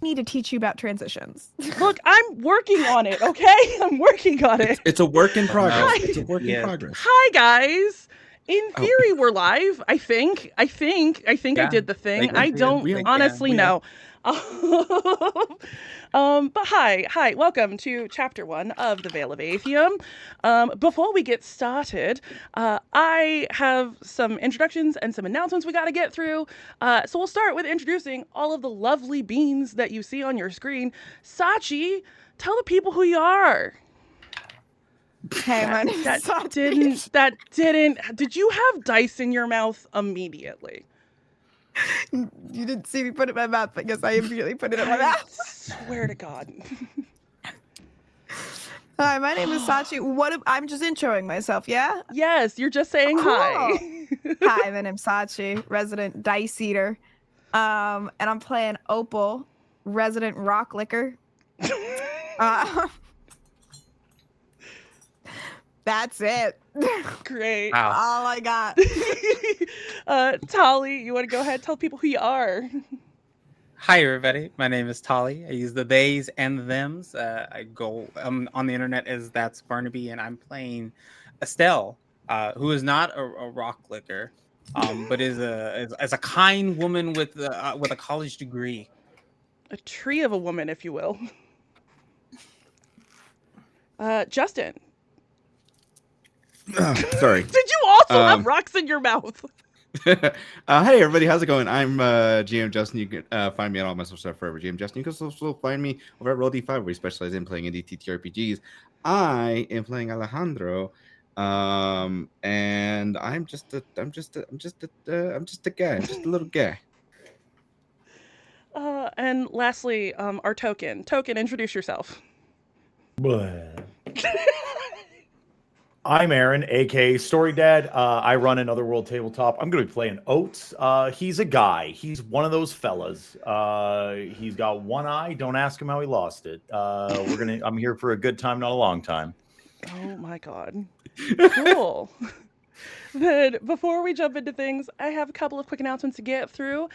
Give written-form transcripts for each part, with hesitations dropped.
Need to teach you about transitions. Look, I'm working on it, okay? I'm working on it. It's a work in progress. Hi. It's a work in progress. Hi, guys. In theory, we're live. I think I did the thing. I don't honestly know. But hi, welcome to Chapter 1 of The Veil of Athium. Before we get started, I have some introductions and some announcements we got to get through. So we'll start with introducing all of the lovely beans that you see on your screen. Sachi, tell the people who you are. Hey, my name is Sachi. That didn't. Did you have dice in your mouth immediately? You didn't see me put it in my mouth because I immediately put it in my mouth. Swear to God. Hi, my name is Sachi. I'm just introing myself, yeah? Yes, you're just saying hi. Hi, my name's Sachi, resident dice eater. And I'm playing Opal, resident rock licker. That's it. Great. Wow. All I got. Tali, you want to go ahead and tell people who you are? Hi, everybody. My name is Tali. I use the theys and the thems. I go on the internet as That's Barnaby, and I'm playing Estelle, who is not a rock licker, but is a kind woman with a college degree. A tree of a woman, if you will. Justin. Sorry. Did you also have rocks in your mouth? Hey everybody, how's it going? I'm GM Justin. You can find me on all my social stuff forever. GM Justin. You can also find me over at Roll-D5, where we specialize in playing indie TTRPGs. I am playing Alejandro, and I'm just a guy. I'm just a little guy. And lastly, our token. Token, introduce yourself. I'm Aaron, aka Story Dad. I run another world tabletop. I'm going to be playing Oats. He's a guy. He's one of those fellas. He's got one eye. Don't ask him how he lost it. I'm here for a good time, not a long time. Oh my God. Cool. But before we jump into things, I have a couple of quick announcements to get through.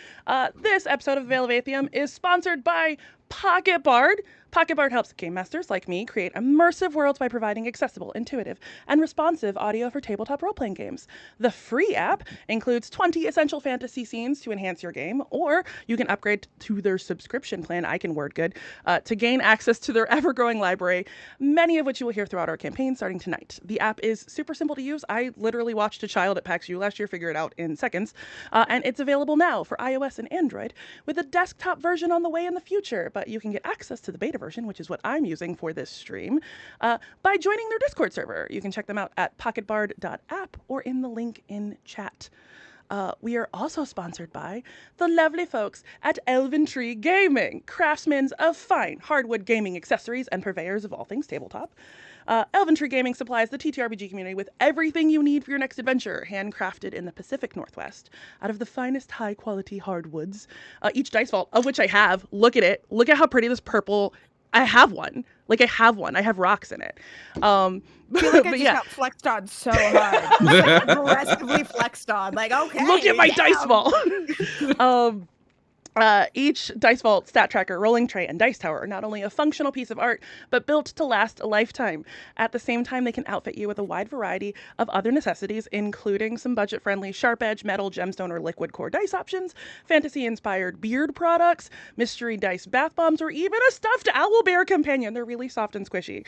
This episode of Veil of Athium is sponsored by Pocket Bard. Pocket Bard helps game masters like me create immersive worlds by providing accessible, intuitive, and responsive audio for tabletop role-playing games. The free app includes 20 essential fantasy scenes to enhance your game, or you can upgrade to their subscription plan, I can word good, to gain access to their ever-growing library, many of which you will hear throughout our campaign starting tonight. The app is super simple to use. I literally watched a child at PAX U last year figure it out in seconds, and it's available now for iOS and Android, with a desktop version on the way in the future, but you can get access to the beta version, which is what I'm using for this stream, by joining their Discord server. You can check them out at pocketbard.app or in the link in chat. We are also sponsored by the lovely folks at Elven Tree Gaming, craftsmen of fine hardwood gaming accessories and purveyors of all things tabletop. Elven Tree Gaming supplies the TTRPG community with everything you need for your next adventure, handcrafted in the Pacific Northwest, out of the finest high-quality hardwoods. Each dice vault, of which I have, look at it. Look at how pretty this purple... I have one. I have rocks in it. I feel like I just got flexed on so hard. Aggressively flexed on. Like, okay. Look at my dice vault. Each dice vault, stat tracker, rolling tray, and dice tower are not only a functional piece of art, but built to last a lifetime. At the same time, they can outfit you with a wide variety of other necessities, including some budget-friendly sharp edge, metal, gemstone, or liquid core dice options, fantasy-inspired beard products, mystery dice bath bombs, or even a stuffed owlbear companion. They're really soft and squishy.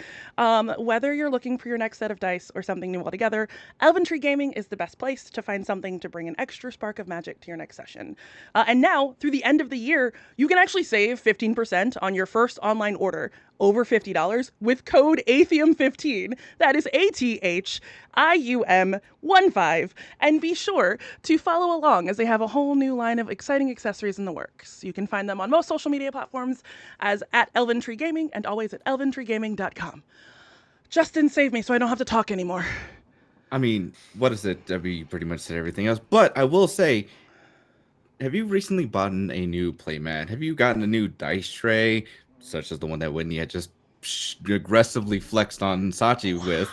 Whether you're looking for your next set of dice or something new altogether, Elven Tree Gaming is the best place to find something to bring an extra spark of magic to your next session. And now, through the end of the year, you can actually save 15% on your first online order over $50 with code ATHIUM15. That is ATHIUM15. And be sure to follow along as they have a whole new line of exciting accessories in the works. You can find them on most social media platforms as at Elven Tree Gaming and always at elventreegaming.com. Justin, save me so I don't have to talk anymore. I mean, what is it? I mean, you pretty much said everything else. But I will say, have you recently bought a new playmat? Have you gotten a new dice tray, such as the one that Whitney had just aggressively flexed on Sachi with?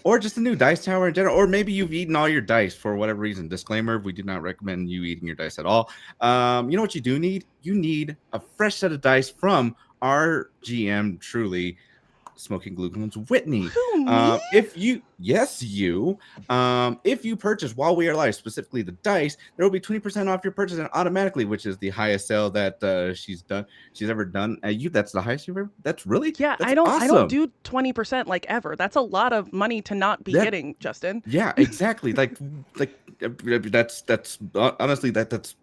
or just a new dice tower in general, or maybe you've eaten all your dice for whatever reason. Disclaimer: we do not recommend you eating your dice at all. You know what you do need? You need a fresh set of dice from our GM, truly. Smoking Glue Guns Whitney. Who, me? If you purchase while we are live, specifically the dice, there will be 20% off your purchase and automatically, which is the highest sale that she's ever done. That's the highest you've ever. That's really Yeah, that's I don't awesome. do 20% like ever. That's a lot of money to not be getting, Justin. Yeah, exactly. like that's honestly that's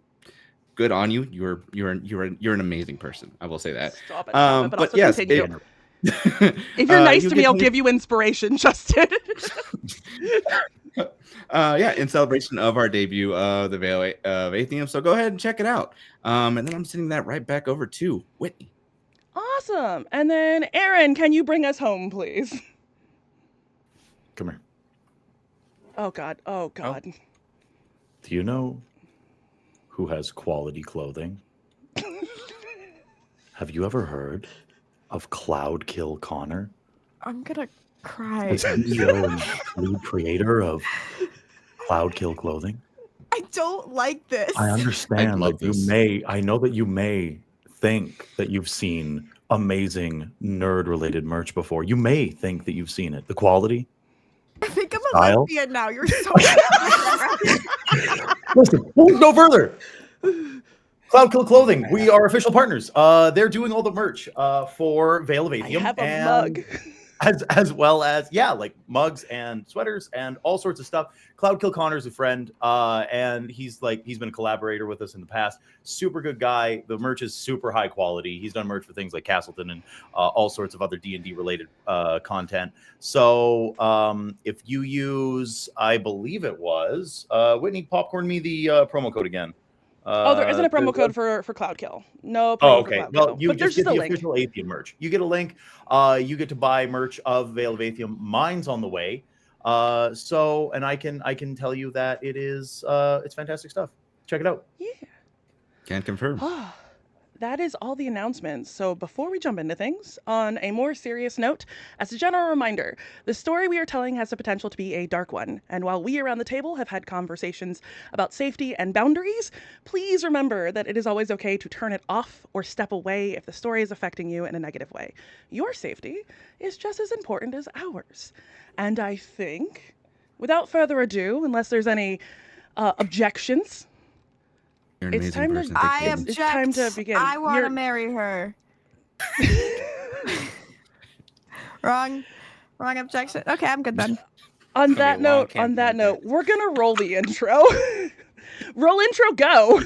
good on you. You're an amazing person. I will say that. Stop it, but But also yes, continue. If you're nice to me, I'll give you inspiration, Justin. In celebration of our debut of the Veil of Athium. So go ahead and check it out. And then I'm sending that right back over to Whitney. Awesome. And then Aaron, can you bring us home, please? Come here. Oh God. Oh God. Do you know who has quality clothing? Have you ever heard of Cloud Kill Connor? I'm gonna cry. The CEO and lead creator of Cloud Kill Clothing. I don't like this. I understand love that you this. I know that you may think that you've seen amazing nerd-related merch before. You may think that you've seen it. The quality. I think I'm a Style? lesbian now. You're so. Listen, we'll look no further. Cloud Kill Clothing. We are official partners. They're doing all the merch for Veil of I Athium. have a and mug. as well as like mugs and sweaters and all sorts of stuff. Cloud Kill Connor's a friend, and he's been a collaborator with us in the past. Super good guy. The merch is super high quality. He's done merch for things like Castleton and all sorts of other D&D related content. So if you use, I believe it was Whitney, popcorn me the promo code again. There isn't a promo code for Cloud Kill. No promo Oh, for okay. Cloud Well, Kill. you But there's just get just a the link. official Athium merch. You get a link. You get to buy merch of Veil of Athium. Mine's on the way. And I can tell you that it's fantastic stuff. Check it out. Yeah. Can confirm. That is all the announcements. So before we jump into things, on a more serious note, as a general reminder, the story we are telling has the potential to be a dark one. And while we around the table have had conversations about safety and boundaries, please remember that it is always okay to turn it off or step away if the story is affecting you in a negative way. Your safety is just as important as ours. And I think, without further ado, unless there's any objections, You're an it's amazing time to- person. I Thank you. It's time to object. begin. I want to You're- marry her. Wrong objection. Okay, I'm good then. On gonna be that a long note, campaign, we're gonna roll the intro. Roll intro, go.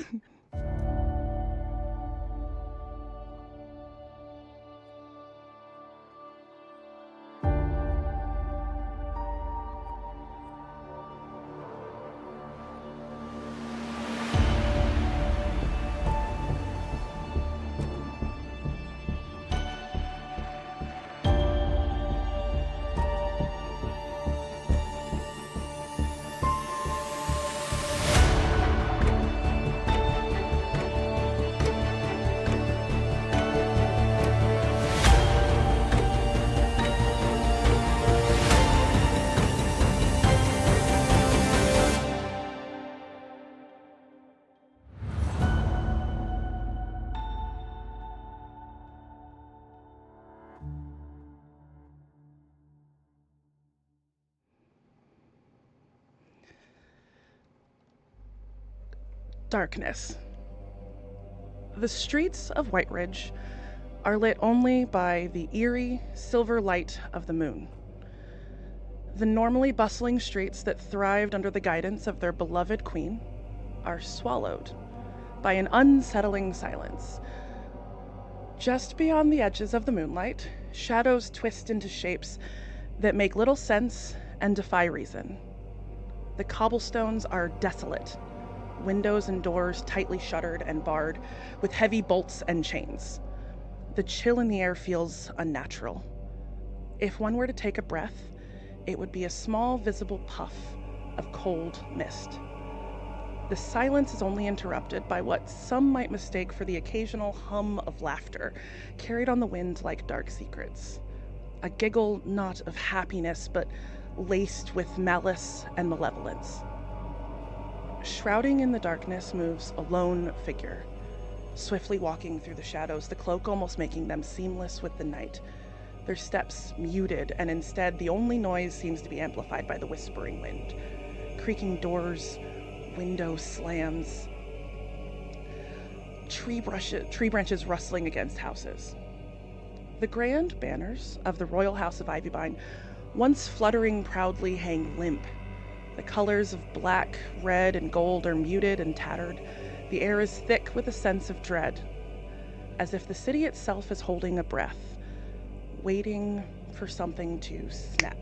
Darkness. The streets of Whiteridge are lit only by the eerie silver light of the moon. The normally bustling streets that thrived under the guidance of their beloved queen are swallowed by an unsettling silence. Just beyond the edges of the moonlight, shadows twist into shapes that make little sense and defy reason. The cobblestones are desolate, windows and doors tightly shuttered and barred, with heavy bolts and chains. The chill in the air feels unnatural. If one were to take a breath, it would be a small visible puff of cold mist. The silence is only interrupted by what some might mistake for the occasional hum of laughter, carried on the wind like dark secrets. a giggle not of happiness, but laced with malice and malevolence. Shrouding in the darkness moves a lone figure, swiftly walking through the shadows, the cloak almost making them seamless with the night. Their steps muted, and instead the only noise seems to be amplified by the whispering wind. Creaking doors, window slams, tree branches rustling against houses. The grand banners of the royal house of Ivybind, once fluttering proudly, hang limp. The colors of black, red, and gold are muted and tattered. The air is thick with a sense of dread, as if the city itself is holding a breath, waiting for something to snap.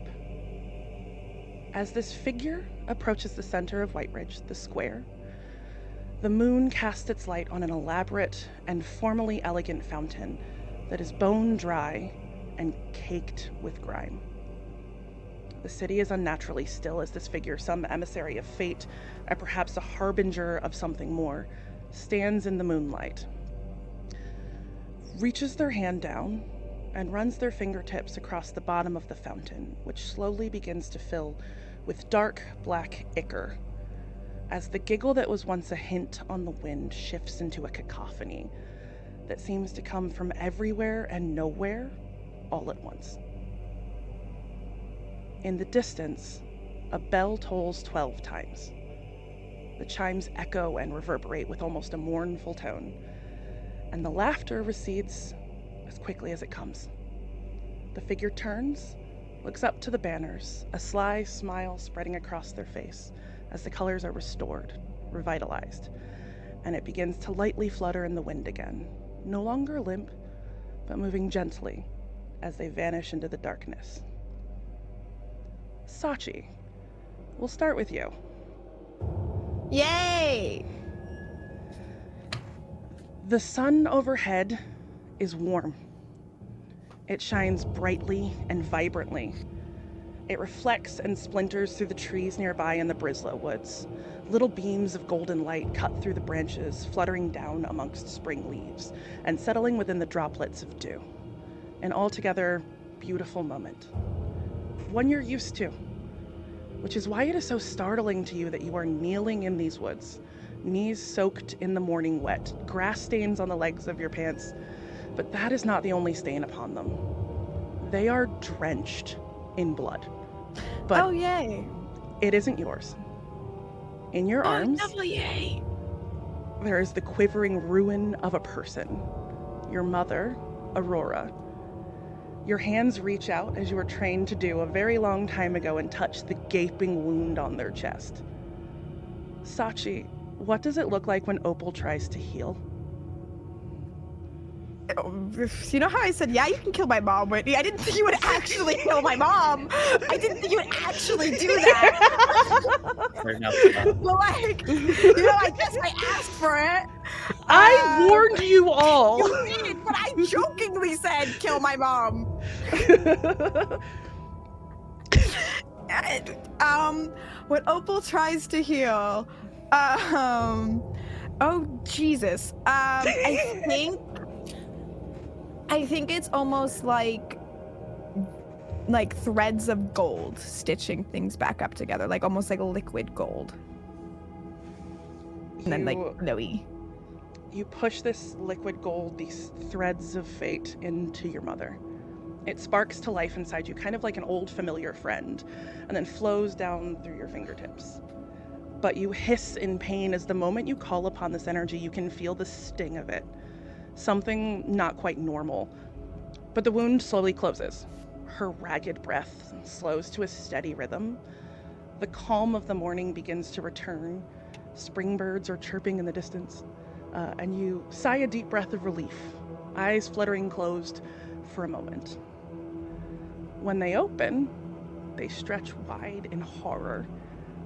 As this figure approaches the center of Whiteridge, the square, the moon casts its light on an elaborate and formally elegant fountain that is bone dry and caked with grime. The city is unnaturally still as this figure, some emissary of fate, or perhaps a harbinger of something more, stands in the moonlight, reaches their hand down, and runs their fingertips across the bottom of the fountain, which slowly begins to fill with dark black ichor, as the giggle that was once a hint on the wind shifts into a cacophony that seems to come from everywhere and nowhere all at once. In the distance, a bell tolls 12 times. The chimes echo and reverberate with almost a mournful tone, and the laughter recedes as quickly as it comes. The figure turns, looks up to the banners, a sly smile spreading across their face as the colors are restored, revitalized, and it begins to lightly flutter in the wind again, no longer limp, but moving gently as they vanish into the darkness. Sachi, we'll start with you. Yay! The sun overhead is warm. It shines brightly and vibrantly. It reflects and splinters through the trees nearby in the Brislow woods. Little beams of golden light cut through the branches, fluttering down amongst spring leaves and settling within the droplets of dew. An altogether beautiful moment. One you're used to, which is why it is so startling to you that you are kneeling in these woods, knees soaked in the morning wet, grass stains on the legs of your pants, but that is not the only stain upon them. They are drenched in blood. But Oh, yay. it isn't yours. In your arms, Oh, yay. there is the quivering ruin of a person. Your mother, Aurora. Your hands reach out as you were trained to do a very long time ago and touch the gaping wound on their chest. Sachi, what does it look like when Opal tries to heal? You know how I said, yeah, you can kill my mom, Whitney? I didn't think you would actually kill my mom. I didn't think you would actually do that. There's nothing about it. But like, I guess I asked for it. I warned you all! You did, but I jokingly said, kill my mom. When Opal tries to heal, oh Jesus, I think it's almost like threads of gold stitching things back up together, like almost like liquid gold, and then like glowy. You push this liquid gold, these threads of fate, into your mother. It sparks to life inside you, kind of like an old familiar friend, and then flows down through your fingertips. But you hiss in pain as the moment you call upon this energy, you can feel the sting of it. Something not quite normal. But the wound slowly closes. Her ragged breath slows to a steady rhythm. The calm of the morning begins to return. Spring birds are chirping in the distance. And you sigh a deep breath of relief, eyes fluttering closed for a moment. When they open, they stretch wide in horror.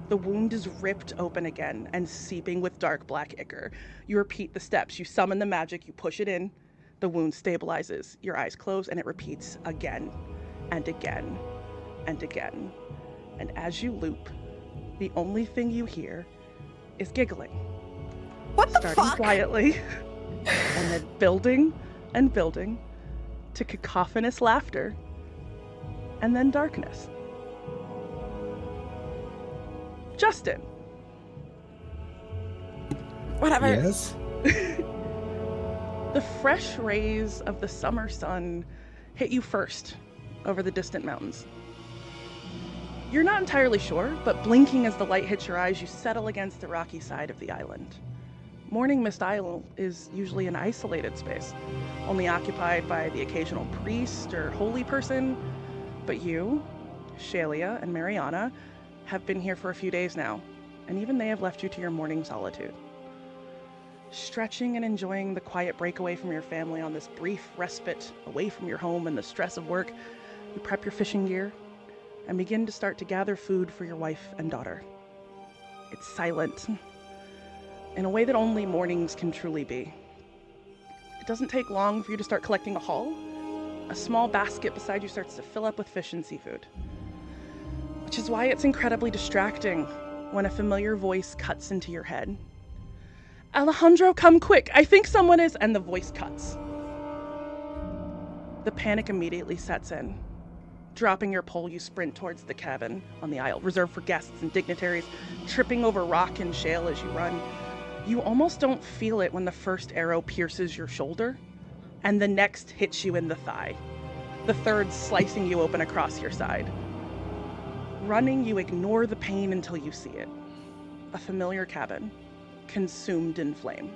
The wound is ripped open again and seeping with dark black ichor. You repeat the steps, you summon the magic, you push it in, the wound stabilizes, your eyes close, and it repeats again and again and again. And as you loop, the only thing you hear is giggling. What the Starting fuck? quietly, and then building and building to cacophonous laughter and then darkness. Justin. Whatever. Yes. The fresh rays of the summer sun hit you first over the distant mountains. You're not entirely sure, but blinking as the light hits your eyes, you settle against the rocky side of the island. Morning Mist Isle is usually an isolated space, only occupied by the occasional priest or holy person, but you, Shalia, and Mariana have been here for a few days now, and even they have left you to your morning solitude. Stretching and enjoying the quiet breakaway from your family on this brief respite away from your home and the stress of work, you prep your fishing gear and begin to start to gather food for your wife and daughter. It's silent, in a way that only mornings can truly be. It doesn't take long for you to start collecting a haul. A small basket beside you starts to fill up with fish and seafood, which is why it's incredibly distracting when a familiar voice cuts into your head. Alejandro, come quick, I think someone is, and the voice cuts. The panic immediately sets in. Dropping your pole, you sprint towards the cabin on the isle, reserved for guests and dignitaries, tripping over rock and shale as you run. You almost don't feel it when the first arrow pierces your shoulder, and the next hits you in the thigh, the third slicing you open across your side. Running, you ignore the pain until you see it. A familiar cabin, consumed in flame.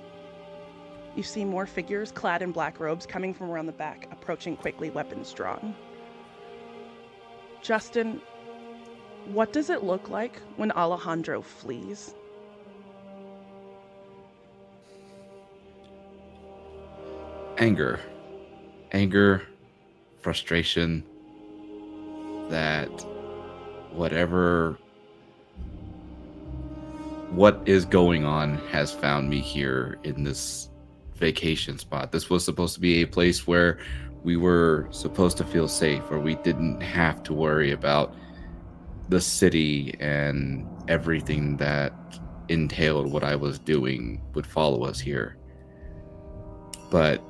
You see more figures clad in black robes coming from around the back, approaching quickly, weapons drawn. Justin, what does it look like when Alejandro flees? Anger, frustration, that what is going on has found me here in this vacation spot. This was supposed to be a place where we were supposed to feel safe, where we didn't have to worry about the city and everything that entailed what I was doing would follow us here. But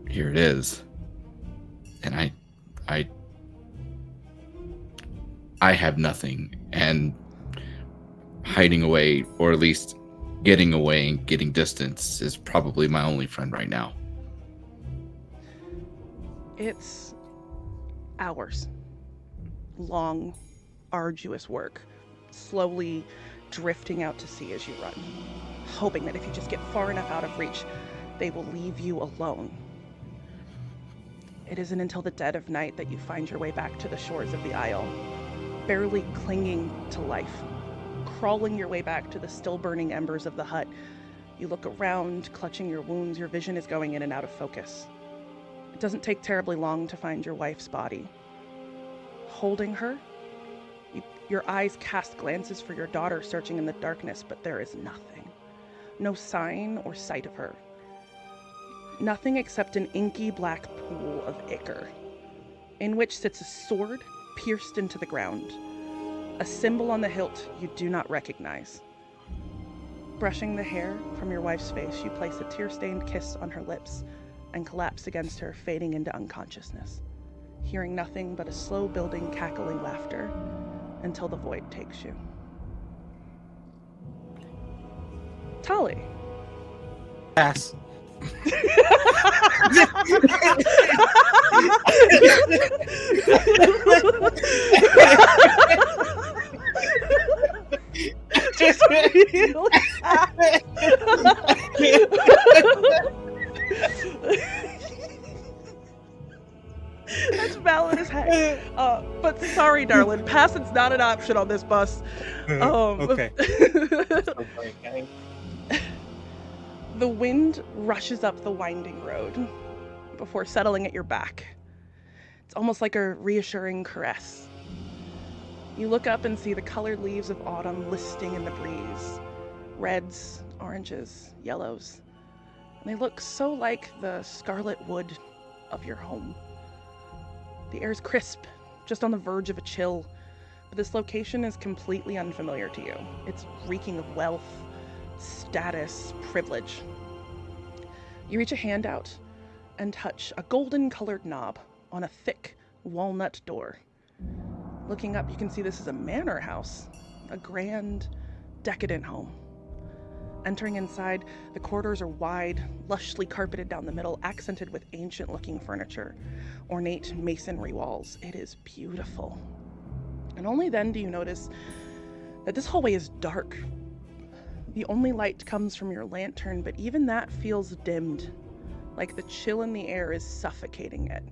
here it is. And I have nothing, and hiding away, or at least getting away and getting distance, is probably my only friend right now. It's hours. Long, arduous work, slowly drifting out to sea as you run, hoping that if you just get far enough out of reach, they will leave you alone. It isn't until the dead of night that you find your way back to the shores of the isle, barely clinging to life, crawling your way back to the still burning embers of the hut. You look around, clutching your wounds. Your vision is going in and out of focus. It doesn't take terribly long to find your wife's body. Holding her, your eyes cast glances for your daughter, searching in the darkness, but there is nothing. No sign or sight of her. Nothing except an inky black pool of ichor, in which sits a sword pierced into the ground, a symbol on the hilt you do not recognize. Brushing the hair from your wife's face, you place a tear-stained kiss on her lips and collapse against her, fading into unconsciousness, hearing nothing but a slow-building, cackling laughter until the void takes you. Tali. Pass. Just really sad. That's valid as heck. But sorry, darling, passing's not an option on this bus. Okay. The wind rushes up the winding road before settling at your back. It's almost like a reassuring caress. You look up and see the colored leaves of autumn listing in the breeze. Reds, oranges, yellows. And they look so like the scarlet wood of your home. The air's crisp, just on the verge of a chill, but this location is completely unfamiliar to you. It's reeking of wealth, status, privilege. You reach a hand out and touch a golden-colored knob on a thick, walnut door. Looking up, you can see this is a manor house, a grand, decadent home. Entering inside, the corridors are wide, lushly carpeted down the middle, accented with ancient-looking furniture, ornate masonry walls. It is beautiful. And only then do you notice that this hallway is dark. The only light comes from your lantern, but even that feels dimmed, like the chill in the air is suffocating it.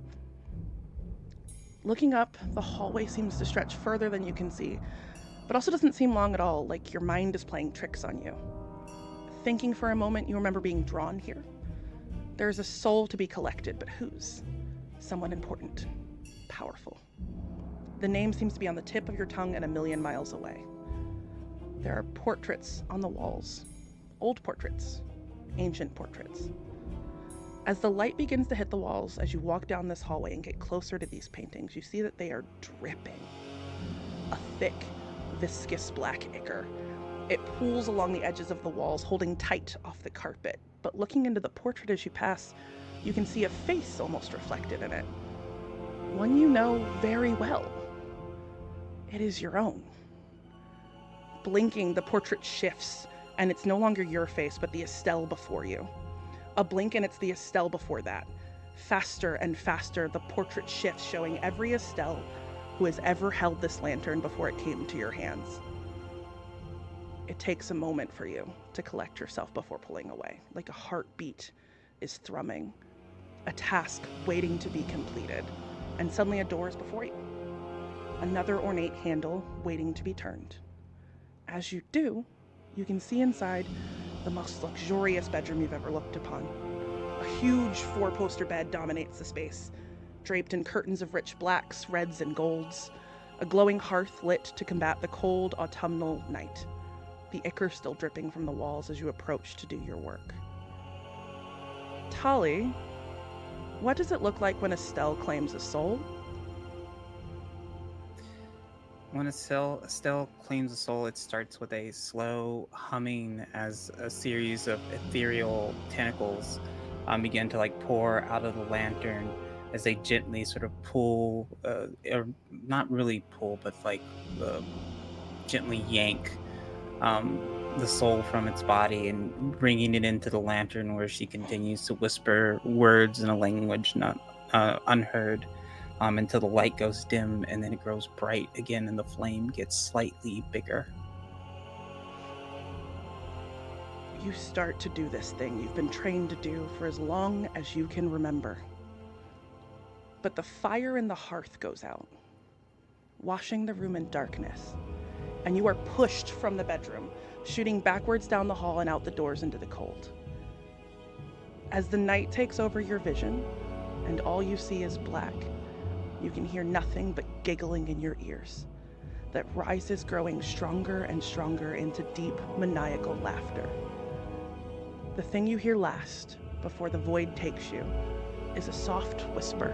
Looking up, the hallway seems to stretch further than you can see, but also doesn't seem long at all, like your mind is playing tricks on you. Thinking for a moment, you remember being drawn here. There's a soul to be collected, but whose? Someone important, powerful. The name seems to be on the tip of your tongue and a million miles away. There are portraits on the walls, old portraits, ancient portraits. As the light begins to hit the walls, as you walk down this hallway and get closer to these paintings, you see that they are dripping. A thick, viscous black ichor. It pools along the edges of the walls, holding tight off the carpet. But looking into the portrait as you pass, you can see a face almost reflected in it. One you know very well. It is your own. Blinking, the portrait shifts, and it's no longer your face, but the Estelle before you. A blink and it's the Estelle before that. Faster and faster, the portrait shifts, showing every Estelle who has ever held this lantern before it came to your hands. It takes a moment for you to collect yourself before pulling away, like a heartbeat is thrumming, a task waiting to be completed, and suddenly a door is before you. Another ornate handle waiting to be turned. As you do, you can see inside the most luxurious bedroom you've ever looked upon. A huge four-poster bed dominates the space, draped in curtains of rich blacks, reds, and golds, a glowing hearth lit to combat the cold autumnal night. The ichor still dripping from the walls as you approach to do your work. Tali, what does it look like when Estelle claims a soul? When Estelle claims a soul, it starts with a slow humming as a series of ethereal tentacles begin to like pour out of the lantern as they gently sort of pull, or not really pull, but like gently yank the soul from its body and bringing it into the lantern, where she continues to whisper words in a language not unheard until the light goes dim, and then it grows bright again and the flame gets slightly bigger. You start to do this thing you've been trained to do for as long as you can remember. But the fire in the hearth goes out, washing the room in darkness, and you are pushed from the bedroom, shooting backwards down the hall and out the doors into the cold. As the night takes over your vision, and all you see is black, you can hear nothing but giggling in your ears that rises, growing stronger and stronger into deep, maniacal laughter. The thing you hear last, before the void takes you, is a soft whisper.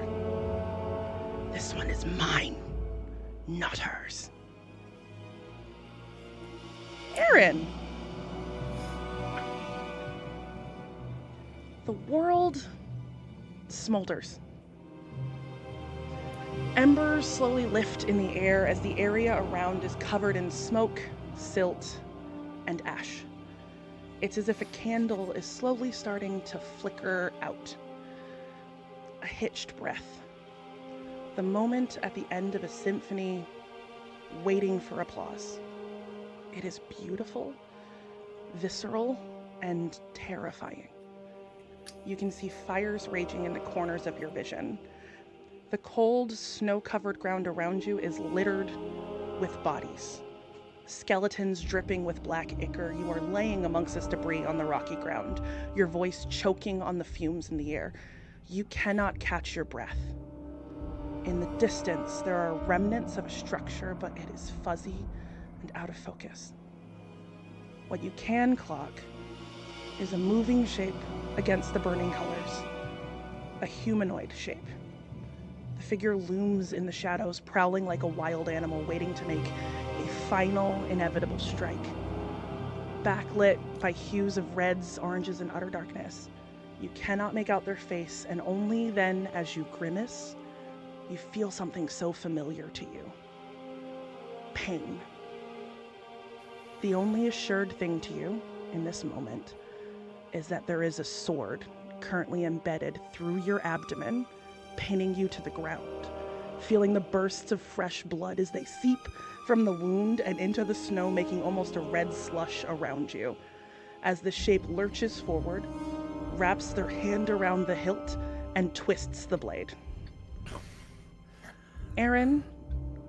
This one is mine, not hers. Aaron! The world smolders. Embers slowly lift in the air as the area around is covered in smoke, silt, and ash. It's as if a candle is slowly starting to flicker out. A hitched breath. The moment at the end of a symphony, waiting for applause. It is beautiful, visceral, and terrifying. You can see fires raging in the corners of your vision. The cold, snow-covered ground around you is littered with bodies. Skeletons dripping with black ichor. You are laying amongst this debris on the rocky ground, your voice choking on the fumes in the air. You cannot catch your breath. In the distance, there are remnants of a structure, but it is fuzzy and out of focus. What you can clock is a moving shape against the burning colors. A humanoid shape. The figure looms in the shadows, prowling like a wild animal, waiting to make a final, inevitable strike. Backlit by hues of reds, oranges, and utter darkness, you cannot make out their face, and only then, as you grimace, you feel something so familiar to you. Pain. The only assured thing to you in this moment is that there is a sword currently embedded through your abdomen, pinning you to the ground, feeling the bursts of fresh blood as they seep from the wound and into the snow, making almost a red slush around you. As the shape lurches forward, wraps their hand around the hilt, and twists the blade. Aaron,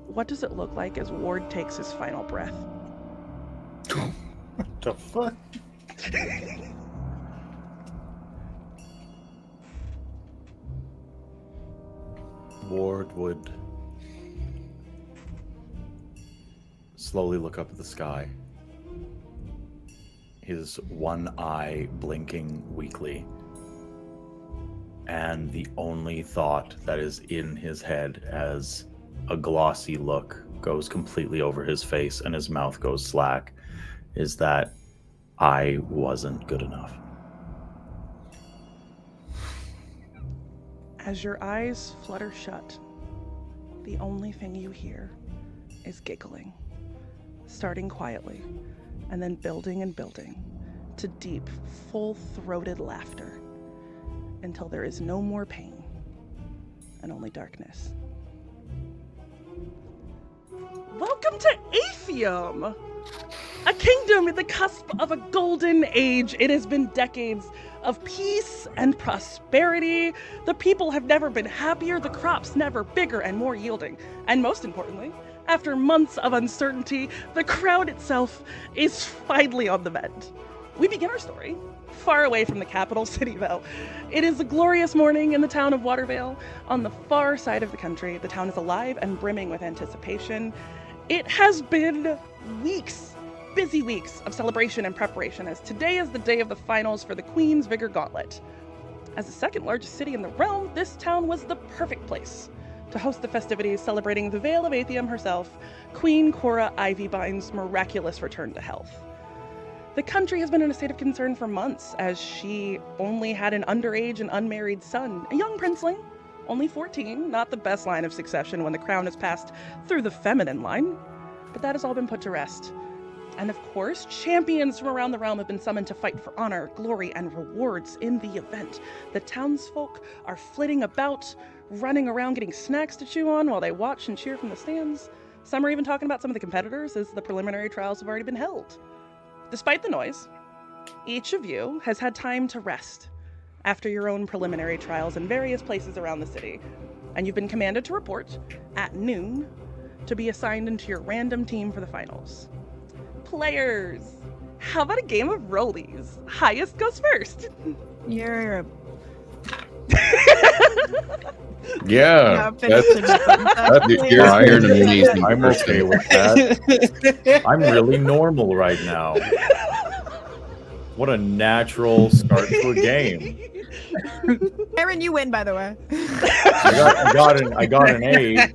what does it look like as Ward takes his final breath? What the fuck? Ward would slowly look up at the sky, his one eye blinking weakly, and the only thought that is in his head as a glossy look goes completely over his face and his mouth goes slack is that I wasn't good enough. As your eyes flutter shut, the only thing you hear is giggling, starting quietly, and then building and building to deep, full-throated laughter until there is no more pain and only darkness. Welcome to Athium! A kingdom at the cusp of a golden age. It has been decades of peace and prosperity. The people have never been happier, the crops never bigger and more yielding. And most importantly, after months of uncertainty, the crowd itself is finally on the mend. We begin our story far away from the capital city, though. It is a glorious morning in the town of Watervale. On the far side of the country, the town is alive and brimming with anticipation. It has been weeks, busy weeks of celebration and preparation, as today is the day of the finals for the Queen's Vigor Gauntlet. As the second largest city in the realm, this town was the perfect place to host the festivities celebrating the Vale of Athium herself, Queen Cora Ivybine's miraculous return to health. The country has been in a state of concern for months, as she only had an underage and unmarried son, a young princeling, only 14, not the best line of succession when the crown is passed through the feminine line, but that has all been put to rest. And of course, champions from around the realm have been summoned to fight for honor, glory, and rewards in the event. The townsfolk are flitting about, running around getting snacks to chew on while they watch and cheer from the stands. Some are even talking about some of the competitors as the preliminary trials have already been held. Despite the noise, each of you has had time to rest after your own preliminary trials in various places around the city, and you've been commanded to report at noon to be assigned into your random team for the finals. Players, how about a game of rollies? Highest goes first. You're Yeah, that's you're an amazing I'm okay with that. I'm really normal right now. What a natural start to a game. Aaron, you win, by the way. I got an 8.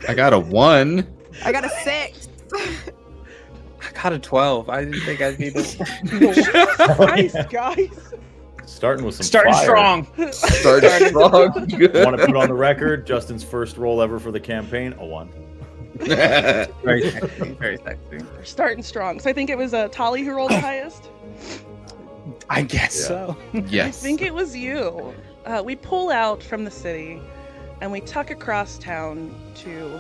I got a 1. I got a 6. I got a 12. I didn't think I'd be this. Nice, guys. Starting with some Starting fire. strong. Started strong. Good. Want to put on the record, Justin's first roll ever for the campaign, a 1. Very sexy. Very sexy. We're starting strong. So I think it was Tali who rolled the highest. I guess Yeah. so. Yes. I think it was you. We pull out from the city and we tuck across town to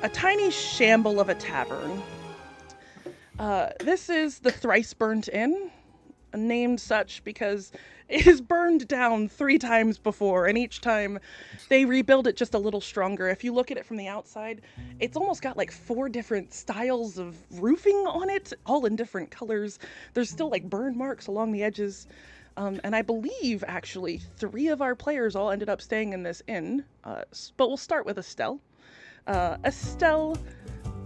a tiny shamble of a tavern. This is the Thrice Burnt Inn, named such because it is burned down 3 times before, and each time they rebuild it just a little stronger. If you look at it from the outside, it's almost got like 4 different styles of roofing on it, all in different colors. There's still like burn marks along the edges. And I believe, actually, 3 of our players all ended up staying in this inn. But we'll start with Estelle. Estelle,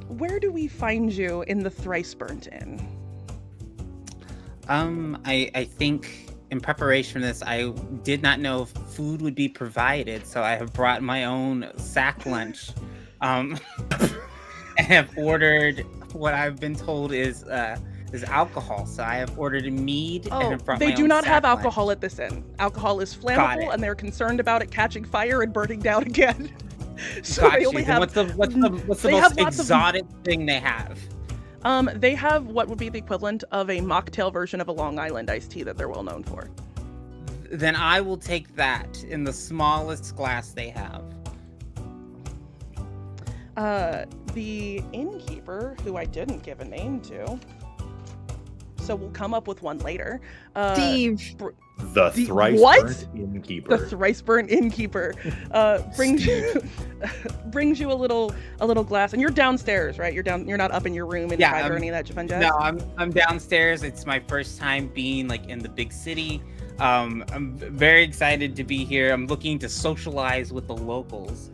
where do we find you in the Thrice Burnt Inn? I think in preparation for this, I did not know if food would be provided, so I have brought my own sack lunch. And have ordered what I've been told is alcohol. So I have ordered a mead and have brought They my do own not have sack lunch. alcohol at this inn. Alcohol is Got flammable, it. and they're concerned about it catching fire and burning down again. So Got they you. only Then have. what's the they have most lots of- exotic thing they have? They have what would be the equivalent of a mocktail version of a Long Island iced tea that they're well known for. Then I will take that in the smallest glass they have. The innkeeper, who I didn't give a name to, so we'll come up with one later. Steve. The The- thrice what? burnt innkeeper. The thrice burnt innkeeper brings you a little glass, and you're downstairs, right? You're not up in your room inside or any of that fun jazz. No, I'm downstairs. It's my first time being like in the big city. I'm very excited to be here. I'm looking to socialize with the locals,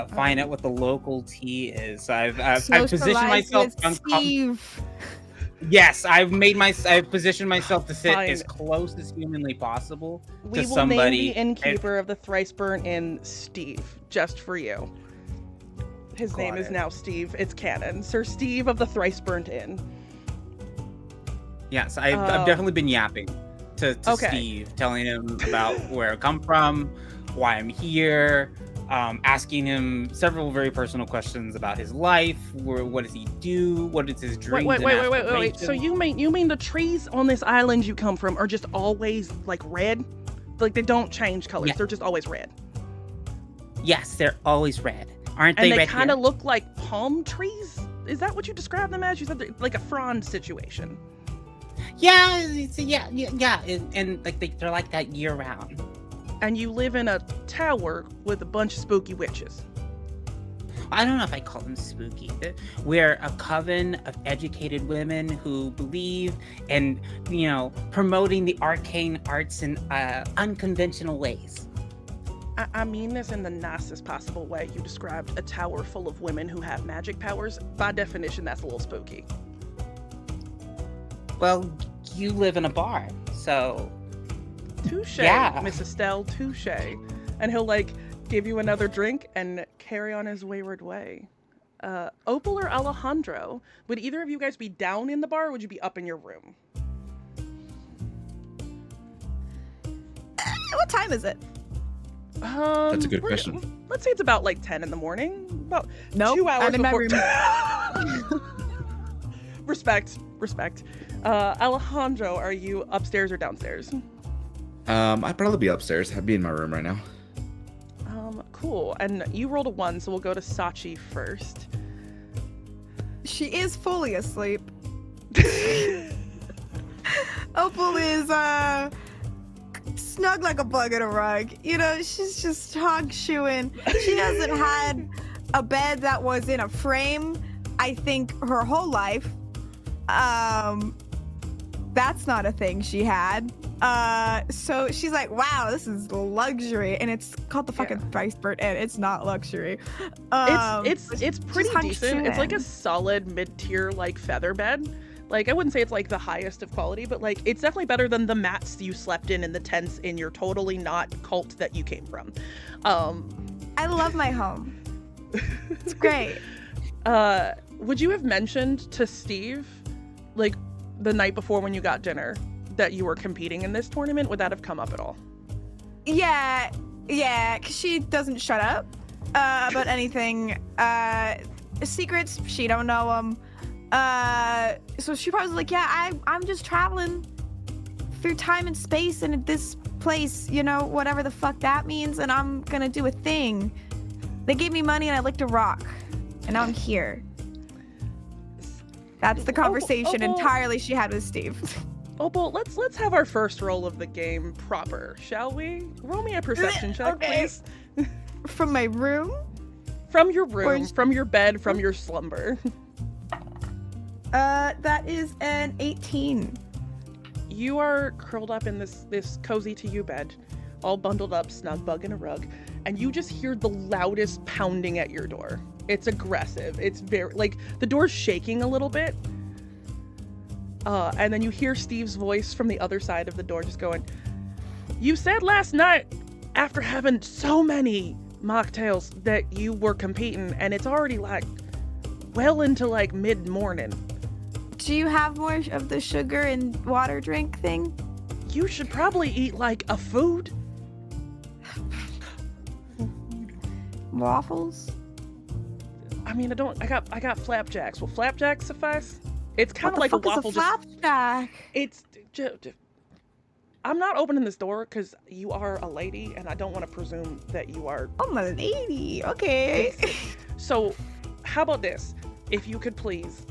find out what the local tea is. I've positioned myself. Steve. Yes, I've positioned myself to sit Fine. as close as humanly possible We to will somebody. name the innkeeper of the thrice burnt inn Steve, just for you. His name Got is it. now Steve. It's canon. Sir Steve of the thrice burnt inn. Yes, I've definitely been yapping to Okay. Steve, telling him about where I come from, why I'm here, asking him several very personal questions about his life. What does he do? What is his dreams? Wait. and So you mean the trees on this island you come from are just always like red? Like they don't change colors. Yeah. They're just always red. Yes, they're always red. Aren't And they they red kind of here? look like palm trees? Is that what you described them as? You said they're like a frond situation. Yeah, and like they're like that year round. And you live in a tower with a bunch of spooky witches. I don't know if I call them spooky. We're a coven of educated women who believe in, promoting the arcane arts in unconventional ways. I mean this in the nicest possible way. You described a tower full of women who have magic powers. By definition, that's a little spooky. Well, you live in a bar, so Touche, Yeah. Miss Estelle, touche. And he'll give you another drink and carry on his wayward way. Opal or Alejandro, would either of you guys be down in the bar or would you be up in your room? What time is it? That's a good question. Let's say it's about 10 in the morning. About Nope, 2 hours I'm in my before. Respect. Alejandro, are you upstairs or downstairs? I'd probably be upstairs. I'd be in my room right now. Cool. And you rolled a 1, so we'll go to Sachi first. She is fully asleep. Opal is snug like a bug in a rug. She's just hog shoeing. She hasn't had a bed that was in a frame, I think, her whole life. That's not a thing she had. So she's like, wow, this is luxury, and it's called the fucking thrice burnt inn. It's not luxury. It's pretty hung decent. It's like a chewing. solid mid-tier feather bed. I wouldn't say it's the highest of quality, but it's definitely better than the mats you slept in the tents in your totally not cult that you came from. I love my home. It's great. Would you have mentioned to Steve, the night before when you got dinner, that you were competing in this tournament? Would that have come up at all? Yeah, because she doesn't shut up about anything. Secrets, she don't know them. So she probably was like, yeah, I'm just traveling through time and space and this place, whatever the fuck that means, and I'm gonna do a thing. They gave me money and I licked a rock, and now I'm here. That's the conversation Opal. entirely she had with Steve. Opal, let's have our first roll of the game proper, shall we? Roll me a perception check, Okay. please. From my room? From your room, Or- from your bed, from your slumber. That is an 18. You are curled up in this cozy to you bed, all bundled up, snug bug in a rug, and you just hear the loudest pounding at your door. It's aggressive. It's very the door's shaking a little bit. And then you hear Steve's voice from the other side of the door just going, "You said last night, after having so many mocktails, that you were competing, and it's already well into mid-morning. Do you have more of the sugar and water drink thing? You should probably eat a food." waffles? I mean, I got flapjacks. Will flapjacks suffice? It's kind of What like the a fuck waffle. is a flapjack? It's. I'm not opening this door because you are a lady, and I don't want to presume that you are. I'm a lady. Okay. So, how about this? If you could please,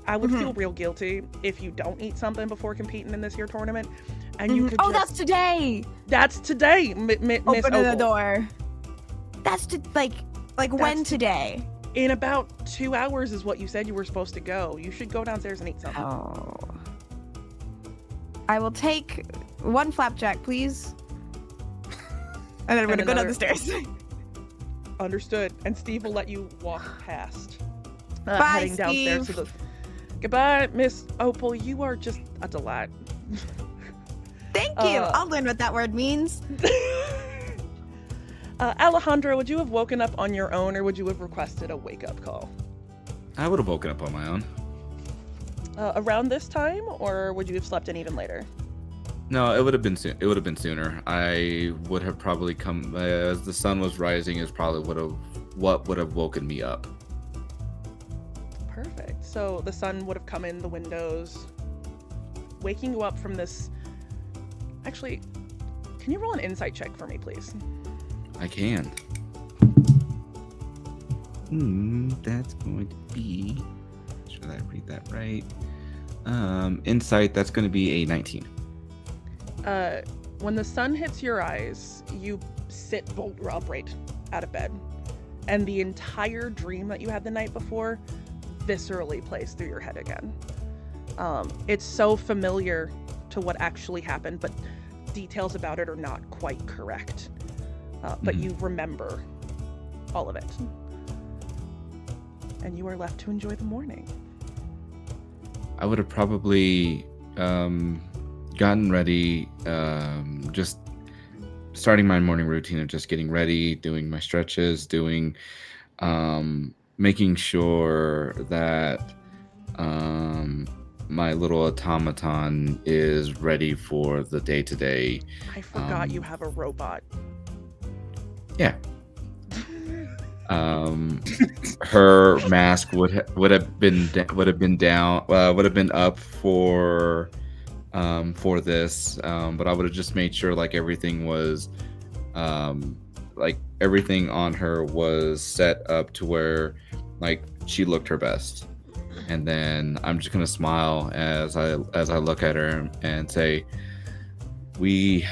I would feel real guilty if you don't eat something before competing in this here tournament, and you could. Oh, that's today. That's today, Miss Open Opal. the door. That's like when today? In about 2 hours is what you said you were supposed to go. You should go downstairs and eat something. Oh. I will take 1 flapjack, please. And then we're gonna go down the stairs. Understood. And Steve will let you walk past. Bye, heading downstairs Steve. to the. Goodbye, Miss Opal. You are just a delight. Thank you. I'll learn what that word means. Alejandro, would you have woken up on your own, or would you have requested a wake-up call? I would have woken up on my own. Around this time, or would you have slept in even later? No, it would have been soon. It would have been sooner. I would have probably come as the sun was rising. Is probably what would have woken me up. Perfect. So the sun would have come in the windows, waking you up from this. Actually, can you roll an insight check for me, please? I can. That's going to be. Should I read that right? Insight. That's going to be a 19. When the sun hits your eyes, you sit bolt upright out of bed, and the entire dream that you had the night before viscerally plays through your head again. It's so familiar to what actually happened, but details about it are not quite correct. But you remember all of it. And you are left to enjoy the morning. I would have probably gotten ready, just starting my morning routine of just getting ready, doing my stretches, making sure that my little automaton is ready for the day-to-day. I forgot you have a robot. Yeah. Her mask would have been up for this, but I would have just made sure like everything was like everything on her was set up to where like she looked her best. And then I'm just gonna smile as I look at her and say, we're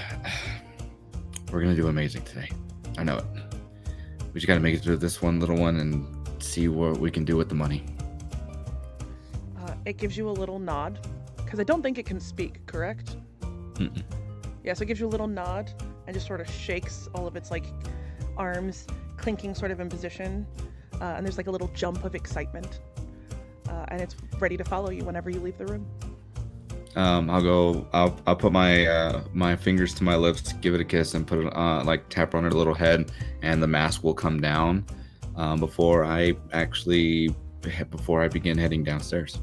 gonna do amazing today. I know it. We just gotta make it through this one little one and see what we can do with the money. It gives you a little nod, because I don't think it can speak, correct? Mm-mm. Yeah, so it gives you a little nod and just sort of shakes all of its like arms, clinking sort of in position, and there's like a little jump of excitement, and it's ready to follow you whenever you leave the room. I'll put my fingers to my lips, give it a kiss, and put it like tap on her little head, and the mask will come down before I begin heading downstairs.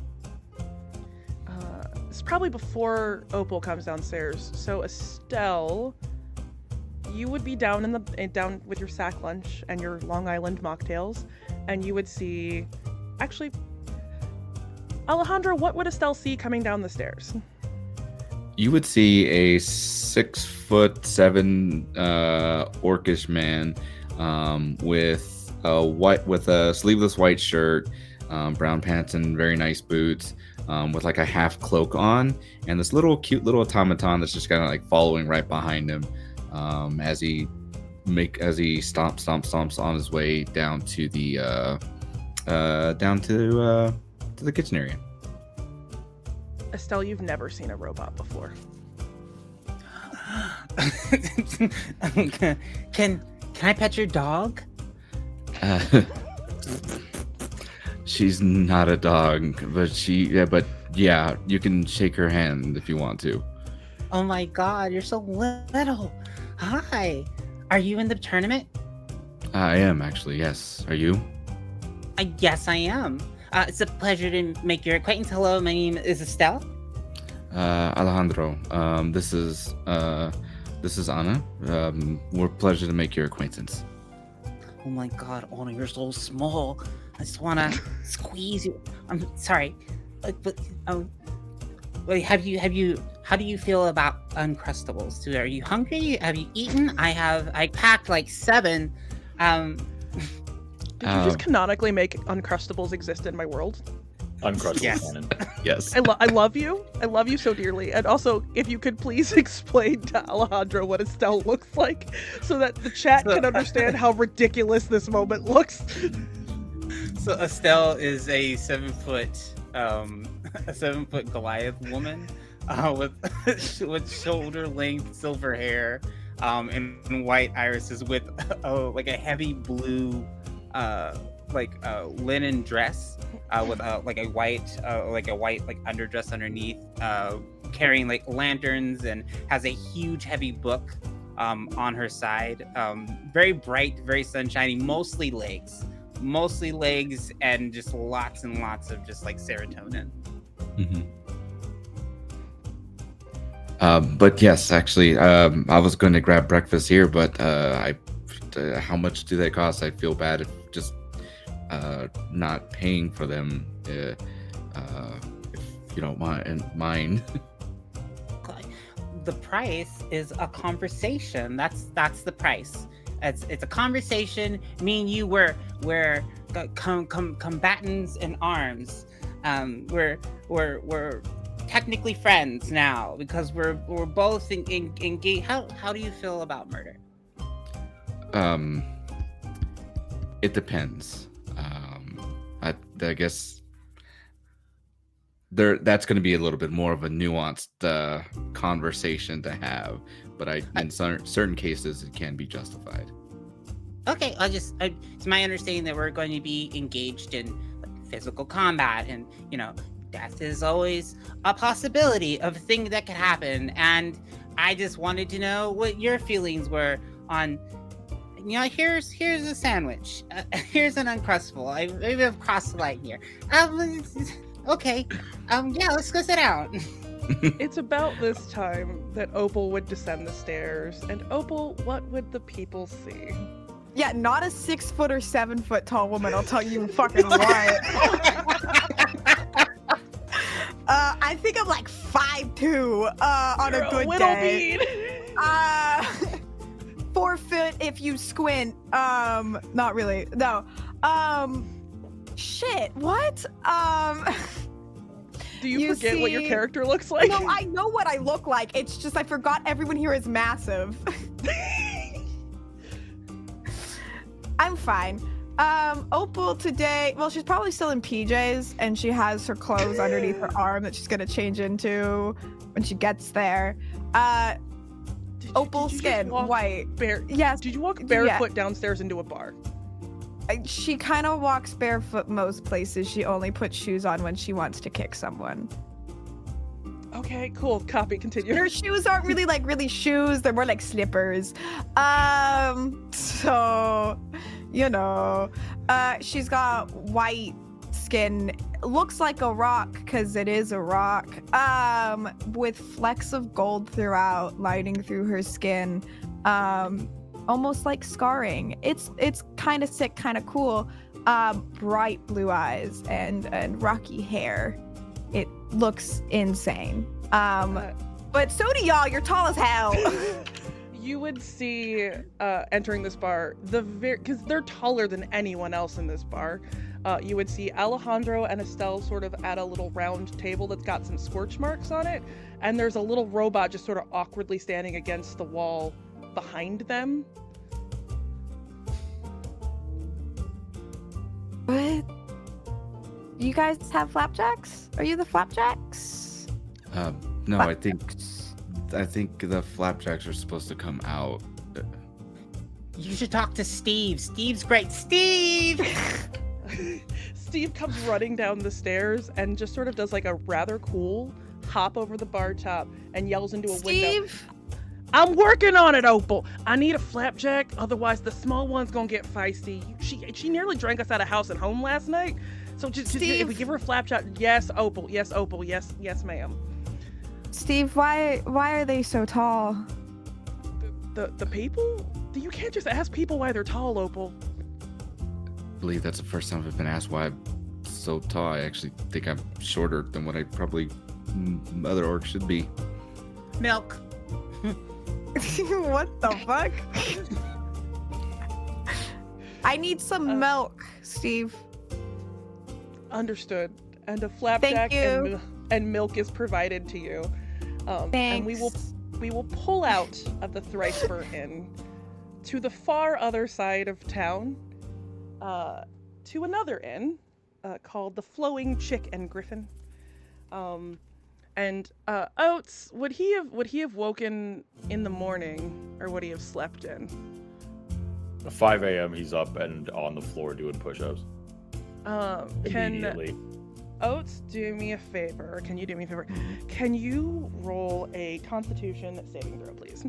It's probably before Opal comes downstairs. So Estelle, you would be down down with your sack lunch and your Long Island mocktails, and you would see, actually, Alejandro, what would Estelle see coming down the stairs? You would see a 6'7" orcish man with a sleeveless white shirt, brown pants, and very nice boots, with like a half cloak on, and this cute little automaton that's just kind of like following right behind him as he stomps on his way down to the the kitchen area. Estelle, you've never seen a robot before. Can I pet your dog? She's not a dog, but yeah, you can shake her hand if you want to. Oh my god, you're so little. Hi. Are you in the tournament? I am actually, yes. Are you? Yes, I am. It's a pleasure to make your acquaintance. Hello, my name is Estelle. Alejandro. This is Anna. We're pleasure to make your acquaintance. Oh my God, Ona, you're so small. I just wanna squeeze you. I'm sorry, but wait, how do you feel about Uncrustables? Are you hungry? Have you eaten? I packed like 7. Did you just canonically make Uncrustables exist in my world? Uncrustable Yes. cannon. Yes. I love you. I love you so dearly. And also, if you could please explain to Alejandro what Estelle looks like so that the chat can understand how ridiculous this moment looks. So Estelle is a 7-foot Goliath woman with shoulder length silver hair and white irises with like a heavy blue linen dress with like a white underdress underneath, carrying like lanterns, and has a huge heavy book on her side. Very bright, very sunshiny, mostly legs, and just lots and lots of just like serotonin. But yes, actually, I was going to grab breakfast here, but how much do they cost? I feel bad if just not paying for them, if you don't mind. The price is a conversation. That's the price. It's a conversation. Me and you we're combatants in arms. We're technically friends now because we're both engaged. How do you feel about murder? It depends. I guess that's going to be a little bit more of a nuanced conversation to have, but in certain cases it can be justified. Okay, it's my understanding that we're going to be engaged in physical combat, and death is always a possibility of a thing that could happen, and I just wanted to know what your feelings were on. Here's a sandwich. Here's an Uncrustable. Maybe I've crossed the line here. Okay. Yeah, let's go sit down. It's about this time that Opal would descend the stairs, and Opal, what would the people see? Yeah, not a 6-foot or 7-foot tall woman. I'll tell you fucking what. I think I'm like 5'2" on You're a good little day. bean. 4 foot if you squint. Not really. No. Shit. What? Do you forget what your character looks like? No, I know what I look like. It's just I forgot everyone here is massive. I'm fine. Opal today, well, she's probably still in PJs, and she has her clothes underneath her arm that she's gonna change into when she gets there. Opal skin, white. Yes. Did you walk barefoot downstairs into a bar? She kind of walks barefoot most places. She only puts shoes on when she wants to kick someone. Okay, cool. Copy. Continue. Her shoes aren't really shoes. They're more like slippers. So, she's got white skin. Looks like a rock because it is a rock. With flecks of gold throughout, lighting through her skin. Almost like scarring. It's kind of sick, kind of cool. Bright blue eyes and rocky hair. It looks insane. But so do y'all. You're tall as hell. You would see entering this bar because they're taller than anyone else in this bar. You would see Alejandro and Estelle sort of at a little round table that's got some scorch marks on it, and there's a little robot just sort of awkwardly standing against the wall behind them. What? You guys have flapjacks? Are you the flapjacks? No, I think the flapjacks are supposed to come out. You should talk to Steve. Steve's great. Steve! Steve comes running down the stairs and just sort of does like a rather cool hop over the bar top and yells into a window. Steve? I'm working on it, Opal. I need a flapjack, otherwise the small one's gonna get feisty. She nearly drank us out of house and home last night. So just if we give her a flapjack, yes, Opal, yes, ma'am. Steve, why are they so tall? The people? You can't just ask people why they're tall, Opal. believe that's the first time I've been asked why I'm so tall. I actually think I'm shorter than what I probably other orcs should be. Milk. What the fuck? I need some milk, Steve. Understood. And a flapjack you. and milk is provided to you. And we will pull out of the Thriceburn Inn to the far other side of town, to another inn called the Flowing Chick and Griffin. And Oats, would he have woken in the morning, or would he have slept in? 5 a.m. he's up and on the floor doing push-ups. Immediately. Oats, do me a favor. Or can you do me a favor? Can you roll a Constitution saving throw, please?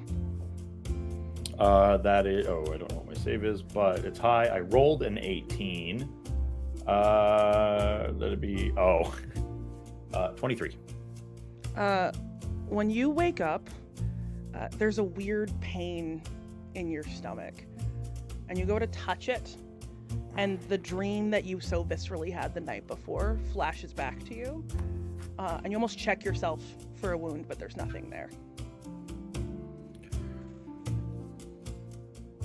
That is. Oh, I don't know what my save is, but it's high. I rolled an 18. Let it be. 23. When you wake up, there's a weird pain in your stomach, and you go to touch it, and the dream that you so viscerally had the night before flashes back to you, and you almost check yourself for a wound, but there's nothing there.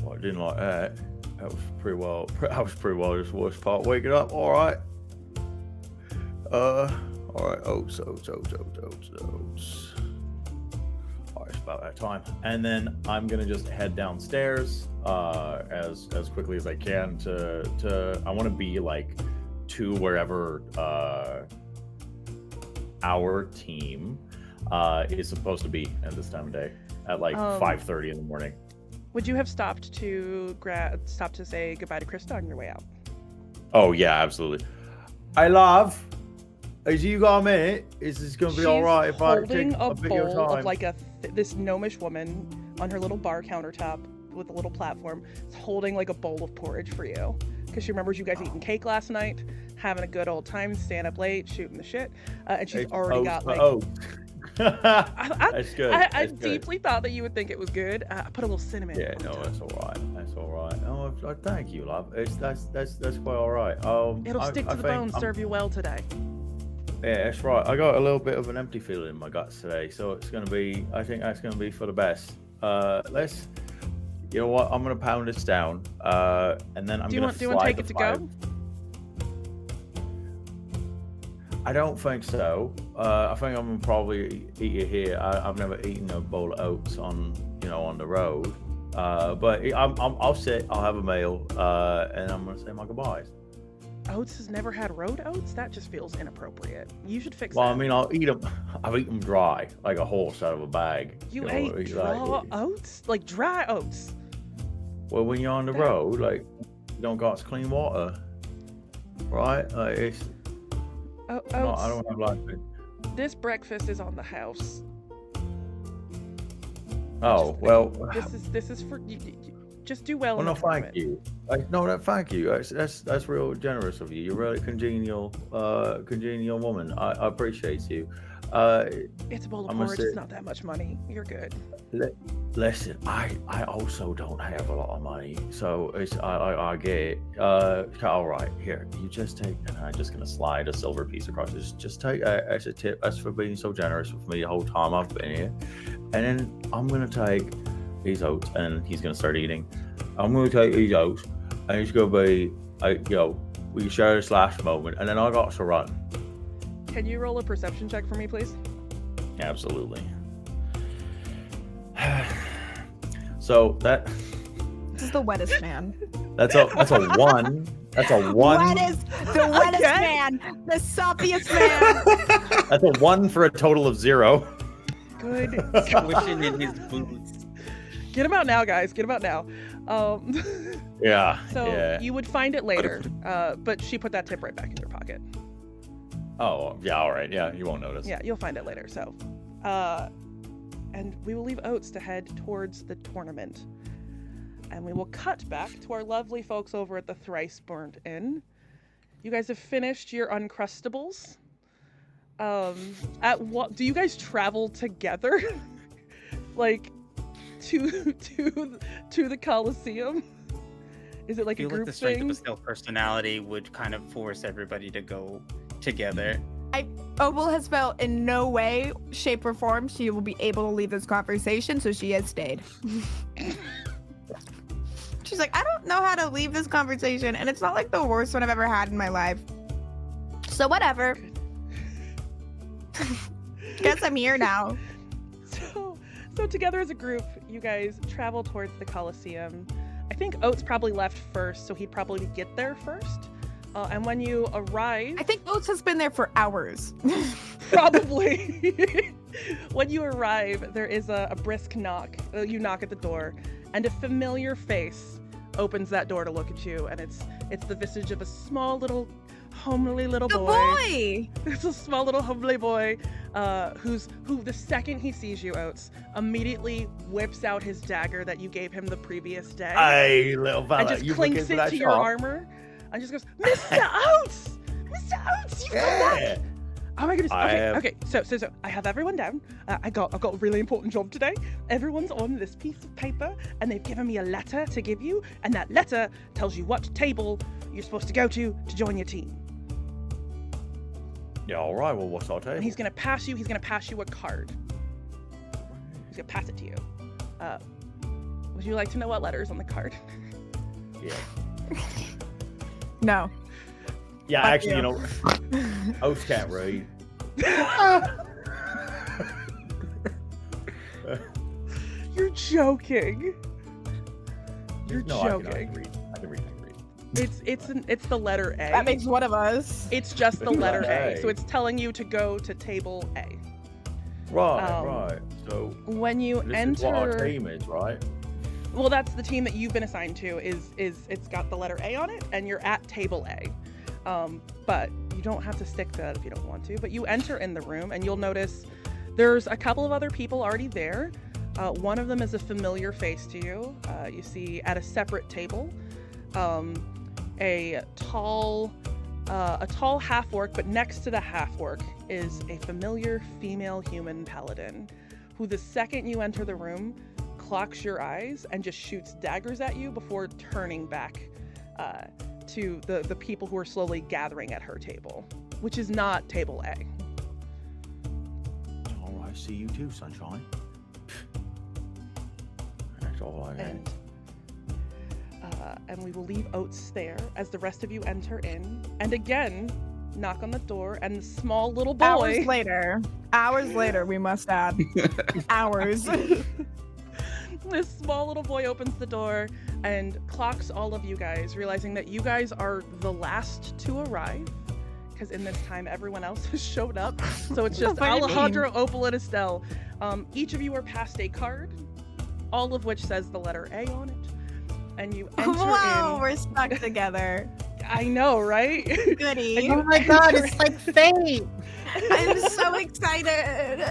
Well, I didn't like that. That was pretty well. Just the worst part. Waking up. All right. All right. Oats. All right, it's about that time. And then I'm gonna just head downstairs as quickly as I can to. I want to be like to wherever our team is supposed to be at this time of day at like 5:30 in the morning. Would you have stopped to say goodbye to Krista on your way out? Oh yeah, absolutely. I love. Is you got a minute? Is this gonna be all right if I take a bit of your bowl time? of like this gnomish woman on her little bar countertop with a little platform, is holding like a bowl of porridge for you because she remembers you guys eating cake last night, having a good old time, staying up late, shooting the shit, and she's already got like. That's good. I deeply thought that you would think it was good. I put a little cinnamon. Yeah, no, that's all right. That's all right. Oh, thank you, love. That's quite all right. It'll stick to the bone, serve you well today. Yeah, that's right. I got a little bit of an empty feeling in my guts today, so it's gonna be. I think that's gonna be for the best. Let's. You know what? I'm gonna pound this down, and then Do you want to take it to go? I don't think so. I think I'm gonna probably eat it here. I've never eaten a bowl of oats on the road. But I'll sit. I'll have a meal, and I'm gonna say my goodbyes. Oats has never had road oats? That just feels inappropriate. You should fix Well, that. I mean, I'll eat them. I've eaten them dry, like a horse out of a bag. You ate raw oats? Like dry oats? Well, when you're on the road, like, you don't got clean water, right? Like, it's. Oats, I don't have like. This breakfast is on the house. Oh well. This is for you. Just do well. Well, no, thank you. Thank you. That's real generous of you. You're a really congenial woman. I appreciate you. It's a bowl of porridge. It's not that much money. You're good. Listen, I also don't have a lot of money, so I get it. All right, here, you just take, and I'm just gonna slide a silver piece across. Just take as a tip. As for being so generous with me the whole time I've been here, and then I'm gonna take these oats, and he's gonna start eating. I'm gonna take these oats, and it's gonna be, we share this last moment, and then I got to run. Can you roll a perception check for me, please? Absolutely. So that. This is the wettest man. That's a 1. That's a 1. The wettest man. The soppiest man. That's a 1 for a total of 0. Good. Squishing in his boots. Get him out now, guys. Get him out now. Yeah. So yeah. you would find it later, but she put that tip right back in your pocket. Oh, yeah, all right. Yeah, you won't notice. Yeah, you'll find it later. So, and we will leave Oats to head towards the tournament. And we will cut back to our lovely folks over at the Thriceburn Inn. You guys have finished your Uncrustables. At what do you guys travel together? Like to the Colosseum? Is it like I a feel like group the strength thing? of a stealth personality would kind of force everybody to go together. Opal has felt in no way, shape, or form she will be able to leave this conversation, so she has stayed. She's like, I don't know how to leave this conversation, and it's not like the worst one I've ever had in my life. So whatever. Guess I'm here now. So together as a group, you guys travel towards the Colosseum. I think Oats probably left first, so he'd probably get there first. And when you arrive... I think Oats has been there for hours. Probably. When you arrive, there is a brisk knock. You knock at the door, and a familiar face opens that door to look at you, and it's the visage of a small little homely little The boy. boy! It's a small little homely boy who the second he sees you, Oats, immediately whips out his dagger that you gave him the previous day. Hey, little fella, And just you clinks looking for it that to your shop? armor and just goes, Mr. Oats! Mr. Oats, you come back! Yeah. Oh my goodness. I Okay, have- okay. So I have everyone down. I got a really important job today. Everyone's on this piece of paper, and they've given me a letter to give you, and that letter tells you what table you're supposed to go to join your team. Yeah, all right. Well, what's our table? And he's gonna pass you a card. He's gonna pass it to you. Would you like to know what letter is on the card? Yeah. No. Yeah, Fuck actually, you. you know, Oats can't read. You're joking. You're No, I can joking. read. I can read. It's the letter A. That makes one of us. It's just the letter A. A. So it's telling you to go to table A. Right, right. So When you this is what our enter, team is, right? well, that's the team that you've been assigned to. Is it's got the letter A on it, and you're at table A. But you don't have to stick to that if you don't want to. But you enter in the room, and you'll notice there's a couple of other people already there. One of them is a familiar face to you. You see at a separate table, a tall half-orc, but next to the half-orc is a familiar female human paladin, who the second you enter the room, clocks your eyes and just shoots daggers at you before turning back to the people who are slowly gathering at her table, which is not table A. All right, see you too, sunshine. That's all I had. And we will leave Oats there as the rest of you enter in, and again knock on the door, and the small little boy Hours later, we must add. Hours. This small little boy opens the door and clocks all of you guys, realizing that you guys are the last to arrive, because in this time everyone else has showed up. So it's just What do you Alejandro, Opal, and Estelle. Each of you are passed a card, all of which says the letter A on it. And you enter Whoa, in. we're stuck together. I know, right? Goody. And Oh my god, it's like fate! I'm so excited.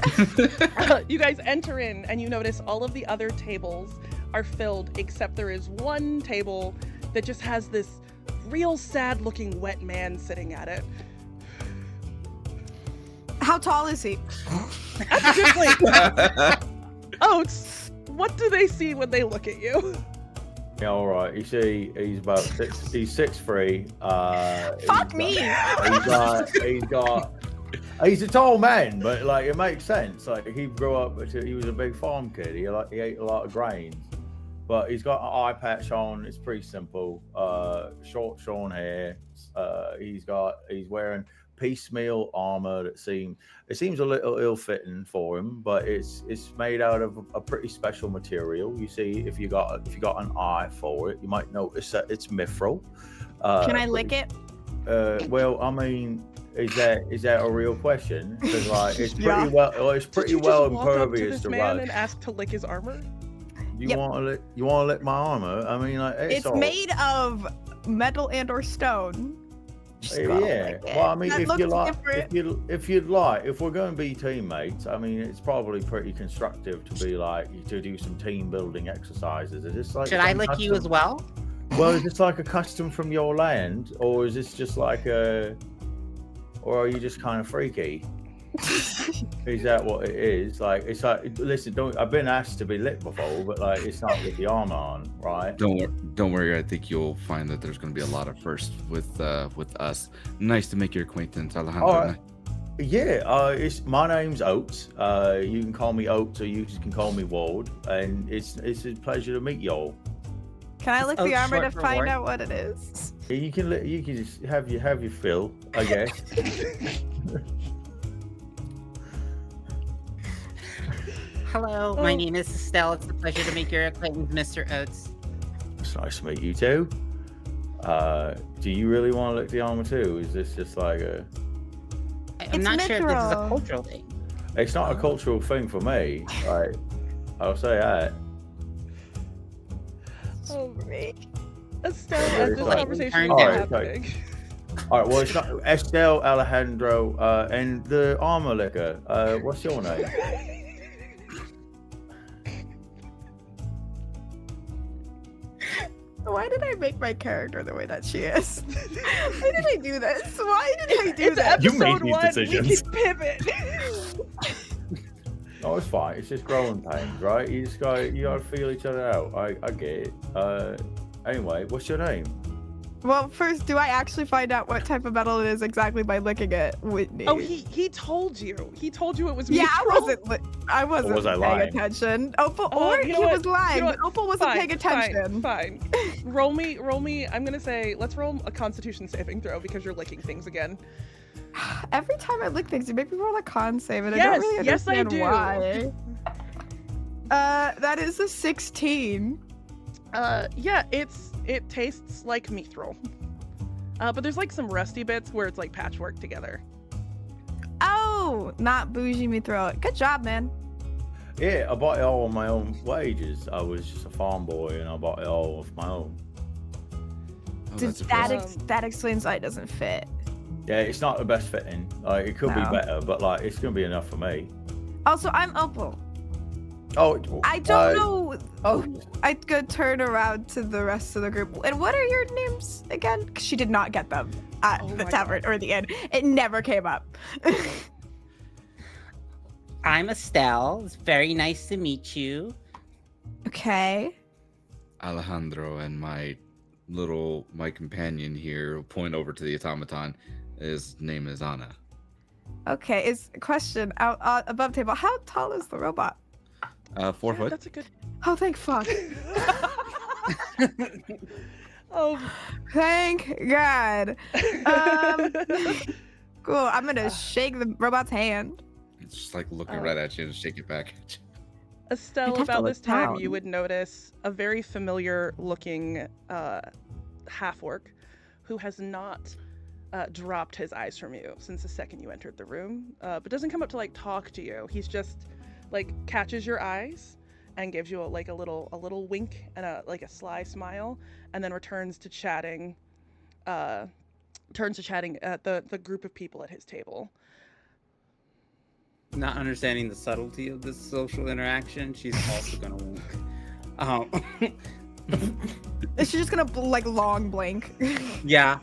You guys enter in, and you notice all of the other tables are filled, except there is one table that just has this real sad-looking wet man sitting at it. How tall is he? That's a good point. Oats, what do they see when they look at you? Yeah, all right. You see, he's about six. He's 6'3". Fuck me. He's a tall man, but like it makes sense. Like he grew up. He was a big farm kid. He ate a lot of grains, but he's got an eye patch on. It's pretty simple. Short shorn hair. He's wearing piecemeal armor that seems a little ill-fitting for him, but it's made out of a pretty special material. You see, if you got an eye for it, you might notice that it's mithril. Can I lick it? Well, I mean, is that a real question? Because like it's pretty Yeah. well, it's pretty Did you well just walk up to impervious this to man rug. and ask to lick his armor? You Yep. want to lick my armor? I mean, like It's all- made of metal and/or stone. Just gotta Yeah. lick it. Well, I mean, That if looks you like, different. if you'd like, if we're going to be teammates, I mean, it's probably pretty constructive to be like to do some team building exercises. Is this like Should I some lick you as custom- well? Well, is this like a custom from your land, or is this just like or are you just kind of freaky? Is that what it is? Like, it's like, listen, I've been asked to be lit before, but like, it's not with the armor on, right? Don't worry. I think you'll find that there's going to be a lot of firsts with us. Nice to make your acquaintance, Alejandro. All right. Yeah, my name's Oats. You can call me Oats, or you can call me Ward, and it's a pleasure to meet y'all. Can I lick Oh, the armor to short for find Ward? out what it is? You can just have your fill, I guess. Hello, my name is Estelle. It's a pleasure to make your acquaintance, Mr. Oats. It's nice to meet you too. Do you really want to lick the armor too? Is this just like a? I'm It's not sure if this is a mithril. cultural thing. It's not a cultural thing for me. Like, I'll say that. Oh, Great. Estelle, Very as this fun. conversation is Alright, happening. All right. Well, it's not Estelle, Alejandro, and the armor licker. What's your name? Why did I make my character the way that she is? Why did I do this? Why did I do It's this? episode You made these 1. decisions. We can pivot. No, it's fine. It's just growing pains, right? You gotta feel each other out. I get it. Anyway, what's your name? Well, first, do I actually find out what type of metal it is exactly by licking it, Whitney? Oh, he told you. He told you it was Yeah, mithril. I wasn't was I paying lying? attention. Opal, Oh, or you he know what? was lying, You know but Opal wasn't Fine, paying attention. Fine. Roll me. I'm gonna say, let's roll a Constitution saving throw because you're licking things again. Every time I lick things, you make me roll a con save, and I Yes, don't really yes, I understand do. why. That is a 16. Yeah, it tastes like mithril. But there's like some rusty bits where it's like patchwork together. Oh, not bougie me throw it. Good job, man. Yeah, I bought it all on my own wages. I was just a farm boy, and I bought it all of my own. Oh, Did that's that impressive. that explains why it doesn't fit. Yeah, it's not the best fitting. Like, it could be No. better, but like, it's gonna be enough for me. Also, I'm Opal. Oh, I don't know. Oh, I could turn around to the rest of the group. And what are your names again? 'Cause she did not get them at Oh the my tavern or the inn. It never came up. I'm Estelle. It's very nice to meet you. Okay. Alejandro and my companion here point over to the automaton. His name is Anna. Okay. Is question out above table. How tall is the robot? 4 Yeah, foot. that's a good. Oh, thank fuck. Oh, Thank God. Cool. I'm gonna shake the robot's hand. It's just like looking Oh. right at you and shake it back. Estelle, I'd have to about look this time, down. you would notice a very familiar looking half-orc who has not dropped his eyes from you since the second you entered the room, but doesn't come up to like talk to you. He's just like catches your eyes and gives you a little wink and a sly smile, and then returns to chatting at the group of people at his table. Not understanding the subtlety of this social interaction, she's also gonna wink. Is she just gonna like long blink? Yeah.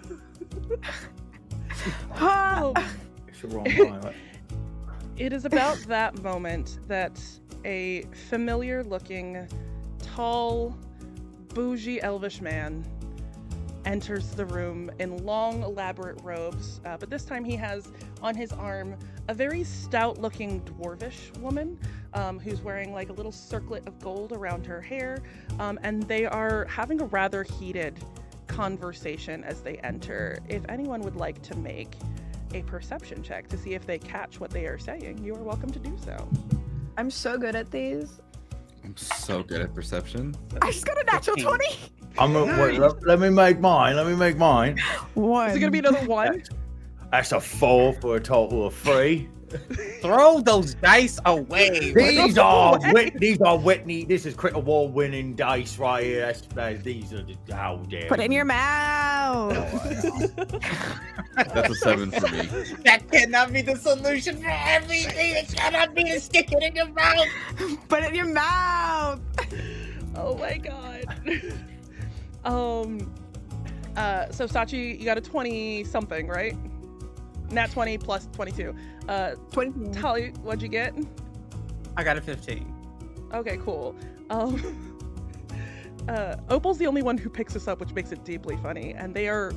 Ah. it's the wrong line. Like, It is about that moment that a familiar looking, tall, bougie elvish man enters the room in long, elaborate robes, but this time he has on his arm a very stout looking dwarvish woman who's wearing like a little circlet of gold around her hair, and they are having a rather heated conversation as they enter. If anyone would like to make a perception check to see if they catch what they are saying, you are welcome to do so. I'm so good at these. I'm so good at perception. I just got a natural 20. wait, let me make mine. One. Is it gonna be another one? That's a 4 for a total of 3. Throw those dice away. These are Whitney. This is Crit Award winning dice right here. These are the how dare. Put it in you. your mouth. That's a 7 for me. That cannot be the solution for everything. It cannot be to stick it in your mouth. Put it in your mouth. Oh my god. So Sachi, you got a 20 something, right? Nat 20 plus 22. 20. Tali, what'd you get? I got a 15. Okay, cool. Opal's the only one who picks this up, which makes it deeply funny. And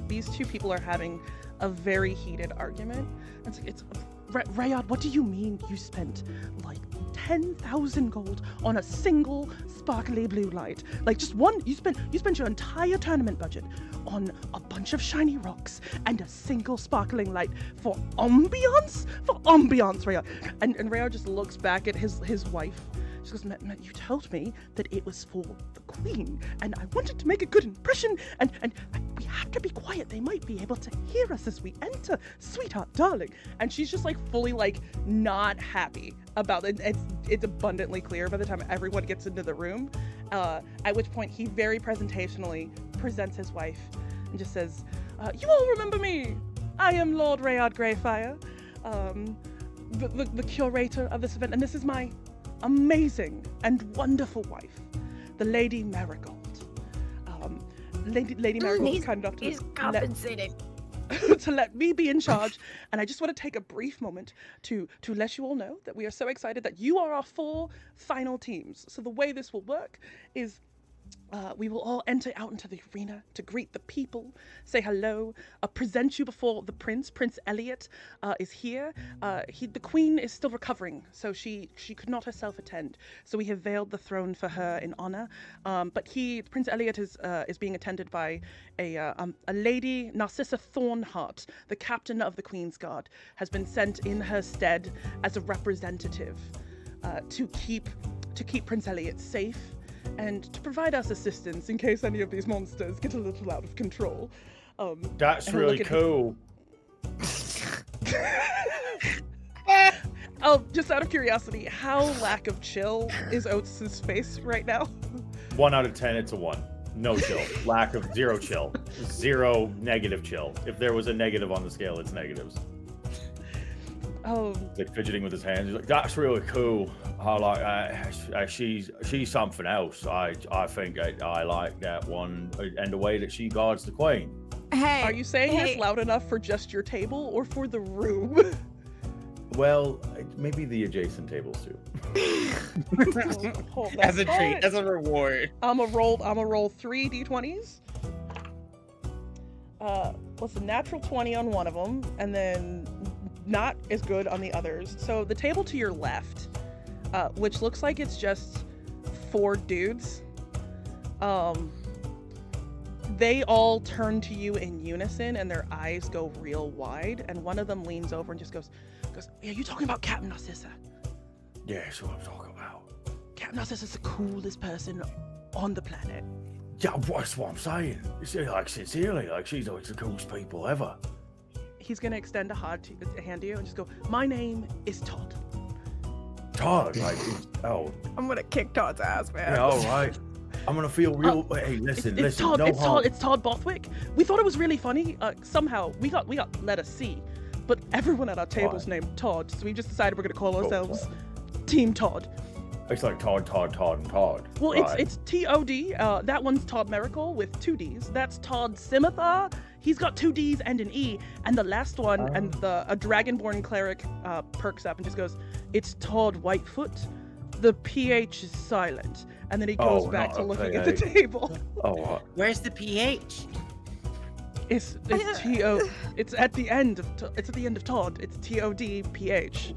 these two people are having a very heated argument. Rayod, what do you mean you spent like 10,000 gold on a single sparkly blue light? Like just one, you spent your entire tournament budget on a bunch of shiny rocks and a single sparkling light for ambiance? For ambiance, Rayod. And Rayod just looks back at his wife. She goes, you told me that it was for the queen, and I wanted to make a good impression, and we have to be quiet. They might be able to hear us as we enter, sweetheart, darling. And she's just like fully like not happy about it. It's abundantly clear by the time everyone gets into the room, at which point he very presentationally presents his wife and just says, you all remember me. I am Lord Rayod Greyfire, the curator of this event, and this is my amazing and wonderful wife, the Lady Marigold. Lady Marigold is kind enough He's compensated. to let me be in charge, and I just want to take a brief moment to let you all know that we are so excited that you are our 4 final teams. So the way this will work is we will all enter out into the arena to greet the people, say hello, present you before the prince. Prince Elliot is here. The queen is still recovering, so she could not herself attend. So we have veiled the throne for her in honor. But Prince Elliot is being attended by a lady, Narcissa Thornheart, the captain of the Queen's Guard, has been sent in her stead as a representative to keep Prince Elliot safe, and to provide us assistance in case any of these monsters get a little out of control. That's really cool. Just out of curiosity, how lack of chill is Oats' face right now? 1 out of 10, it's a 1. No chill. Lack of 0 chill. 0 negative chill. If there was a negative on the scale, it's negatives. Oh. He's like fidgeting with his hands. He's like, that's really cool. I like she's something else. I think I like that one, and the way that she guards the queen. Hey. Are you saying this loud enough for just your table or for the room? Well, maybe the adjacent tables too. As a treat, as a reward. I'm a roll 3 d20s. What's a natural 20 on one of them, and then not as good on the others. So the table to your left, which looks like it's just 4 dudes, they all turn to you in unison, and their eyes go real wide, and one of them leans over and just goes, "Yeah, you talking about Captain Narcissa?" Yeah, that's what I'm talking about. Captain Narcissa's the coolest person on the planet. Yeah, that's what I'm saying. Like, sincerely, like, she's always the coolest people ever. He's gonna extend a hand to you and just go, "My name is Todd." Todd, like, I'm gonna kick Todd's ass, man. yeah, all right. I'm gonna feel real. Hey, listen. Todd, no harm. it's Todd Bothwick. We thought it was really funny. Somehow we got letter C, but everyone at our table's named Todd, so we just decided we're gonna call ourselves Team Todd. It's like Todd, and Todd. Well, right. it's T-O-D. That one's Todd Miracle with 2 Ds. That's Todd Scimitar. He's got 2 Ds and an E. And the last one, and a Dragonborn cleric perks up and just goes, "It's Todd Whitefoot. The PH is silent." And then he goes back to looking at the table. Where's the PH? It's T-O. It's at the end of Todd. It's T-O-D-P-H.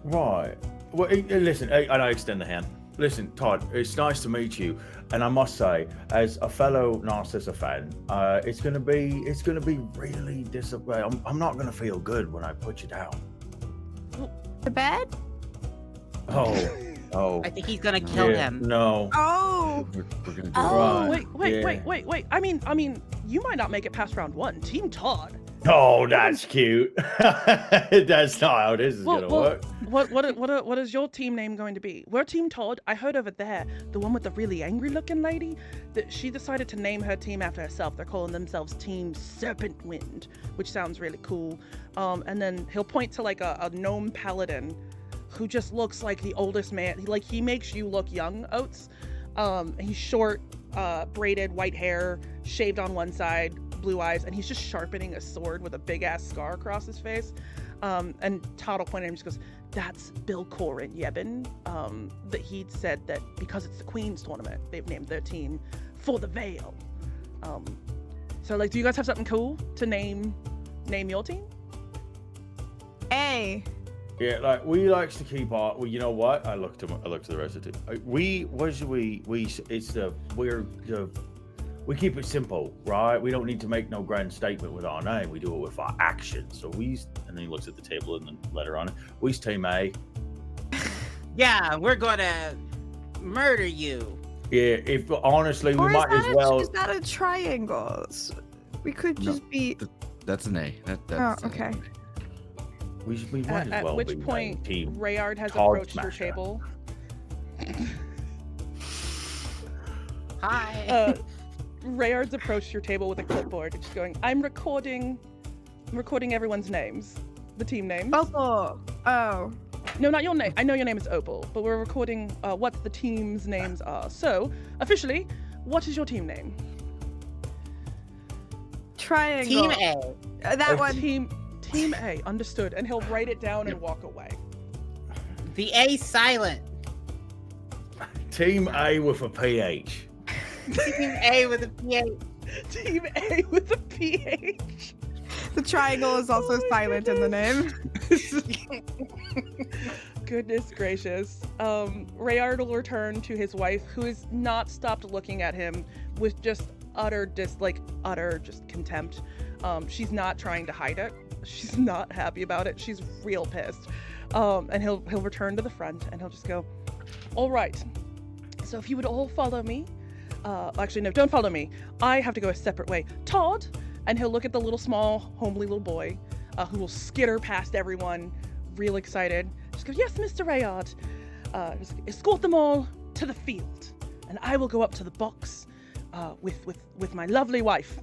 Right. Well, listen, and I extend the hand. Listen, Todd, it's nice to meet you, and I must say, as a fellow Narcissa fan, it's gonna be really disappointing. I'm not gonna feel good when I put you down. To bed? Oh. I think he's gonna kill him. No. Oh. We're gonna do Wait. I mean, you might not make it past round 1. Team Todd. Oh, that's cute. That's not how this is gonna work. What is your team name going to be? We're Team Todd. I heard over there, the one with the really angry looking lady, that she decided to name her team after herself. They're calling themselves Team Serpent Wind, which sounds really cool. And then he'll point to like a gnome paladin who just looks like the oldest man. Like, he makes you look young, Oats. He's short, braided, white hair, shaved on one side, blue eyes, and he's just sharpening a sword with a big ass scar across his face. And Todd will point at him and just goes, "That's Bill Corin Yebin. That he'd said that because it's the Queen's tournament, they've named their team for the Veil. So like, do you guys have something cool to name your team?" A. Yeah, like we likes to keep our. Well, you know what? I looked to the rest of it. We keep it simple, right? We don't need to make no grand statement with our name. We do it with our actions. So and then he looks at the table and the letter on it. We's Team A. Yeah, we're gonna murder you. Yeah, if honestly, we Or might as well. is that a triangle? We could just be. That's an A. Oh, okay. We might as At well which be point, Team Rayard has Todd approached your Smasher. table. Hi. Rayard's approached your table with a clipboard, just going, I'm recording everyone's names, the team names. Opal. Oh. No, not your name. I know your name is Opal, but we're recording what the team's names are. So, officially, what is your team name? Triangle. Team A. That one. Team A, understood. And he'll write it down and walk away. The A silent. Team A with a PH. Team A with a PH. Team A with a PH. The triangle is also silent in the name. Goodness gracious. Rayard will return to his wife, who has not stopped looking at him with just utter contempt. She's not trying to hide it. She's not happy about it. She's real pissed. And he'll return to the front and he'll just go, all right. So if you would all follow me. Actually, no, don't follow me. I have to go a separate way. Todd. And he'll look at the little small, homely little boy who will skitter past everyone, real excited. Just go, yes, Mr. Rayard. Just escort them all to the field. And I will go up to the box with my lovely wife.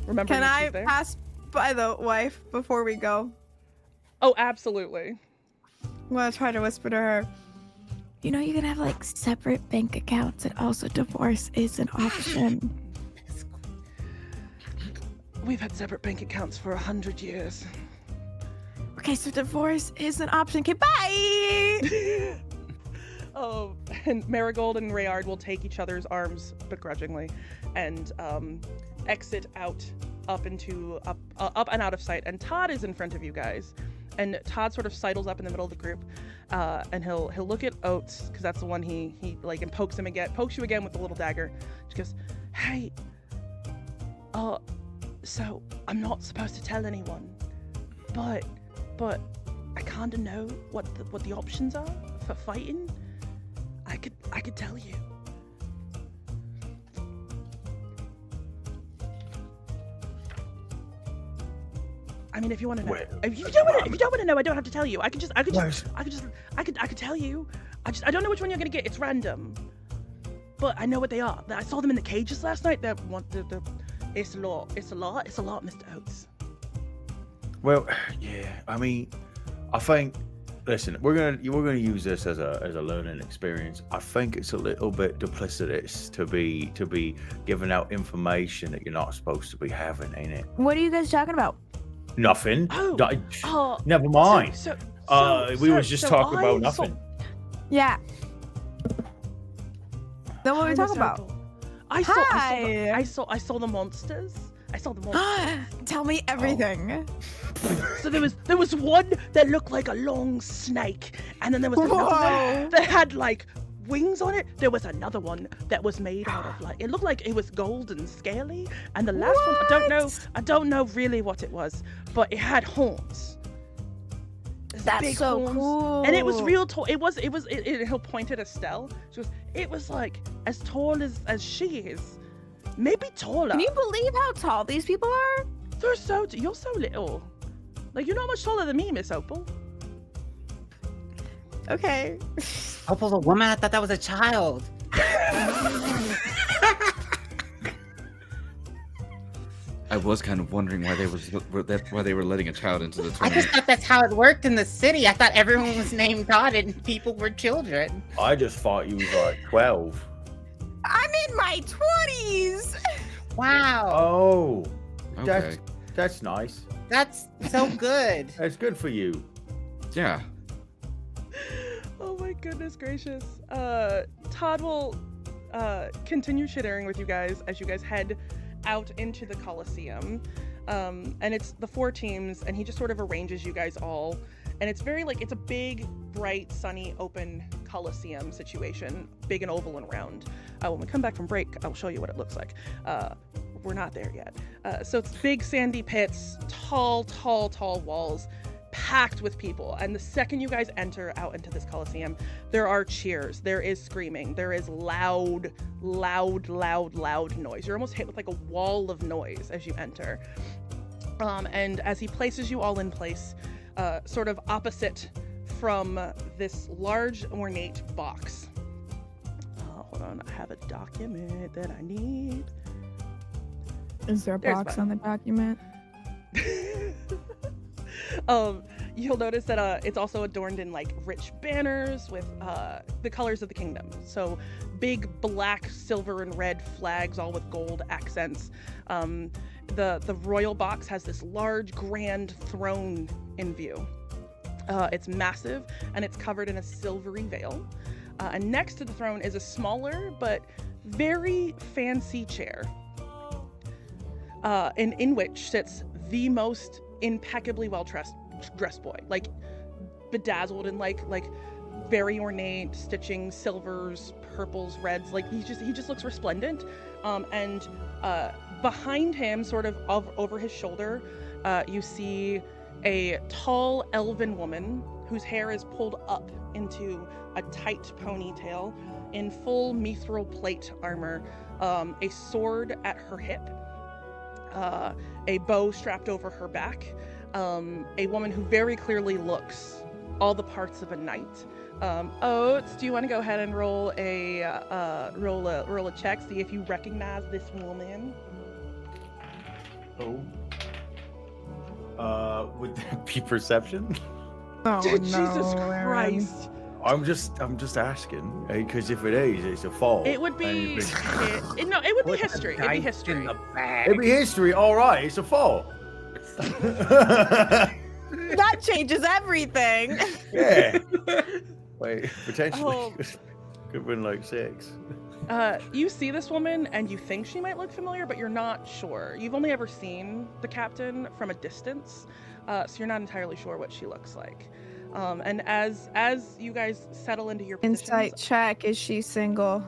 Remember, Can I pass by the wife before we go? Oh, absolutely. I'm gonna try to whisper to her. You know, you can have like separate bank accounts, and also divorce is an option. We've had separate bank accounts for 100 years. Okay, so divorce is an option. Okay, bye. And Marigold and Rayard will take each other's arms begrudgingly and exit out up and out of sight. And Todd is in front of you guys. And Todd sort of sidles up in the middle of the group, and he'll look at Oats, because that's the one he like, and pokes you again with the little dagger. She goes, hey, so I'm not supposed to tell anyone, but I kind of know what the options are for fighting. I could tell you. I mean, if you want to know, if you don't want to know, I don't have to tell you. I could tell you. I don't know which one you're gonna get. It's random, but I know what they are. I saw them in the cages last night. It's a lot, Mr. Oats. Well, yeah. I mean, I think. Listen, we're gonna use this as a learning experience. I think it's a little bit duplicitous to be giving out information that you're not supposed to be having, ain't it? What are you guys talking about? Nothing. Oh, never mind. We was just talking I about nothing. Yeah. Then what are we Hi, talking Mr. about? Opal. Hi. I saw the monsters. I saw the monsters. Tell me everything. So there was one that looked like a long snake, and then there was another one that had like wings on it. There was another one that was made out of like, it looked like it was gold and scaly, and the last one I don't know really what it was, but it had horns. That's big so horns. cool. And it was real tall. He'll point at Estelle. She goes, it was like as tall as she is, maybe taller. Can you believe how tall these people are? You're so little. Like, you're not much taller than me, Miss Opal. Okay. Opal's a woman? I thought that was a child. I was kind of wondering why they were letting a child into the I tournament. just thought that's how it worked in the city. I thought everyone was named Todd and people were children. I just thought you was like 12. I'm in my 20s. Wow. Oh, Okay. That's nice. That's so good. That's good for you. Yeah. Oh my goodness gracious. Todd will continue sharing with you guys as you guys head out into the Colosseum. And it's the 4 teams, and he just sort of arranges you guys all. And it's very it's a big, bright, sunny, open Colosseum situation, big and oval and round. When we come back from break, I'll show you what it looks like. We're not there yet. So it's big sandy pits, tall walls, packed with people. And the second you guys enter out into this Colosseum, there are cheers, there is screaming, there is loud noise. You're almost hit with a wall of noise as you enter. And as he places you all in place, sort of opposite from this large ornate box. Hold on, I have a document that I need. Is there a box on the document? You'll notice that it's also adorned in rich banners with the colors of the kingdom. So big black, silver, and red flags, all with gold accents. The royal box has this large, grand throne in view. It's massive, and it's covered in a silvery veil. And next to the throne is a smaller but very fancy chair, in which sits the most impeccably well-dressed boy, bedazzled in very ornate stitching, silvers, purples, reds. He just looks resplendent. And behind him, sort of over his shoulder, you see a tall elven woman whose hair is pulled up into a tight ponytail, in full mithril plate armor, a sword at her hip, a bow strapped over her back, a woman who very clearly looks all the parts of a knight. Oats, do you want to go ahead and roll a check, see if you recognize this woman? Would that be perception? Oh, Jesus no, Aaron. Christ. I'm just asking, because if it is, it's a fault. It would be it would be history. It'd be history. It'd be history. All right, it's a fault. That changes everything. Yeah. Wait, potentially Oh. could win 6. You see this woman and you think she might look familiar, but you're not sure. You've only ever seen the captain from a distance, so you're not entirely sure what she looks like. And as you guys settle into your positions, Insight check. Is she single?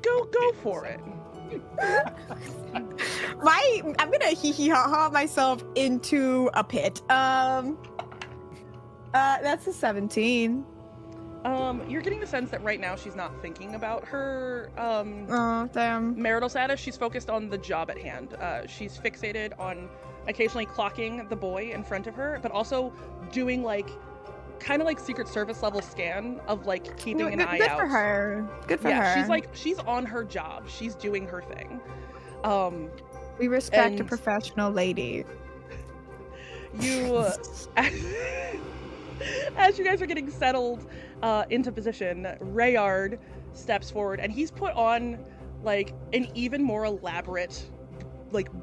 go for it. I'm gonna hee ha ha myself into a pit. That's a 17. You're getting the sense that right now she's not thinking about her Oh, damn. marital status. She's focused on the job at hand. She's fixated on occasionally clocking the boy in front of her, but also doing kind of Secret Service level scan of keeping an eye Good out. for her. Good for her. She's on her job. She's doing her thing. We respect a and- professional lady. You, as you guys are getting settled into position, Rayard steps forward, and he's put on an even more elaborate,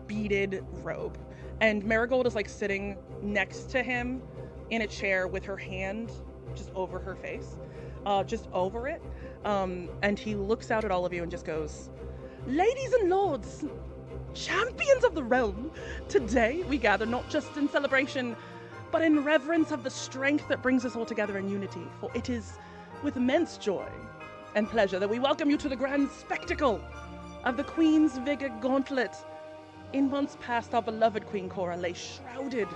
beaded robe. And Marigold is sitting next to him in a chair with her hand just over her face, just over it. And he looks out at all of you and just goes, "Ladies and lords, champions of the realm, today we gather not just in celebration, but in reverence of the strength that brings us all together in unity. For it is with immense joy and pleasure that we welcome you to the grand spectacle of the Queen's Vigor Gauntlet. In months past, our beloved Queen Cora lay shrouded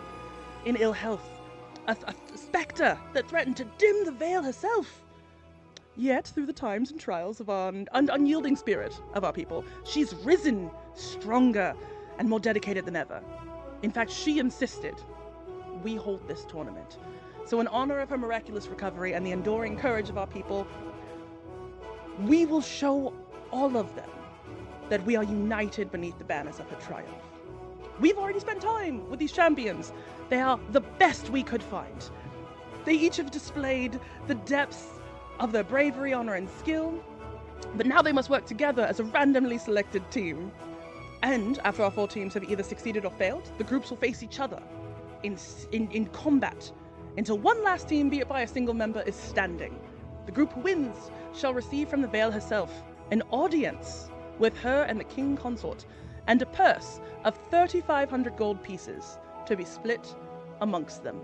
in ill health, a spectre that threatened to dim the veil herself. Yet, through the times and trials of our unyielding spirit of our people, she's risen stronger and more dedicated than ever. In fact, she insisted we hold this tournament. So in honor of her miraculous recovery and the enduring courage of our people, we will show all of them that we are united beneath the banners of her triumph. We've already spent time with these champions. They are the best we could find. They each have displayed the depths of their bravery, honor, and skill, but now they must work together as a randomly selected team. And after our 4 teams have either succeeded or failed, the groups will face each other in combat until one last team, be it by a single member, is standing. The group who wins shall receive from the Veil herself an audience with her and the King Consort, and a purse of 3,500 gold pieces to be split amongst them.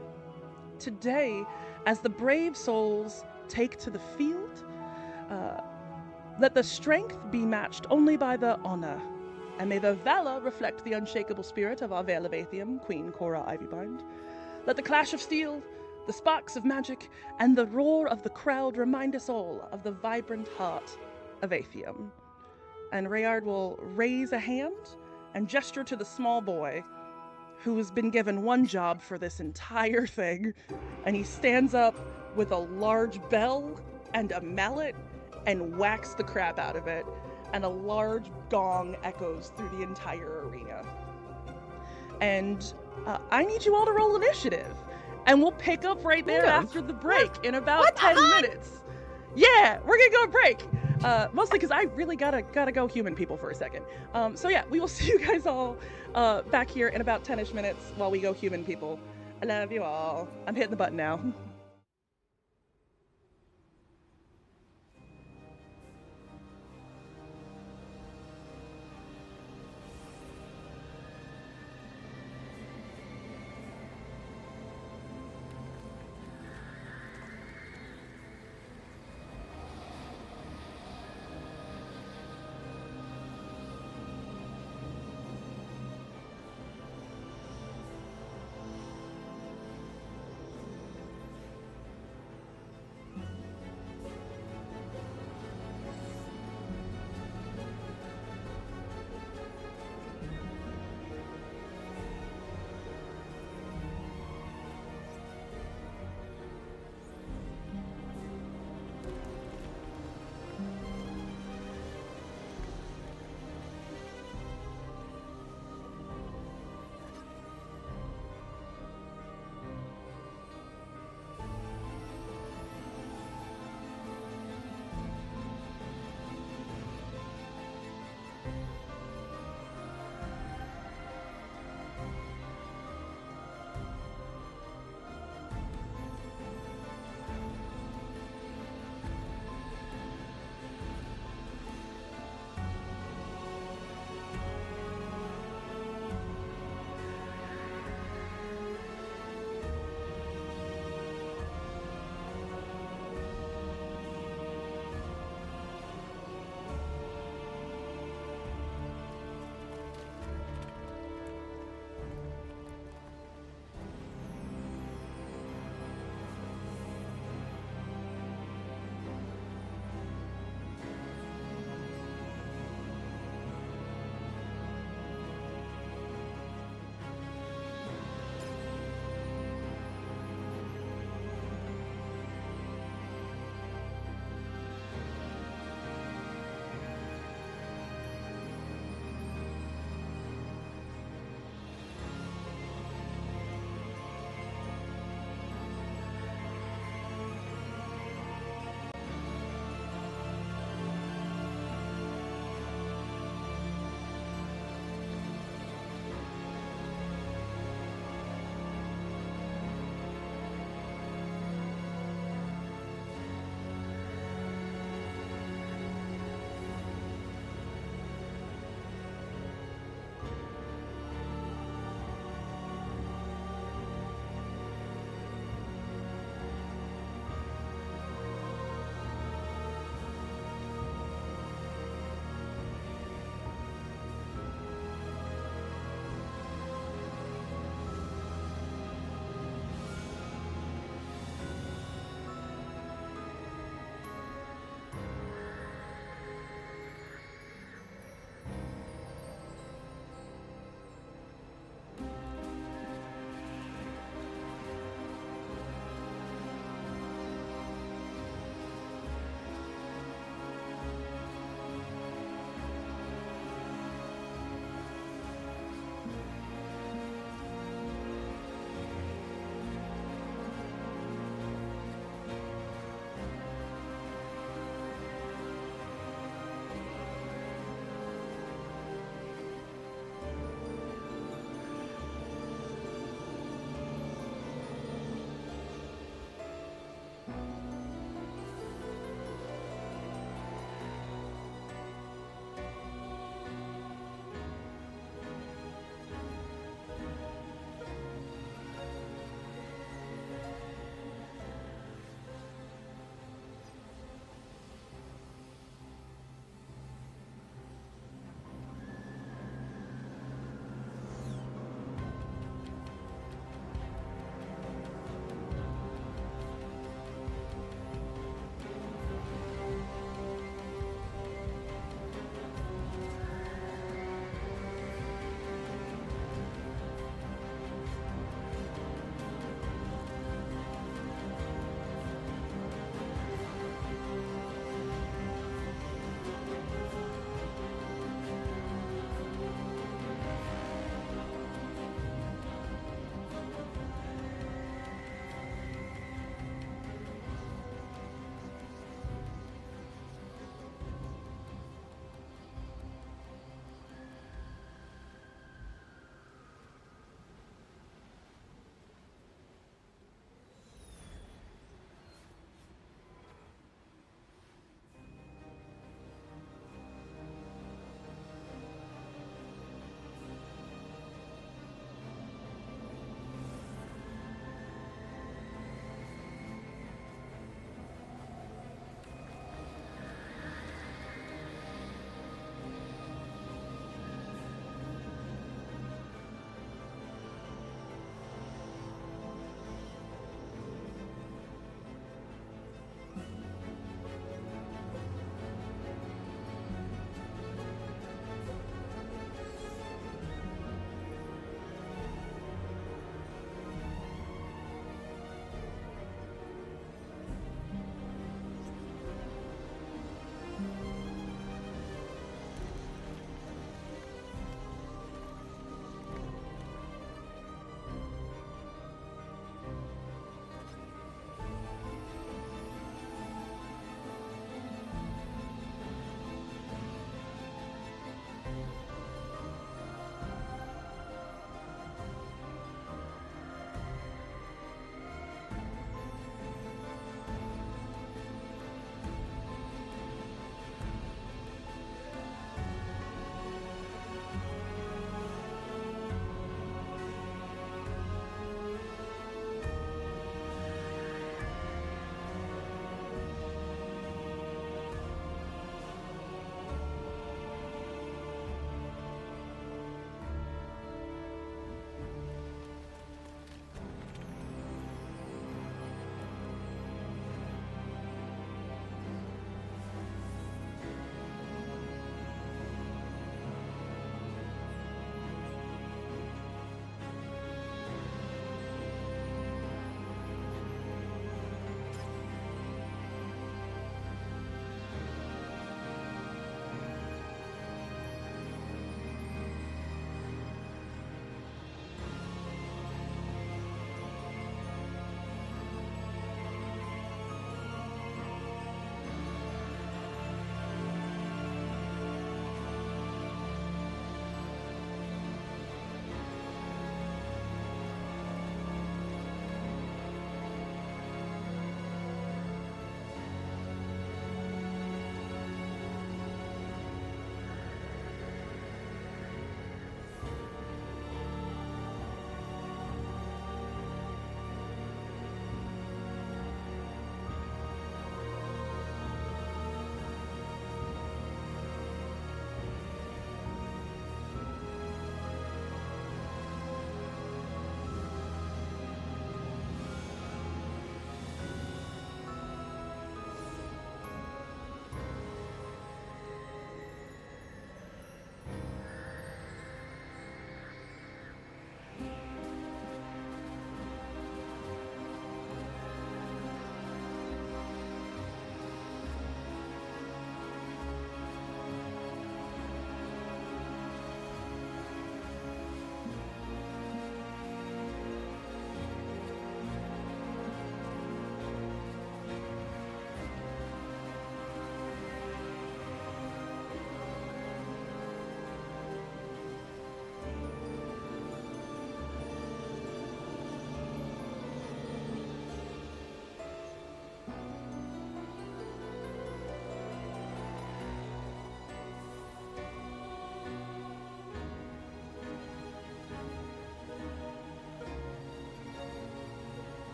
Today, as the brave souls take to the field, let the strength be matched only by the honor, and may the valor reflect the unshakable spirit of our Veil of Athium, Queen Cora Ivybind. Let the clash of steel, the sparks of magic, and the roar of the crowd remind us all of the vibrant heart of Athium. And Rayard will raise a hand and gesture to the small boy who has been given one job for this entire thing, and he stands up with a large bell and a mallet and whacks the crap out of it, and a large gong echoes through the entire arena. And I need you all to roll initiative, and we'll pick up right there after the break in about 10 minutes. Yeah, we're gonna go break. Mostly because I really gotta go human people for a second. So yeah, we will see you guys all back here in about 10-ish minutes while we go human people. I love you all. I'm hitting the button now.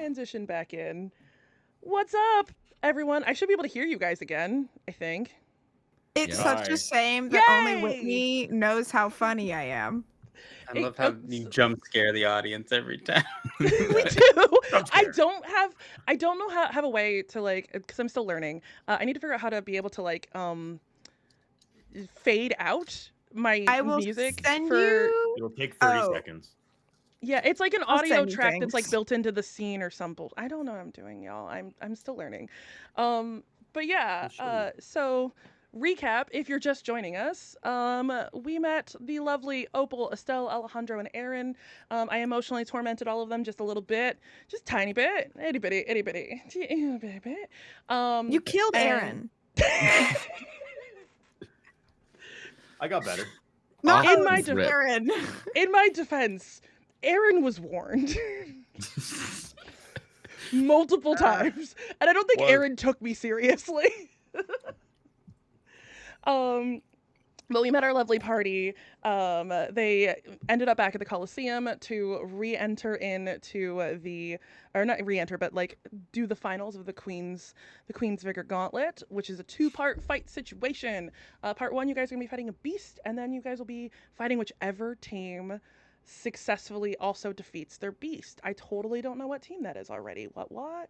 transition back in. What's up, everyone? I should be able to hear you guys again, I think. It's Yeah. such Hi. a shame that only Yay! Whitney knows how funny I am. I love how you jump scare the audience every time. We Yeah. do. Jump I scare. don't know how have a way to like, because I'm still learning. I need to figure out how to be able to like fade out my I will music send for you. It'll take 30 Oh. seconds. yeah, it's like an I'll audio send you track that's like things. built into the scene or some bull. I don't know what I'm doing, y'all. I'm still learning. But yeah, We'll show you. so recap if you're just joining us. We met the lovely Opal, Estelle, Alejandro, and Aaron. I emotionally tormented all of them just a little bit, just tiny bit, itty bitty, itty bitty, itty bit. You killed and- Aaron. I got better. Not In my Oats, rip. Aaron. In my defense, Aaron was warned multiple times, and I don't think Well- Aaron took me seriously. But we met our lovely party. They ended up back at the Colosseum to re-enter into or not re-enter, but like do the finals of the Queen's Vigor Gauntlet, which is a 2-part fight situation. Part 1, you guys are gonna be fighting a beast, and then you guys will be fighting whichever team successfully also defeats their beast. I totally don't know what team that is already. What?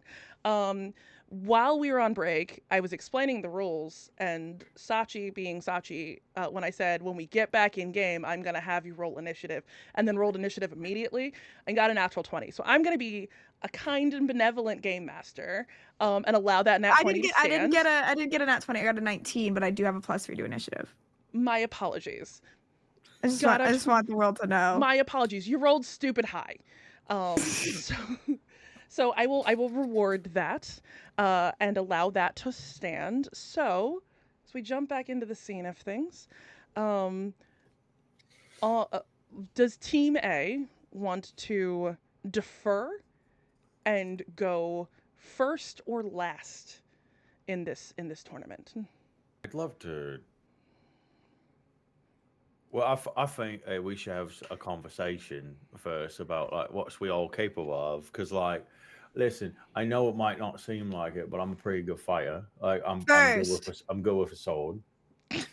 While we were on break, I was explaining the rules, and Sachi being Sachi, when I said, when we get back in game, I'm going to have you roll initiative, and then rolled initiative immediately, and got a natural 20. So I'm going to be a kind and benevolent game master, and allow that nat 20 to stand. I didn't get a nat 20. I got a 19, but I do have a +3 to initiative. My apologies. I just want the world to know. My apologies. You rolled stupid high. So I will reward that and allow that to stand. So as we jump back into the scene of things, does Team A want to defer and go first or last in this tournament? I'd love to. Well, I think we should have a conversation first about like what's we all capable of. Because like, listen, I know it might not seem like it, but I'm a pretty good fighter. Like I'm good with a sword.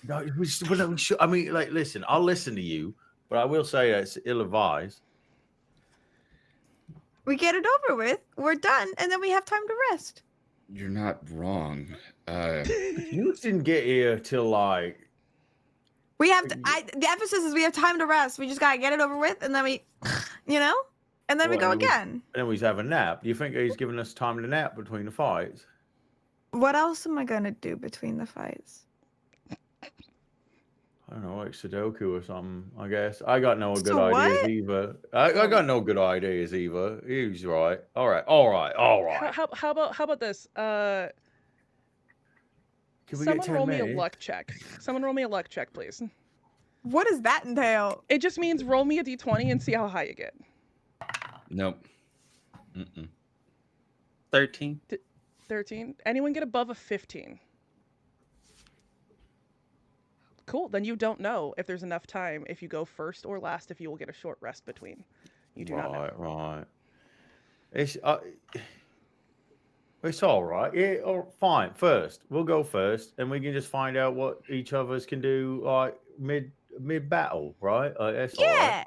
No, I mean, like, listen, I'll listen to you, but I will say that it's ill-advised. We get it over with. We're done, and then we have time to rest. You're not wrong. You didn't get here till like. We have to. The emphasis is we have time to rest. We just gotta get it over with, and then we, and then we go again. And then we have a nap. Do you think he's giving us time to nap between the fights? What else am I gonna do between the fights? I don't know, like Sudoku or something, I guess. I got no good So ideas what? either. I got no good ideas either. He's right. All right. How about this? Can we get Someone 10 roll me minutes? a luck check. Someone roll me a luck check, please. What does that entail? It just means roll me a d20 and see how high you get. Nope. Mm-mm. 13. 13. Anyone get above a 15? Cool. Then you don't know if there's enough time if you go first or last, if you will get a short rest between. You do not know. Right. It's all right. Yeah, fine. First, we'll go first, and we can just find out what each of us can do, like mid battle, right? That's all right. Yeah.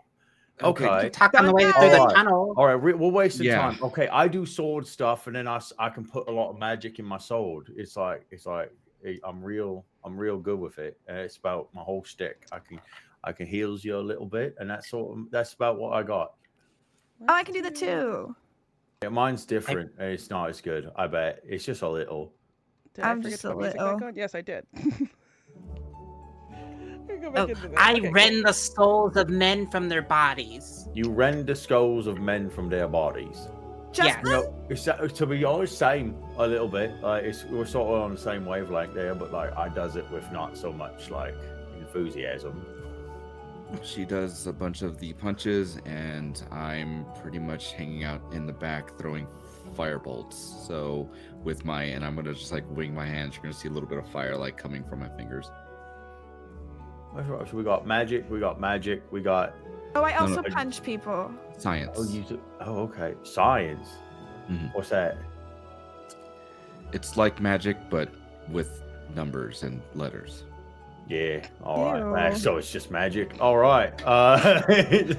Okay. Talk on the way through the tunnel. All right. We'll waste some Yeah. time. Okay. I do sword stuff, and then I can put a lot of magic in my sword. It's like I'm real good with it. It's about my whole stick. I can heal you a little bit, and that's about what I got. Oh, I can do that too. Yeah, mine's different. It's not as good. I bet it's just a little. Did I I'm forget just to a put music back little. on? Yes, I did. Go back Oh, into this. I Okay, rend the souls of men from their bodies. You rend the skulls of men from their bodies. Just Yeah. No, it's to be honest, same a little bit. Like we're sort of on the same wavelength there, but like I does it with not so much like enthusiasm. She does a bunch of the punches, and I'm pretty much hanging out in the back throwing firebolts. So I'm gonna just like wing my hands. You're gonna see a little bit of fire like coming from my fingers. That's right. So we got magic. We got. Oh, I also no. punch people. Science. Oh, okay. Science. What's that? It's like magic, but with numbers and letters. Yeah. All right. Ew. Well, so it's just magic. All right. I As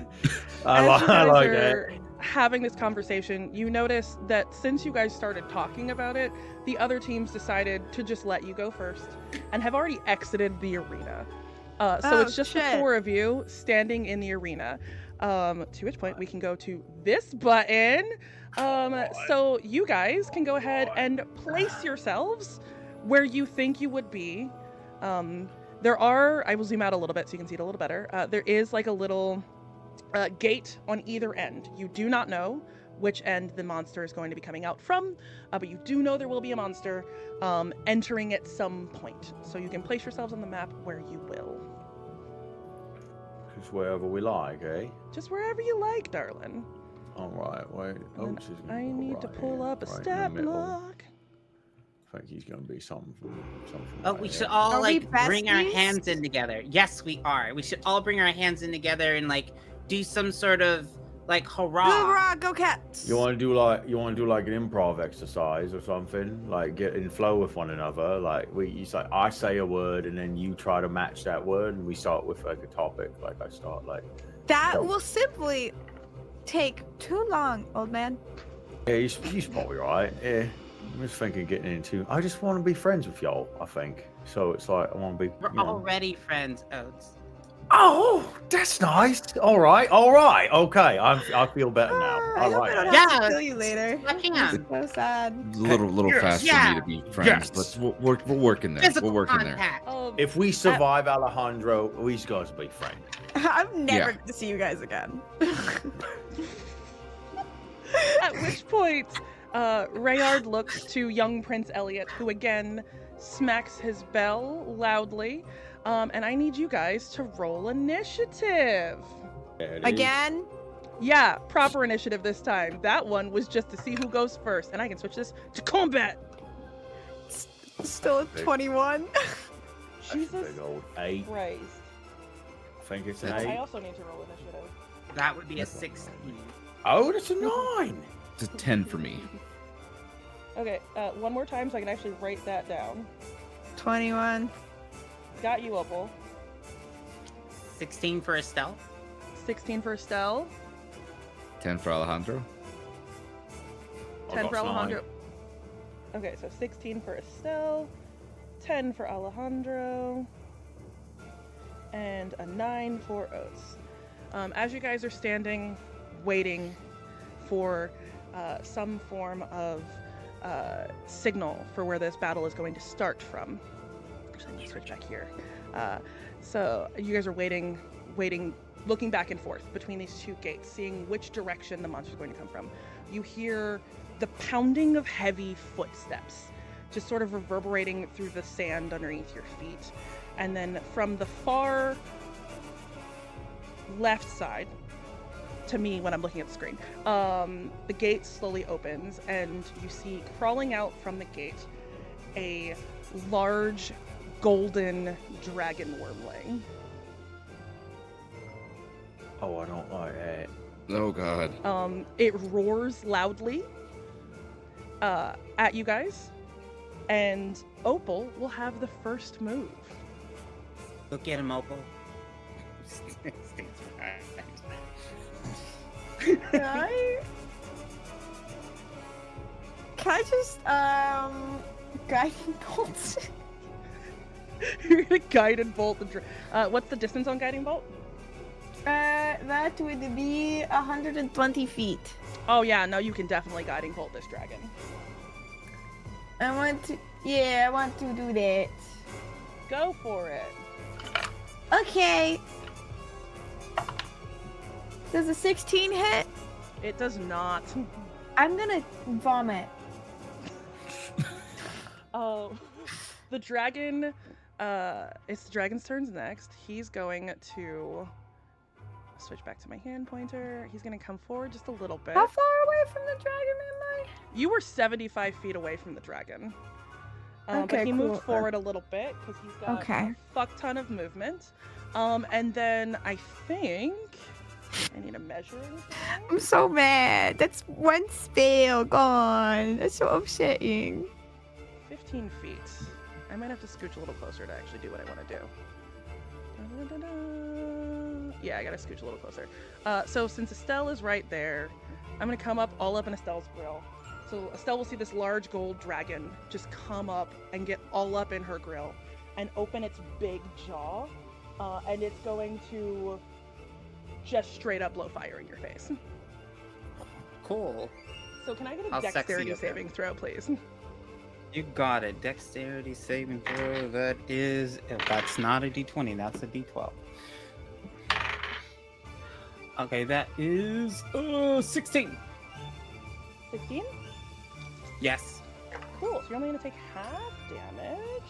you like guys that. are having this conversation, you notice that since you guys started talking about it, the other teams decided to just let you go first and have already exited the arena. So it's just the shit. 4 of you standing in the arena. To which point we can go to this button. So you guys can go ahead and place yourselves where you think you would be. There are, I will zoom out a little bit so you can see it a little better. There is like a little gate on either end. You do not know which end the monster is going to be coming out from, but you do know there will be a monster entering at some point. So you can place yourselves on the map where you will. Just wherever we like, eh? Just wherever you like, darling. All right. Wait. And Oats is gonna I go need to right pull here, up a right in the stat middle. block. I think he's gonna be something. Oh, right we should here. all Are we like bring our besties? hands in together. Yes, we are. We should all bring our hands in together and like do some sort of like hurrah. Hoorah, go cats! You want to do like an improv exercise or something, like get in flow with one another. Like I say a word and then you try to match that word, and we start with like a topic. Like I start like, That Oh. will simply take too long, old man. yeah, you're probably right. Yeah, I'm just thinking getting into. I just want to be friends with y'all. I think so. It's like I want to be. We're you know. already friends, Oats. Oh, that's nice. All right. Okay, I feel better now. I hope like I don't that. have to Yeah, kill you later. I can. So sad. It's a little Yes. fast for Yeah. me to be friends, Yes. but we're working there. Physical We're working there. contact. If we survive Alejandro, we got to be friends. I'm never Yeah. going to see you guys again. At which point, Rayard looks to young Prince Elliot, who again smacks his bell loudly. And I need you guys to roll initiative. Again? Yeah, proper initiative this time. That one was just to see who goes first. And I can switch this to combat. Still at 21. Jesus Big old 8. Christ. I think it's an I 8. also need to roll initiative. That would be a 16. Oh, that's a 9. It's a 10 for me. Okay, one more time so I can actually write that down. 21. Got you, Opal. 16 for Estelle. 16 for Estelle. 10 for Alejandro. 10 for Alejandro. Okay, so 16 for Estelle, 10 for Alejandro, and a 9 for Oats. As you guys are standing, waiting for some form of signal for where this battle is going to start from. Actually, let me switch back here. So you guys are waiting, looking back and forth between these two gates, seeing which direction the monster is going to come from. You hear the pounding of heavy footsteps, just sort of reverberating through the sand underneath your feet. And then from the far left side, to me when I'm looking at the screen, the gate slowly opens and you see crawling out from the gate a large golden dragon wormling. Oh, I don't like that. Oh god. It roars loudly at you guys, and Opal will have the first move. Look at him, Opal. Can I just, guiding bolts? You're gonna guide and bolt the what's the distance on guiding bolt? That would be 120 feet. Oh yeah, no, you can definitely guiding bolt this dragon. I want to do that. Go for it. Okay. Does a 16 hit? It does not. I'm gonna vomit. Oh, the dragon. It's the dragon's turn next. He's going to switch back to my hand pointer. He's going to come forward just a little bit. How far away from the dragon am I? You were 75 feet away from the dragon. But Okay, he cool. moved forward a little bit because he's got Okay. a fuck ton of movement. And then I think I need a measuring. I'm so mad. That's one spell gone. That's so upsetting. 15 feet. I might have to scooch a little closer to actually do what I want to do. Da-da-da-da. Yeah, I gotta scooch a little closer. So since Estelle is right there, I'm gonna come up all up in Estelle's grill. So Estelle will see this large gold dragon just come up and get all up in her grill and open its big jaw, and it's going to just straight up blow fire in your face. Cool. So can I get a How sexy dexterity of him. saving throw, please? You got it. Dexterity saving throw. That's not a D20. That's a D12. Okay, that is 16. 16? Yes. Cool, so you're only gonna take half damage.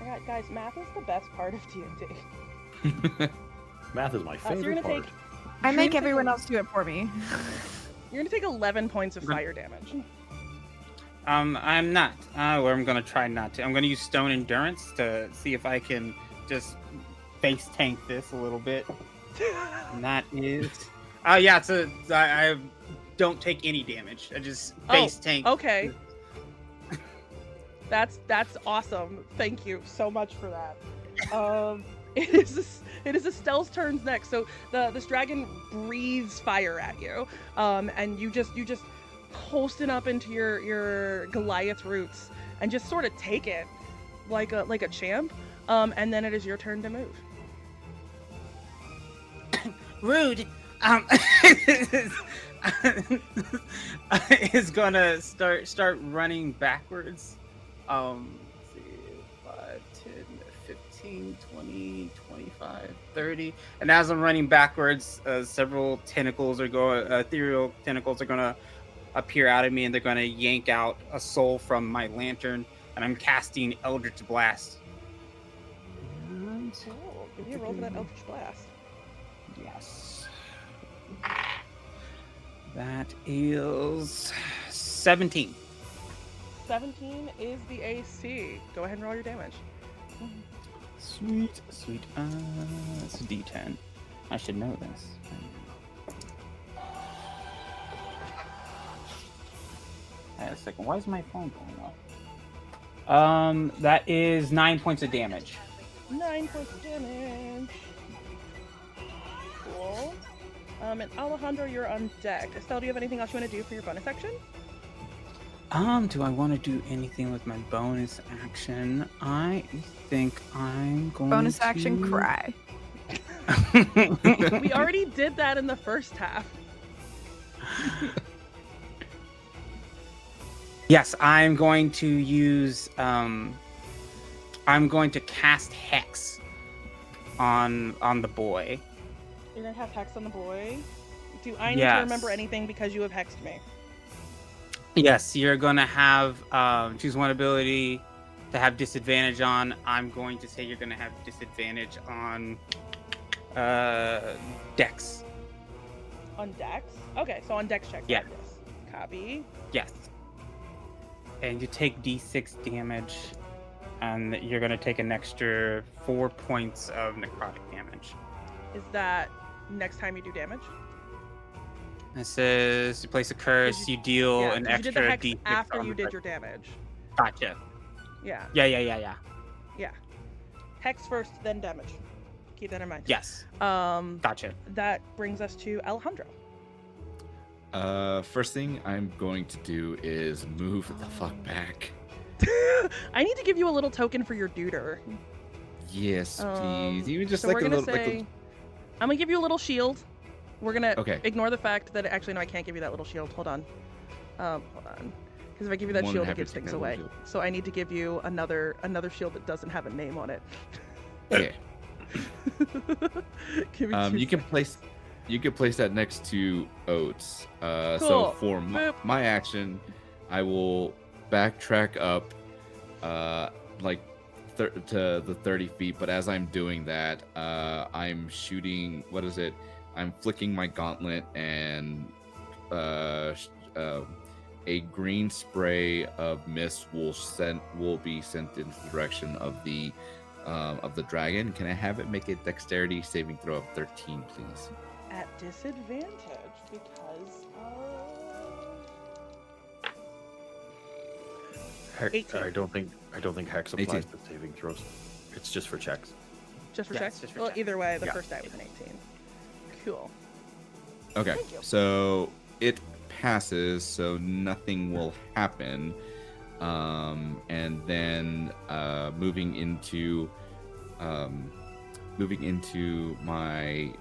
Alright, guys, math is the best part of D&D. Math is my So you're favorite gonna part. take I make You're everyone gonna else do it for me. You're gonna take 11 points of fire damage. I'm not. Or I'm gonna try not to. I'm gonna use Stone Endurance to see if I can just face tank this a little bit. And that is. Oh yeah, I don't take any damage. I just face tank. Okay. That's awesome. Thank you so much for that. It is Estelle's turns next. So this dragon breathes fire at you, and you just coasting up into your Goliath roots and just sort of take it like a champ. And then it is your turn to move. Rude. Is gonna start running backwards. Let's see, 5, 10, 15, 20, 25, 30. And as I'm running backwards, several tentacles are ethereal tentacles are gonna appear out of me, and they're gonna yank out a soul from my lantern, and I'm casting Eldritch Blast. And Cool. Give me a roll for that Eldritch Blast. yes. That is 17. 17 is the AC. Go ahead and roll your damage. Sweet. That's a D10. I should know this. Wait a second. Why is my phone going off? That is 9 points of damage. 9 points of damage. Cool. And Alejandro, you're on deck. Estelle, do you have anything else you want to do for your bonus action? Do I want to do anything with my bonus action? I think I'm going Bonus to... action, cry. We already did that in the first half. Yes, I'm going to use, I'm going to cast Hex on the boy. You're gonna have hex on the boy. Do I need to Yes. remember anything because you have hexed me? Yes, you're gonna have choose one ability to have disadvantage on. I'm going to say you're gonna have disadvantage on Dex. On dex? Okay, so on dex check. Yeah. Yes. Copy. Yes. And you take D6 damage, and you're gonna take an extra 4 points of necrotic damage. Is that next time you do damage? It says you place a curse, you deal Yeah, an 'cause you did the extra hex D6 after on you the did your damage. Gotcha. Yeah. Yeah. Hex first, then damage. Keep that in mind. Yes. Um, Gotcha. that brings us to Alejandro. First thing I'm going to do is move the fuck back. I need to give you a little token for your duder. Yes, please. Even just So like we're a gonna little. say, I'm gonna give you a little shield. We're gonna Okay. ignore the fact that actually no, I can't give you that little shield. Hold on, because if I give you that More than shield, it happy gives to take things that away. little shield. So I need to give you another shield that doesn't have a name on it. Okay. Give me two You can place that next to Oats. Cool. So for Boop. my action, I will backtrack up, like to the 30 feet. But as I'm doing that, I'm shooting. What is it? I'm flicking my gauntlet, and a green spray of mist will be sent in the direction of the dragon. Can I have it make a dexterity saving throw of 13, please? at disadvantage because of 18. I don't think Hex applies 18. to saving throws. It's just for checks. just for Yes, checks. just for Well, checks. either way, the Yeah. first die was an 18. Cool. Okay, Thank you. so it passes, so nothing will happen. And then moving into my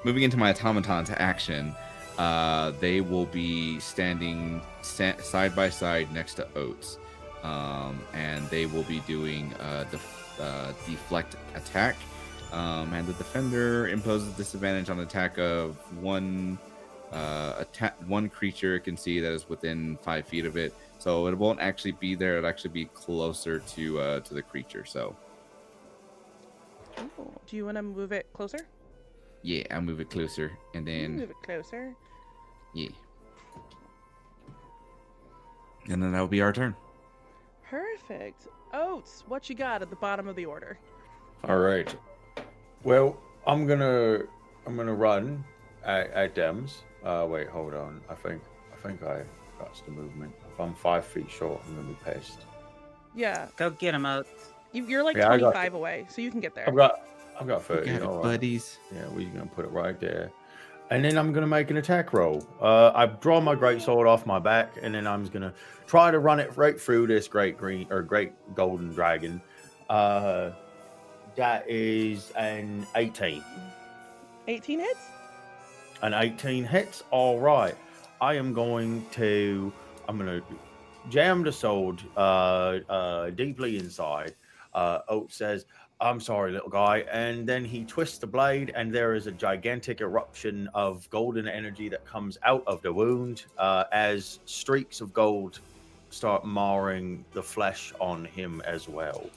automaton to action, they will be standing side by side next to Oats, and they will be doing deflect attack. And the defender imposes disadvantage on attack of one creature it can see that is within 5 feet of it. So it won't actually be there. It'll actually be closer to the creature. So Ooh. Do you want to move it closer? yeah, I'll move it closer, and then Move it closer. yeah, and then that'll be our turn. Perfect. Oats, what you got at the bottom of the order? All right. Well, I'm gonna run at Dems. Wait, hold on. I think I got the movement. If I'm 5 feet short, I'm gonna be pissed. Yeah, Go get him out. you're like Yeah, I got 25 away, so you can get there. I've got 30. You got it, all right. buddies. Yeah, we're gonna put it right there, and then I'm gonna make an attack roll. I draw my great sword off my back, and then I'm gonna try to run it right through this great golden dragon. That is an 18. 18 hits? An 18 hits. All right. I'm gonna jam the sword deeply inside. Oat says, "I'm sorry, little guy," and then he twists the blade, and there is a gigantic eruption of golden energy that comes out of the wound as streaks of gold start marring the flesh on him as well.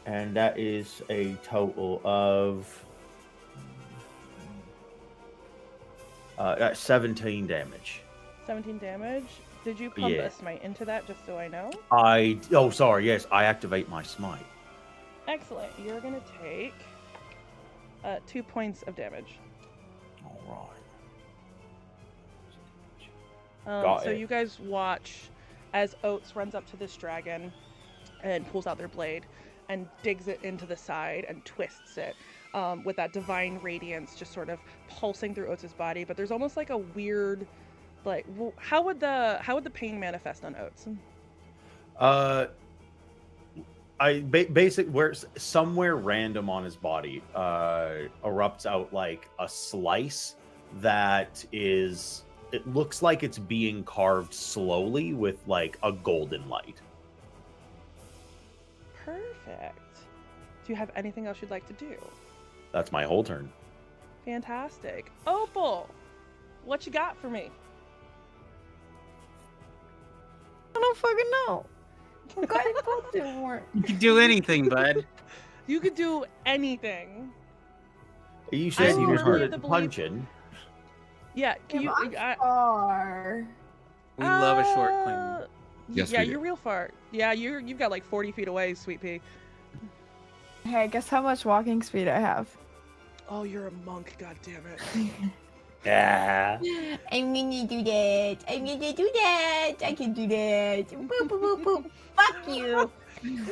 And that is a total of that's 17 damage. 17 damage. Did you pump a smite into that, just so I know? Yes, I activate my smite. Excellent. You're going to take 2 points of damage. All right. Got So it. you guys watch as Oats runs up to this dragon and pulls out their blade and digs it into the side and twists it with that divine radiance just sort of pulsing through Oats' body. But there's almost like a weird, like, how would the pain manifest on Oats? Where somewhere random on his body erupts out like a slice that is. It looks like it's being carved slowly with like a golden light. Perfect. Do you have anything else you'd like to do? That's my whole turn. Fantastic. Opal, what you got for me? I don't fucking know. What kind of both didn't work? You can do anything, bud. You could do anything. You said I'm you just firmly heard of the it belief- punching. Yeah, can you? Far. We love a short queen. Yes, yeah, we do. you're real far. Yeah, you've got like 40 feet away, Sweet Pea. Hey, guess how much walking speed I have? Oh, you're a monk. God damn it. Yeah. I'm gonna do that. I'm gonna do that. I can do that. Boop, boop, boop, boop. Fuck you. You're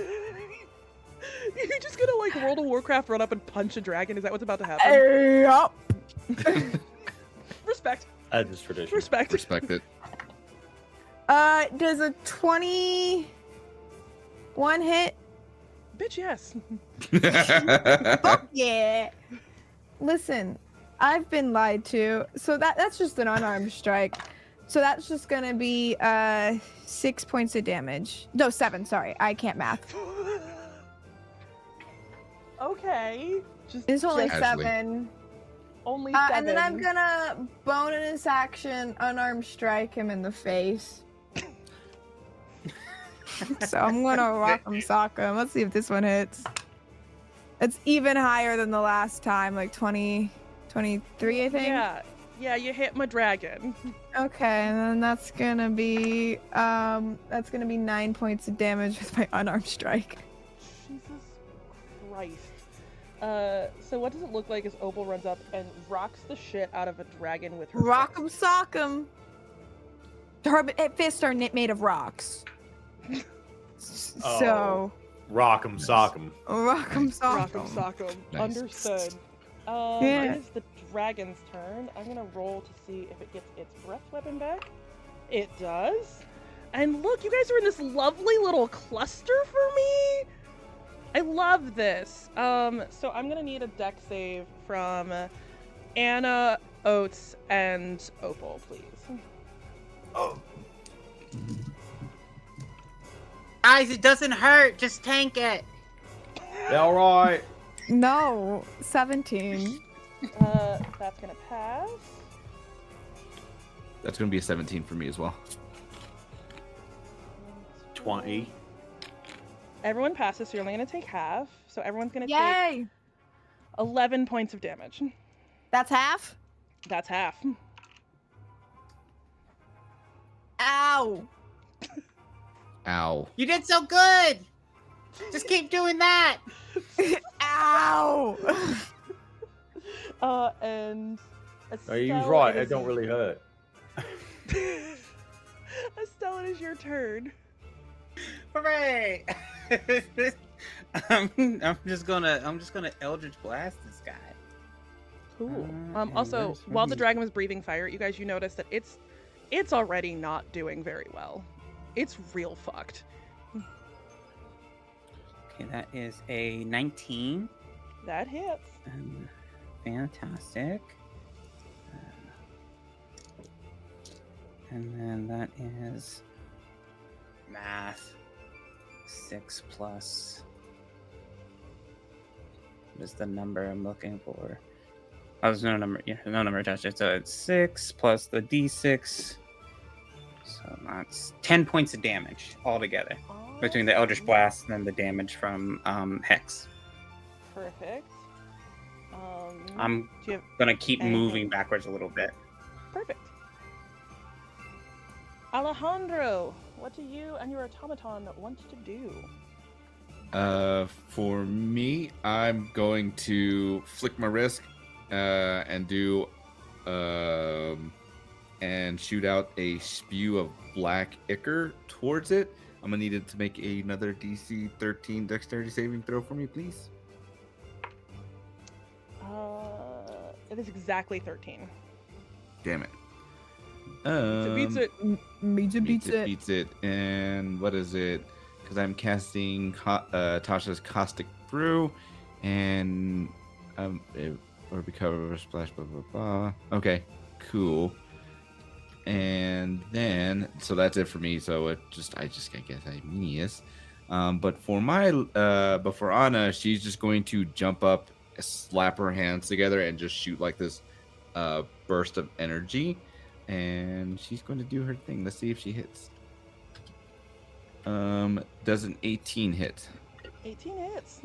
just gonna like World of Warcraft run up and punch a dragon? Is that what's about to happen? Yup. Respect. That is tradition. Respect. Respect it. Does a 21 hit? Bitch, yes. Fuck yeah. Listen, I've been lied to. So that's just an unarmed strike. So that's just gonna be 6 points of damage. No, 7, sorry. I can't math. Okay. Just It's only Casually. 7. only 7. And then I'm gonna bonus action unarmed strike him in the face. So I'm gonna rock him, sock him. Let's see if this one hits. It's even higher than the last time, like 20, 23, I think. Yeah, you hit my dragon. Okay, and then that's gonna be 9 points of damage with my unarmed strike. Jesus Christ. So what does it look like as Opal runs up and rocks the shit out of a dragon with her Rock'em fist? sock'em. Her fists are made of rocks. So, Rock'em sock'em. rock'em Rock'em sock'em. sock'em. Nice. Understood. Yeah. It is the dragon's turn. I'm gonna roll to see if it gets its breath weapon back. It does. And look, you guys are in this lovely little cluster for me. I love this. So I'm gonna need a deck save from Anna, Oats, and Opal, please. Oh. Guys, it doesn't hurt. Just tank it. Yeah, all right. No, 17. That's gonna pass. That's going to be a 17 for me as well. 20. Everyone passes, so you're only gonna take half. So everyone's gonna take Yay! 11 points of damage. That's half. That's half. Ow! Ow. You did so good. Just keep doing that. Ow! And No, you was Estelle, right. it It is- don't really hurt. Estelle, it is your turn. Hooray! I'm just gonna Eldritch Blast this guy. Cool. and Also, where's while the Ruby? dragon was breathing fire, you guys, you noticed that it's already not doing very well. It's real fucked. Okay, that is a 19. That hits. Fantastic. And then that is math. 6 plus. What is the number I'm looking for? Oh, there's no number. Yeah, no number attached to it. So it's 6 plus the d6. So that's 10 points of damage altogether between the Eldritch Blast and then the damage from Hex. Perfect. I'm do you have gonna keep anything? moving backwards a little bit. perfect? Alejandro, what do you and your automaton want to do? For me, I'm going to flick my wrist and do and shoot out a spew of black ichor towards it. I'm gonna need it to make another DC 13 dexterity saving throw for me, please. It is exactly 13. Damn it. Beats it. Beats it. Beats it. And what is it? Because I'm casting Tasha's Caustic Brew, and or recover splash blah blah blah. Okay, cool. And then so that's it for me. So I guess I miss. But for for Anna, she's just going to jump up, slap her hands together, and just shoot like this burst of energy. And she's going to do her thing. Let's see if she hits. Does an 18 hit? 18 hits.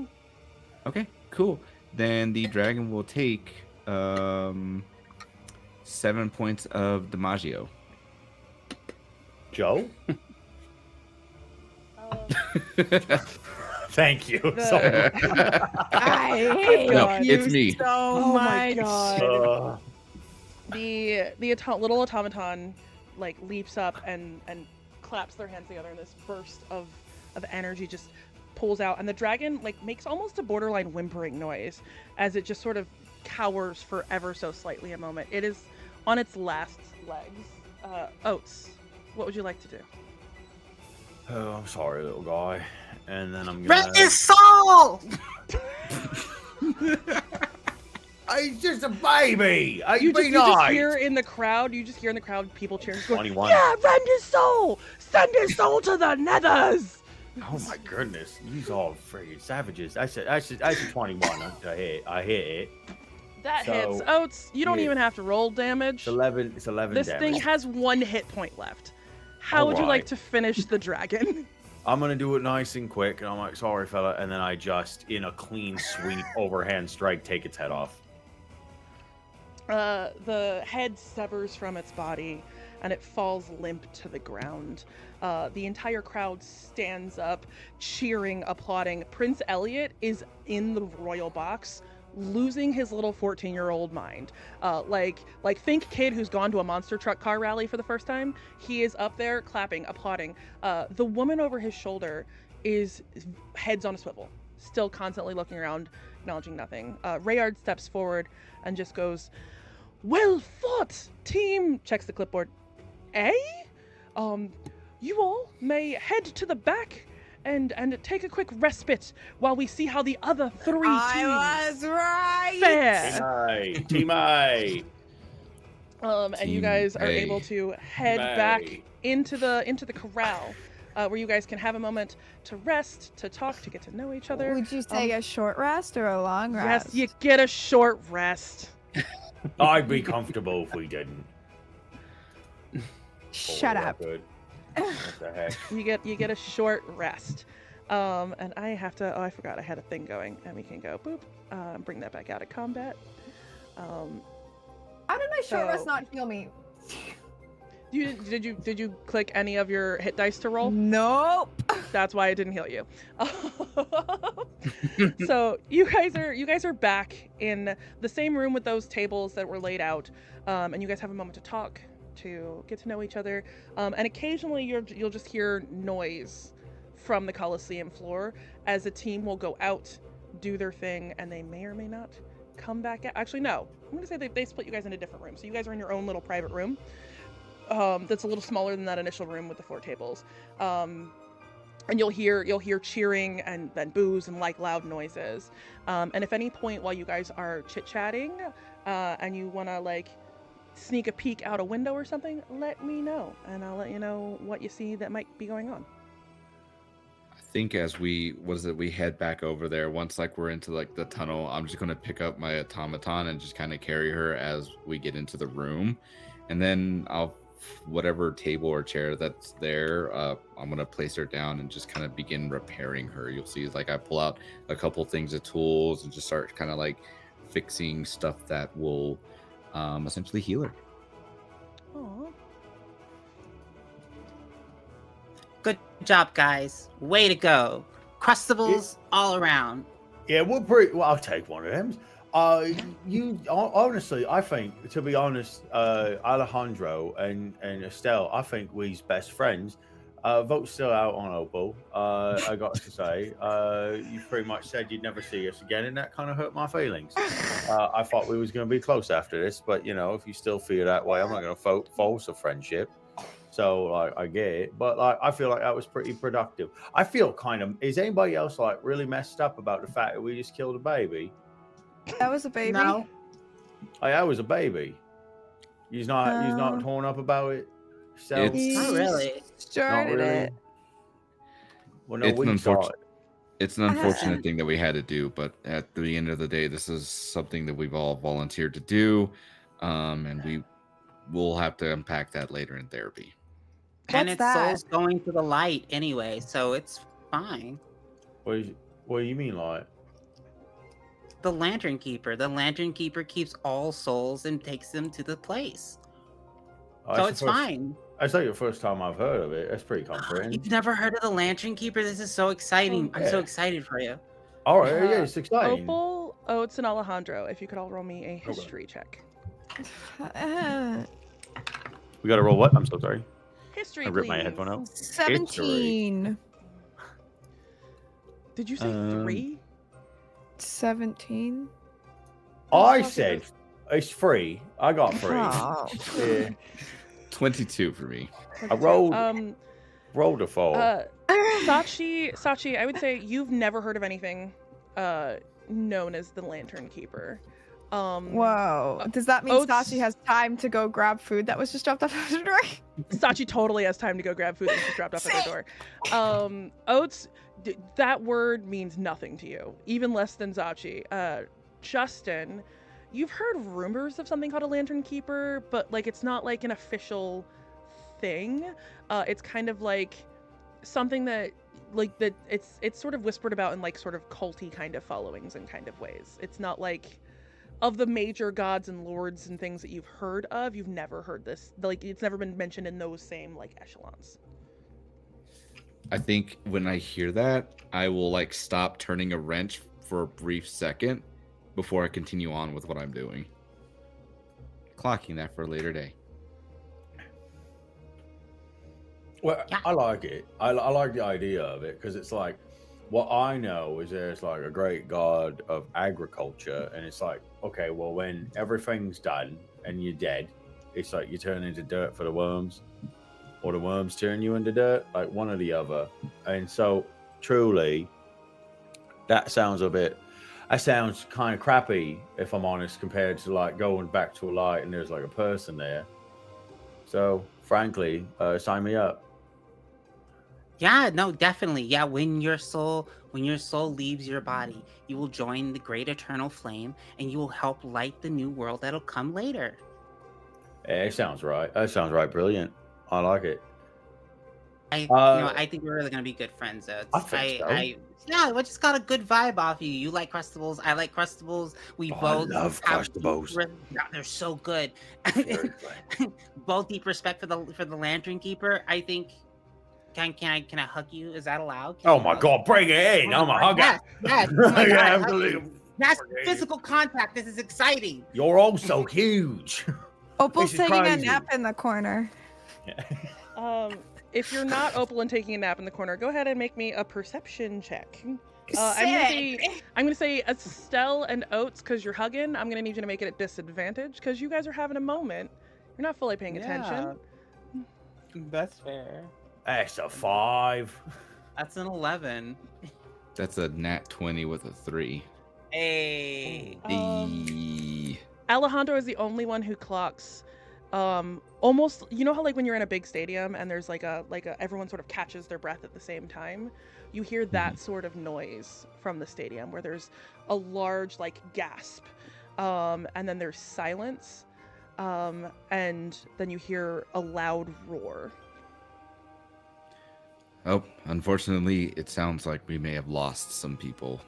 Okay, cool. Then the dragon will take 7 points of Dimaggio. Joe? Thank you. The- so I hate No, you it's me. so Oh my much. God. much. The little automaton like leaps up and claps their hands together, and this burst of energy just pulls out, and the dragon like makes almost a borderline whimpering noise as it just sort of cowers for ever so slightly a moment. It is on its last legs. Oats, what would you like to do? Oh, I'm sorry, little guy. And then I'm Rest gonna. his soul! He's just a baby. You just hear in the crowd people cheering, going, 21. "Yeah, rend his soul! Send his soul to the nethers!" Oh my goodness, these all friggin' savages. I said 21. I hit it. That So, hits. Oats, you don't yeah. even have to roll damage. It's 11. It's 11 This damage. thing has 1 hit point left. How would you like Alright. to finish the dragon? I'm gonna do it nice and quick, and I'm like, sorry, fella, and then I just, in a clean sweep, overhand strike, take its head off. The head severs from its body, and it falls limp to the ground. The entire crowd stands up, cheering, applauding. Prince Elliot is in the royal box, losing his little 14-year-old mind. Like think kid who's gone to a monster truck car rally for the first time. He is up there clapping, applauding. The woman over his shoulder is heads on a swivel, still constantly looking around, acknowledging nothing. Rayard steps forward and just goes, "Well fought, team!" Checks the clipboard. Eh? You all may head to the back and take a quick respite while we see how the other three teams I was right. fare. Team A. And you guys are A. able to head back into the corral, where you guys can have a moment to rest, to talk, to get to know each other. Would you say a short rest or a long rest? Yes, you get a short rest. I'd be comfortable if we didn't. Shut up. Good. What the heck? You get a short rest. And I have to. Oh, I forgot I had a thing going, and we can go boop. Bring that back out of combat. How did my short rest not heal me? Did you click any of your hit dice to roll? Nope. That's why it didn't heal you. So you guys are back in the same room with those tables that were laid out, and you guys have a moment to talk, to get to know each other, and occasionally you'll just hear noise from the Colosseum floor as a team will go out, do their thing, and they may or may not come back. Actually, no. I'm gonna say they split you guys into different rooms, so you guys are in your own little private room. That's a little smaller than that initial room with the 4 tables. And you'll hear cheering and then boos and like loud noises. And if any point while you guys are chit-chatting, and you want to like sneak a peek out a window or something, let me know, and I'll let you know what you see that might be going on. I think as we head back over there, once like we're into like the tunnel, I'm just gonna pick up my automaton and just kind of carry her as we get into the room, and then I'll whatever table or chair that's there, I'm gonna place her down and just kind of begin repairing her. You'll see like I pull out a couple things of tools and just start kind of like fixing stuff that will essentially heal her. Aww. Good job, guys. Way to go. Crustables all around. Yeah, we're pretty. Well, I'll take one of them. You honestly, I think, to be honest, Alejandro and Estelle, I think we's best friends. Vote's still out on Opal. I got to say, you pretty much said you'd never see us again, and that kind of hurt my feelings. I thought we was going to be close after this, but you know, if you still feel that way, I'm not going to force a friendship. So like, I get it, but like, I feel like that was pretty productive. I feel kind of. Is anybody else like really messed up about the fact that we just killed a baby? That was a baby. No. Oh, that was a baby. He's not torn up about it. So It's- Not really. Started really. it. Well, no, It's we an saw unfortunate. it. It's an unfortunate thing that we had to do, but at the end of the day, this is something that we've all volunteered to do, and we will have to unpack that later in therapy. And What's its that? soul's going to the light anyway, so it's fine. What do you mean, like? The Lantern Keeper. The Lantern Keeper keeps all souls and takes them to the place. Oh, So that's it's the first- fine. That's like the first time I've heard of it. That's pretty comforting. You've never heard of the Lantern Keeper? This is so exciting. I'm so Yeah. excited for you. All right, yeah, it's exciting. Opal, Oats, and Alejandro, if you could all roll me a history check. We got to roll what? I'm so sorry. History, I ripped my please. headphone out. 17. Did you say 3? 17. I said it's free. I got free. Oh. Yeah. 22 for me. I rolled Um, rolled a 4. Sachi, I would say you've never heard of anything known as the Lantern Keeper. Whoa. Does that mean Oats- Sachi has time to go grab food that was just dropped off at the door? Sachi totally has time to go grab food that just dropped off at the door. Oats, that word means nothing to you, even less than Sachi. Justin, you've heard rumors of something called a Lantern Keeper, but like it's not like an official thing. It's kind of like something that it's sort of whispered about in like sort of culty kind of followings and kind of ways. It's not like of the major gods and lords and things that you've heard of, you've never heard this. Like, it's never been mentioned in those same, like, echelons. I think when I hear that, I will like stop turning a wrench for a brief second before I continue on with what I'm doing. Clocking that for a later day. Well, Yeah. I like it. I like the idea of it because it's like, what I know is there's like a great god of agriculture, and it's like, okay, well, when everything's done and you're dead, it's like you turn into dirt for the worms, or the worms turn you into dirt, like one or the other. And so, truly, that sounds kind of crappy, if I'm honest, compared to like going back to a light and there's like a person there. So, frankly, sign me up. Yeah, no, definitely. Yeah, when your soul leaves your body, you will join the great eternal flame, and you will help light the new world that'll come later. It sounds right. That sounds right. Brilliant. I like it. I think we're really gonna be good friends. I think so. Yeah, we just got a good vibe off you. You like Crustables, I like Crustables. We both love have Crustables. Yeah, they're so good. Very good. Both deep respect for the Lantern Keeper. I think. Can I hug you? Is that allowed? Can Oh you my hug? God, bring it in. I'm a hugger. Yes, yes. Oh my Yeah, God, absolutely. that's physical contact. This is exciting. You're all so huge. Opal's This is taking a crazy. nap in the corner. If you're not Opal and taking a nap in the corner, go ahead and make me a perception check. Sick. I'm gonna say Estelle and Oats, because you're hugging. I'm gonna need you to make it at disadvantage because you guys are having a moment. You're not fully paying attention. That's fair. That's a 5. That's an 11. That's a nat 20 with a 3. Hey. Alejandro is the only one who clocks almost, you know how like when you're in a big stadium and there's like a everyone sort of catches their breath at the same time? You hear that sort of noise from the stadium where there's a large like gasp, and then there's silence, and then you hear a loud roar. Oh, unfortunately, it sounds like we may have lost some people.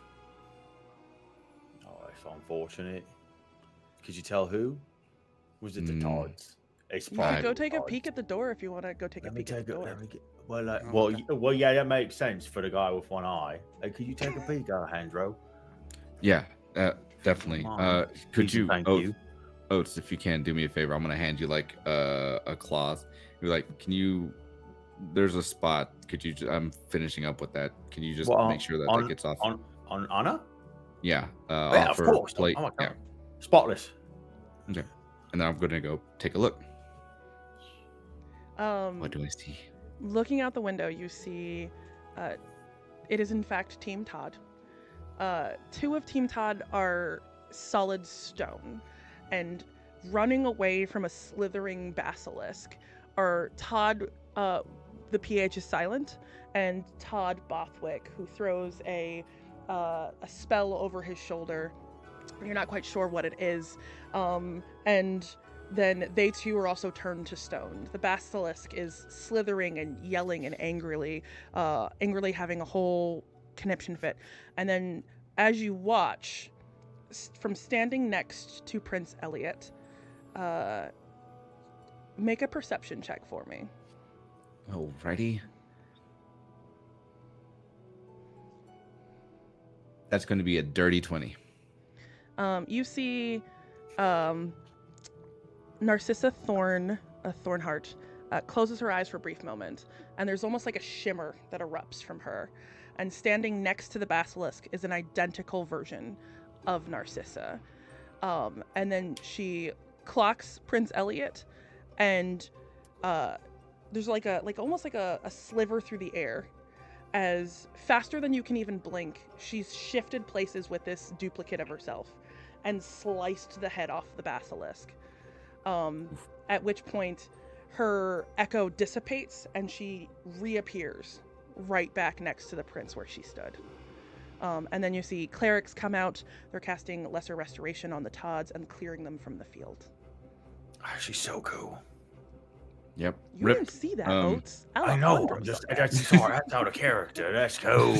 Oh, that's unfortunate. Could you tell who? Was it the Todds? It's You probably can go the take a Todds. peek at the door if you want to go take a Let me peek at take the a. door. Let me get. Well, Okay. well, yeah, that makes sense for the guy with one eye. Hey, could you take a peek, Alejandro? Yeah, definitely. Come on. Could Please you, and thank Oats, you. Oats, if you can, do me a favor. I'm gonna hand you like a cloth. You're like, can you? There's a spot. Could you? I'm finishing up with that. Can you just Well, make sure that on- that gets off? On Anna? Yeah. Yeah, off of her course. plate. Oh my Yeah. God. Spotless. Okay. And then I'm gonna go take a look. What do I see? Looking out the window, you see it is in fact Team Todd. 2 of Team Todd are solid stone, and running away from a slithering basilisk are Todd, the PH is silent, and Todd Bothwick, who throws a spell over his shoulder. You're not quite sure what it is, and then they too are also turned to stone. The basilisk is slithering and yelling and angrily having a whole conniption fit. And then as you watch, from standing next to Prince Elliot, make a perception check for me. Alrighty. That's going to be a dirty 20. You see Narcissa Thornheart closes her eyes for a brief moment, and there's almost like a shimmer that erupts from her. And standing next to the basilisk is an identical version of Narcissa. And then she clocks Prince Elliot, and there's almost like a sliver through the air. As faster than you can even blink, she's shifted places with this duplicate of herself and sliced the head off the basilisk. At which point her echo dissipates and she reappears right back next to the prince where she stood. And then you see clerics come out. They're casting Lesser Restoration on the Todds and clearing them from the field. Oh, she's so cool. Yep. You didn't see that, Oats. I know. Alejandro I'm just saw that. that's sorry. That's out of character. That's cool.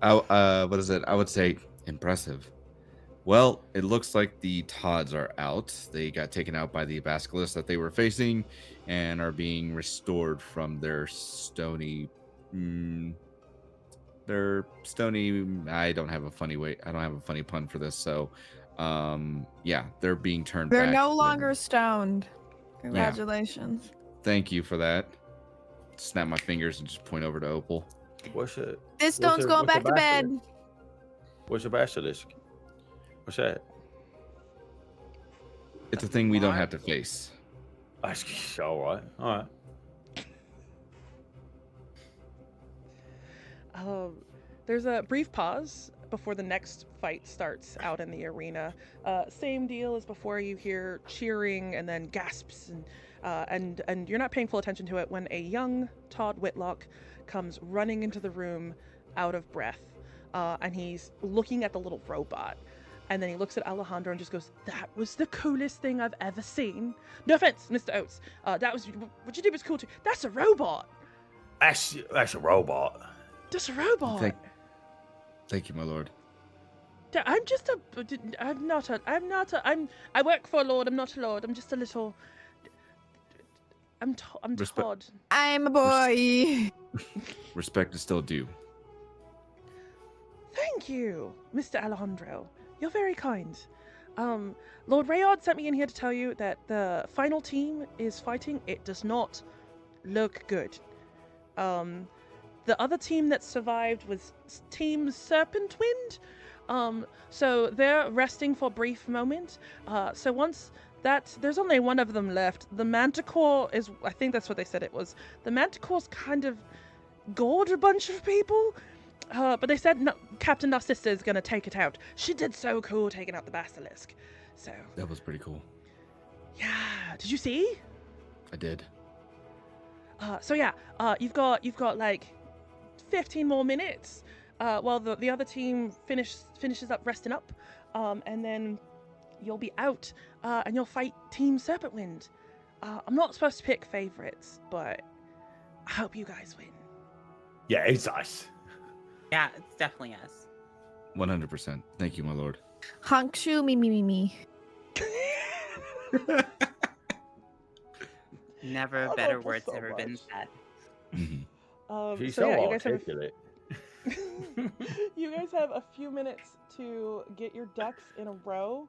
What is it? I would say impressive. Well, it looks like the Todds are out. They got taken out by the basilisk that they were facing, and are being restored from their stony. Their stony. I don't have a funny way. I don't have a funny pun for this. So, yeah, they're being turned They're back. no longer stoned. Congratulations. Thank you for that. Snap my fingers and just point over to Opal. What's it? This stone's going back to bed. What's a basilisk? What's that? It's a thing we don't have to face. All right. All right. There's a brief pause before the next fight starts out in the arena. Same deal as before. You hear cheering and then gasps, and you're not paying full attention to it when a young Todd Whitlock comes running into the room out of breath, and he's looking at the little robot. And then he looks at Alejandro and just goes, "That was the coolest thing I've ever seen. No offense, Mr. Oats. That was what you did was cool too. That's a robot. That's a robot. That's a robot. Thank you, my lord. I'm just a. I work for a lord. I'm not a lord. I'm just a little. I'm Todd. I'm a boy. Respect is still due. Thank you, Mr. Alejandro. You're very kind. Lord Rayard sent me in here to tell you that the final team is fighting. It does not look good. The other team that survived was Team Serpentwind. So they're resting for a brief moment. So once there's only one of them left. The Manticore is, I think that's what they said it was. The Manticore's kind of gored a bunch of people. But they said no, Captain Narcissa is going to take it out. She did so cool taking out the basilisk. So that was pretty cool. Yeah. Did you see? I did. So yeah, you've got like 15 more minutes while the other team finishes up resting up, and then you'll be out and you'll fight Team Serpentwind. I'm not supposed to pick favorites, but I hope you guys win. Yeah, it's us. Yeah, it's definitely us. 100%. Thank you, my lord. Honk shoe me. Never I better love this words so ever been much. said. She's so so yeah, you guys articulate. you guys have a few minutes to get your ducks in a row,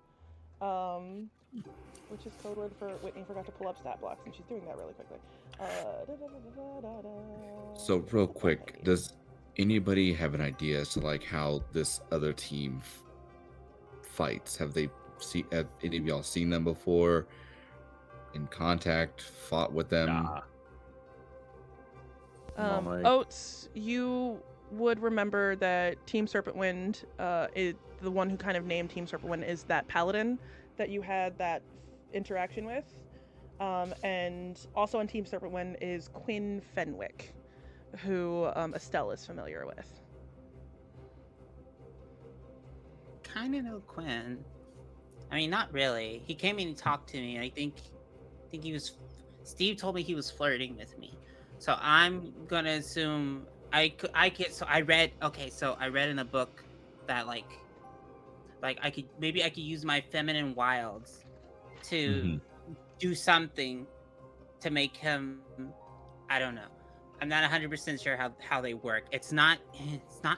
which is code word for Whitney forgot to pull up stat blocks, and she's doing that really quickly. So real quick, does anybody have an idea as to like how this other team fights? Have any of y'all seen them before? In contact, fought with them? Nah. Oats, you would remember that Team Serpentwind, is the one who kind of named Team Serpentwind is that paladin that you had that interaction with. And also on Team Serpentwind is Quinn Fenwick, who Estelle is familiar with. Kind of know Quinn. I mean, not really. He came in and talked to me. I think he was. Steve told me he was flirting with me, so I'm gonna assume I could. So I read. Okay, so I read in a book that like I could use my feminine wilds to do something to make him. I don't know. I'm not 100% sure how they work. It's not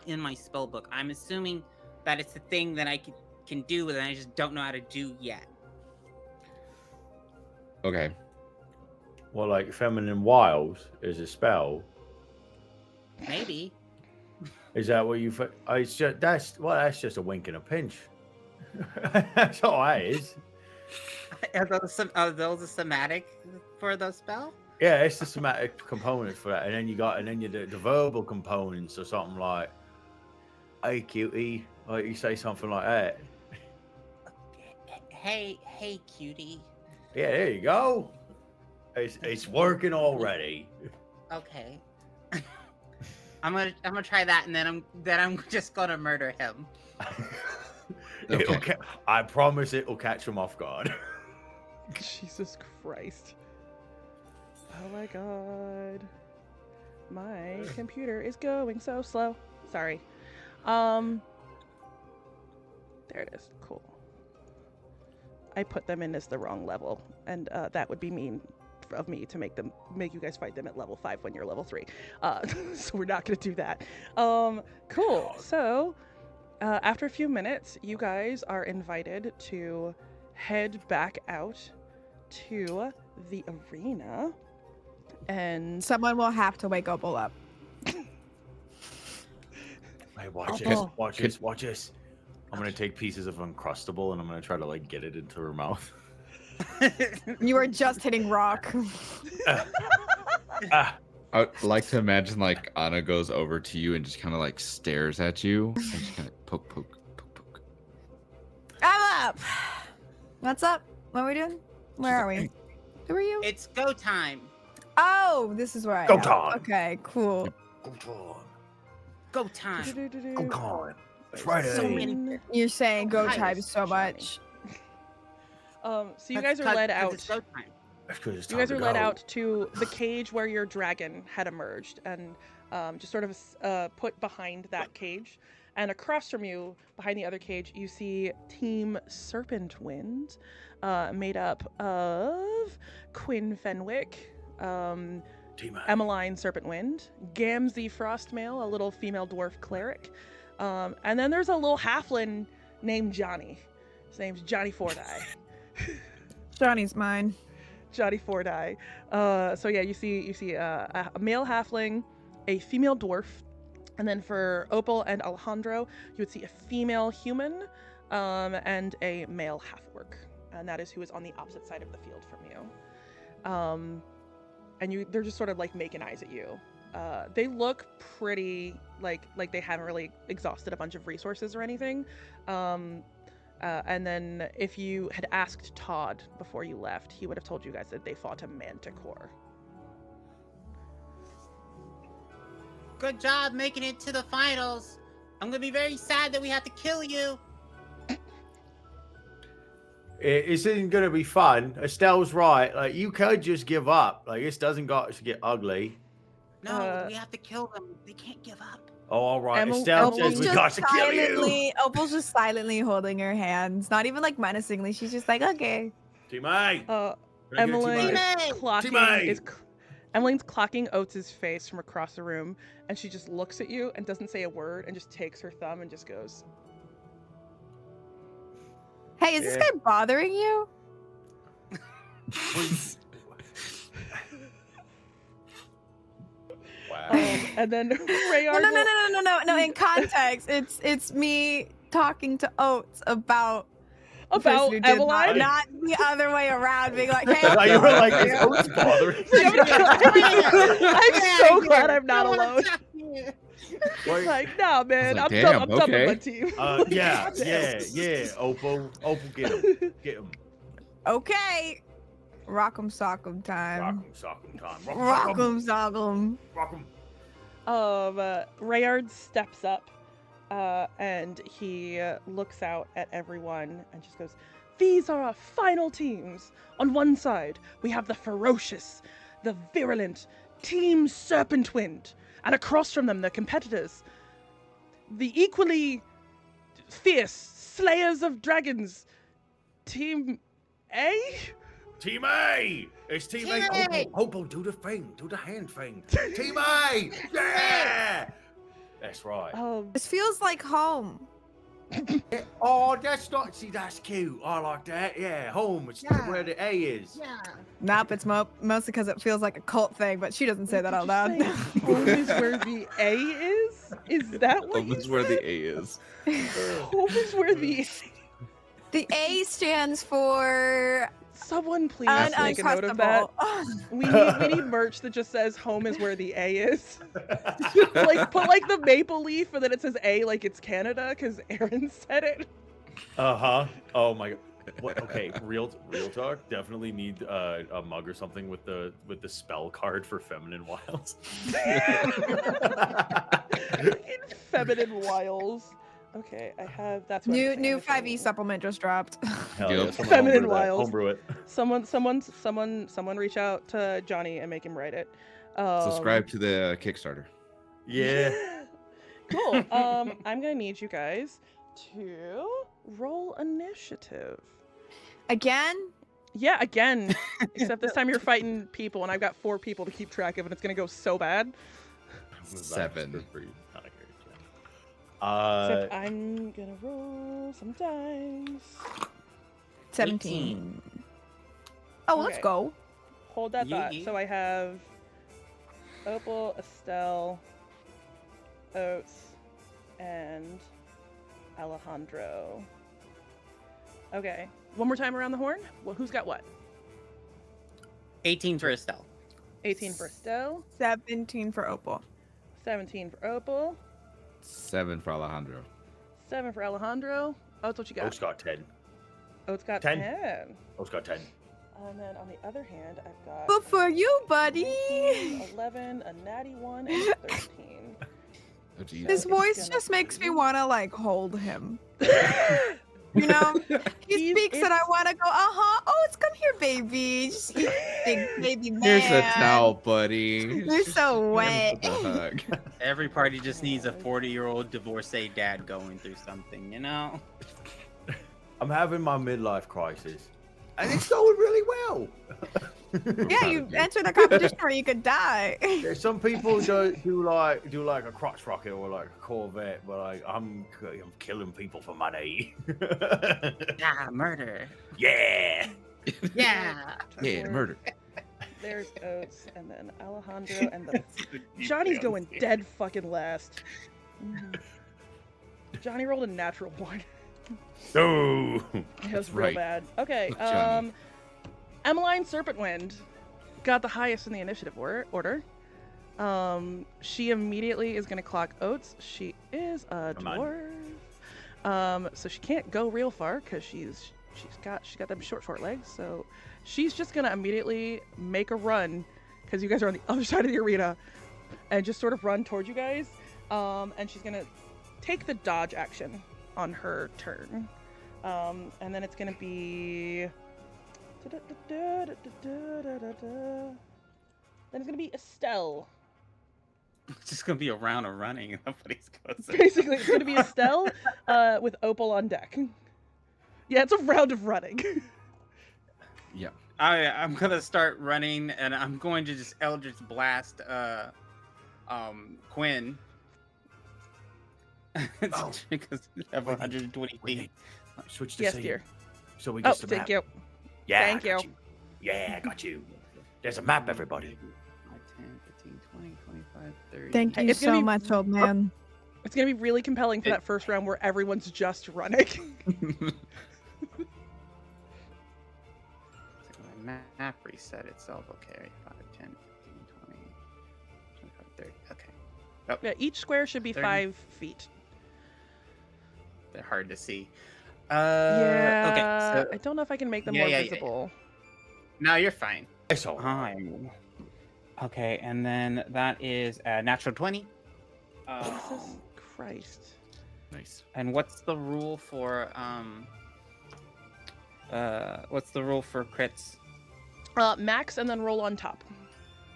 in my spell book. I'm assuming that it's a thing that I can do, and I just don't know how to do yet. Okay. Well, like Feminine Wiles is a spell. Maybe. Is that what you? It's just that's just a wink and a pinch. That's all that is. Are those a somatic for the spell? Yeah, it's the somatic component for that, and then you the verbal components or something like, "Hey, cutie," like you say something like that. Hey, cutie. Yeah, there you go. It's working already. Okay. I'm gonna try that, and then I'm just gonna murder him. Okay. I promise it'll catch him off guard. Jesus Christ. Oh my god. My computer is going so slow. Sorry. There it is. Cool. I put them in as the wrong level, and that would be mean of me to make you guys fight them at level 5 when you're level 3. So we're not gonna do that. Cool. So after a few minutes, you guys are invited to head back out to the arena, and Someone will have to wake Opal up. Hey, watch this. I'm gonna take pieces of Uncrustable and I'm gonna try to like get it into her mouth. You were just hitting rock. I'd like to imagine like Anna goes over to you and just kind of like stares at you and just kind of poke. I'm up. What's up? What are we doing? Where are we? Who are you? It's go time. Oh, this is where I Go am. time. Okay, cool. Go time. It's right So many. You're saying go Nice, time so much. so you guys are led out. It's go time. You guys are led out to the cage where your dragon had emerged, and just sort of put behind that cage. And across from you, behind the other cage, you see Team Serpent Wind, made up of Quinn Fenwick, Emmeline Serpent Wind, Gamzee Frostmail, a little female dwarf cleric, and then there's a little halfling named Johnny. His name's Johnny Four-Eye. Johnny's mine. Johnny Four-Eye. So yeah, you see a male halfling, a female dwarf, and then for Opal and Alejandro, you would see a female human, and a male half-orc, and that is who is on the opposite side of the field from you. And they're just sort of like making eyes at you. They look pretty like they haven't really exhausted a bunch of resources or anything. And then if you had asked Todd before you left, he would have told you guys that they fought a manticore. Good job making it to the finals. I'm gonna be very sad that we have to kill you. It isn't gonna be fun. Estelle's right. Like you could just give up. Like this doesn't got to get ugly. No, we have to kill them. They can't give up. Oh, all right. Emil- Estelle Emil's says we got to kill you. Opal's just silently holding her hands, not even like menacingly. She's just like, okay. Team A. Emmeline Team A. Emmeline's clocking Oates' face from across the room, and she just looks at you and doesn't say a word and just takes her thumb and just goes, Hey, is this guy bothering you? Wow. and then Rayard No. In context, it's me talking to Oates about about Eveline. not the other way around, being like, hey. You were like, is Oates bothering? I'm so glad I'm not alone. He's like, nah, man, like, I'm damn, done with okay. my team. Yeah. Opal, get him. Okay. Rock'em sock'em time. Rock'em sock'em time. Rock'em sock'em. Rock'em. Rayard steps up, and he looks out at everyone and just goes, "These are our final teams. On one side, we have the ferocious, the virulent Team Serpentwind, and across from them, the competitors, the equally fierce Slayers of Dragons, Team A." Team A! It's Team A! Opal, do the thing. Do the hand thing. Team A! Yeah! That's right. This feels like home. Oh, that's not... See, that's cute. I like that. Yeah, home. It's where the A is. Yeah. Nope, it's mostly because it feels like a cult thing, but she doesn't say that out loud. Home is where the A is? Is that what you That's where the A is. Home is where the... The A stands for Someone please make a note of that. We need merch that just says "Home is where the A is." Like put like the maple leaf, and then it says A like it's Canada, because Aaron said it. Oh my god. What? Okay, real talk. Definitely need a mug or something with the spell card for feminine wiles. In feminine wiles. Okay, I have that's what I'm new saying. 5e supplement just dropped. Hell yeah, someone Feminine homebrew that. wiles. Homebrew it. Someone reach out to Johnny and make him write it. Subscribe to the Kickstarter. Yeah. Cool. I'm gonna need you guys to roll initiative. Again? Yeah, again. Except this time you're fighting people, and I've got 4 people to keep track of, and it's gonna go so bad. 7. Except I'm gonna roll some dice. 17. Oh, let's Okay. go. Hold that Yeah, thought. yeah. So I have Opal, Estelle, Oats, and Alejandro. Okay. One more time around the horn. Well, who's got what? 18 for Estelle. 18 for Estelle, 17 for Opal. 17 for Opal, 7 for Alejandro. 7 for Alejandro. Oats, what you got? Oats got 10. Oats got 10. 10. Oats got 10. And then on the other hand, I've got But for you, buddy. 19, 11, a natty 1, and 13. Oh, geez. His it's voice gonna just makes me be- want to like hold him. You know, he He's- speaks and I it's- want to go. Oh, it's come here, baby. Just eat, big baby man. Here's a towel, buddy. You're so wet. Give him a hug. Every party just needs a 40-year-old divorcee dad going through something, you know? I'm having my midlife crisis. And it's going really well. Yeah, you enter the competition or you could die. There's some people do like a crotch rocket or like a Corvette, but like I'm killing people for money. Yeah, murder. Yeah. Yeah. Yeah, murder. There's Oats, and then Alejandro, and the Johnny's going dead fucking last. Johnny rolled a natural 1. No. It was real right. bad. Okay, With Johnny. Emmeline Serpentwind got the highest in the initiative order. She immediately is gonna clock Oats. She is a Come on. dwarf. So she can't go real far because she's got them short legs. So she's just gonna immediately make a run because you guys are on the other side of the arena, and just sort of run towards you guys. And she's gonna take the dodge action on her turn. And then it's gonna be. Then it's gonna be Estelle. It's just gonna be a round of running. Nobody's going. Basically, it's gonna be Estelle with Opal on deck. Yeah, it's a round of running. Yeah. I'm gonna start running, and I'm going to just Eldritch Blast Quinn. Oh. Because we have 120 feet. Switch to Yes, C. dear. So we Oh, get the map. thank you. Yeah, Thank I got you. Yeah, I got you. There's a map, everybody. 10, 15, 20, 25, 30. Thank you It's gonna so be- much, old man. It's gonna be really compelling for that first round where everyone's just running. My map reset itself. Okay, 5, 10, 15, 20, 25, 30. Okay. Oh, Yeah, each square should be 30. 5 feet. they're hard to see. Yeah. Okay, I so don't know if I can make them Yeah, more yeah, yeah. visible. no, you're fine. It's all right. Okay, and then that is a natural 20. Jesus Christ. Nice. And what's the rule for crits? Max and then roll on top.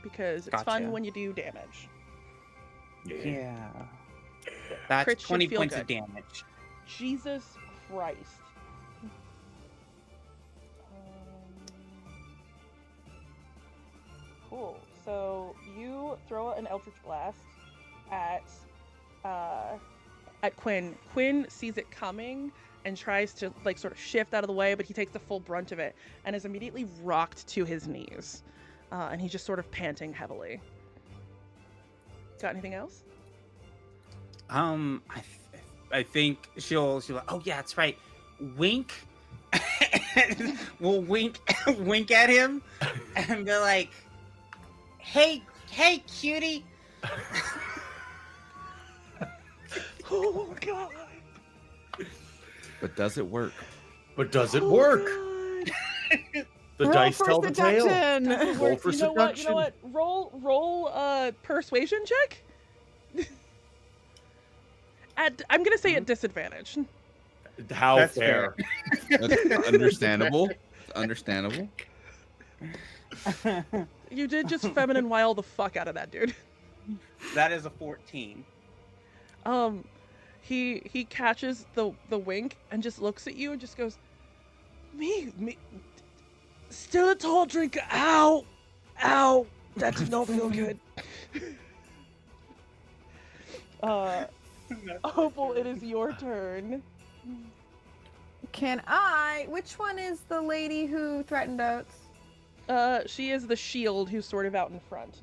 Because it's fun Gotcha. when you do damage. Yeah. That's Crits should 20 feel points good. of damage. Jesus Christ. Cool. So you throw an Eldritch Blast at Quinn. Quinn sees it coming and tries to like sort of shift out of the way, but he takes the full brunt of it and is immediately rocked to his knees. And he's just sort of panting heavily. Got anything else? I think she'll like, oh yeah, that's right. Wink. We'll wink at him and be like, hey cutie. Oh god. But does it work? But does it work? God. The Roll dice for tell the tale. seduction. Roll for You know what? seduction. Roll persuasion check. I'm gonna say at disadvantage. How That's fair. That's understandable. Understandable. You did just feminine wild the fuck out of that dude. That is a 14. He catches the wink and just looks at you and just goes, me, still a tall drinker. Ow, that did not feel good. Opal, it is your turn. Which one is the lady who threatened Oats? She is the shield who's sort of out in front.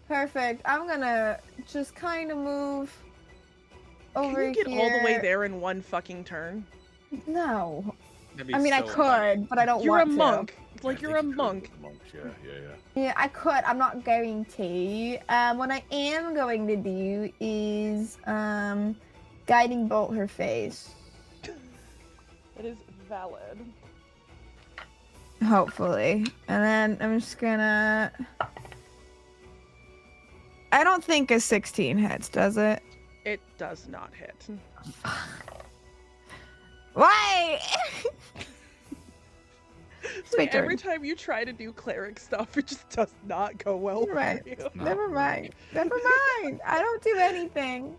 Perfect. I'm gonna just kind of move over here. Can you get all the way there in one fucking turn? No. That'd be I mean, I so could, funny. but I don't You're a want to. monk. It's like you're a monk. Monks, yeah. Yeah, I could. I'm not going to. What I am going to do is guiding bolt her face. It is valid. Hopefully. And then I'm just gonna... I don't think a 16 hits, does it? It does not hit. Why? It's like every time you try to do cleric stuff, it just does not go well Right. for you. Never mind. I don't do anything.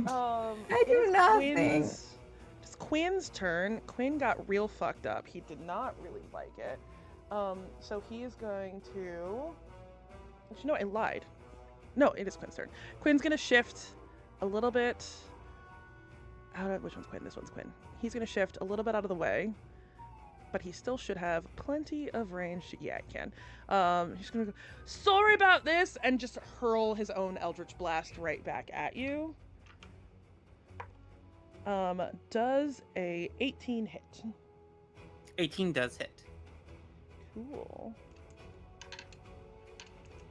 I do nothing. It's Quinn's turn. Quinn got real fucked up. He did not really like it. So he is going to... Actually, no, I lied. No, it is Quinn's turn. Quinn's going to shift a little bit out of... Which one's Quinn? This one's Quinn. He's going to shift a little bit out of the way, but he still should have plenty of range. Yeah, he can. He's going to go, sorry about this, and just hurl his own Eldritch Blast right back at you. Does a 18 hit? 18 does hit. Cool.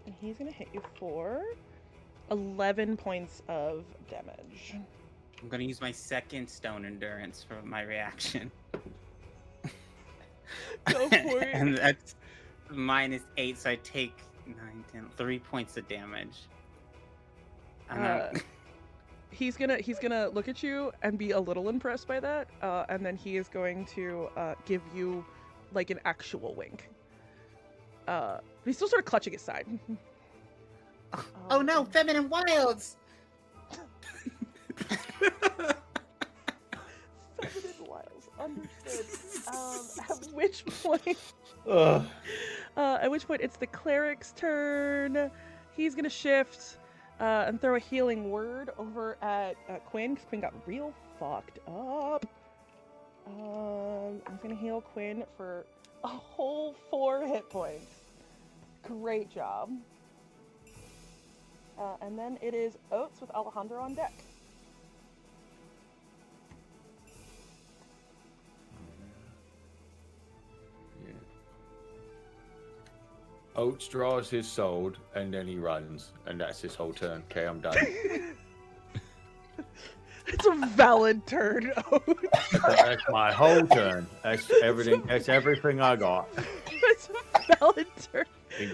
And he's going to hit you for 11 points of damage. I'm going to use my second stone endurance for my reaction. Go for it. And that's -8, so I take 9, 10, 3 points of damage. He's gonna look at you and be a little impressed by that, and then he is going to give you like an actual wink. But he's still sort of clutching his side. Oh no, feminine wilds! Feminine wiles, understood. At which point it's the cleric's turn. He's gonna shift and throw a healing word over at Quinn, because Quinn got real fucked up. I'm gonna heal Quinn for a whole 4 hit points. Great job. And then it is Oats with Alejandro on deck. Oats draws his sword and then he runs, and that's his whole turn. Okay, I'm done. It's a valid turn, Oats. That's my whole turn. That's everything. That's everything I got. It's a valid turn.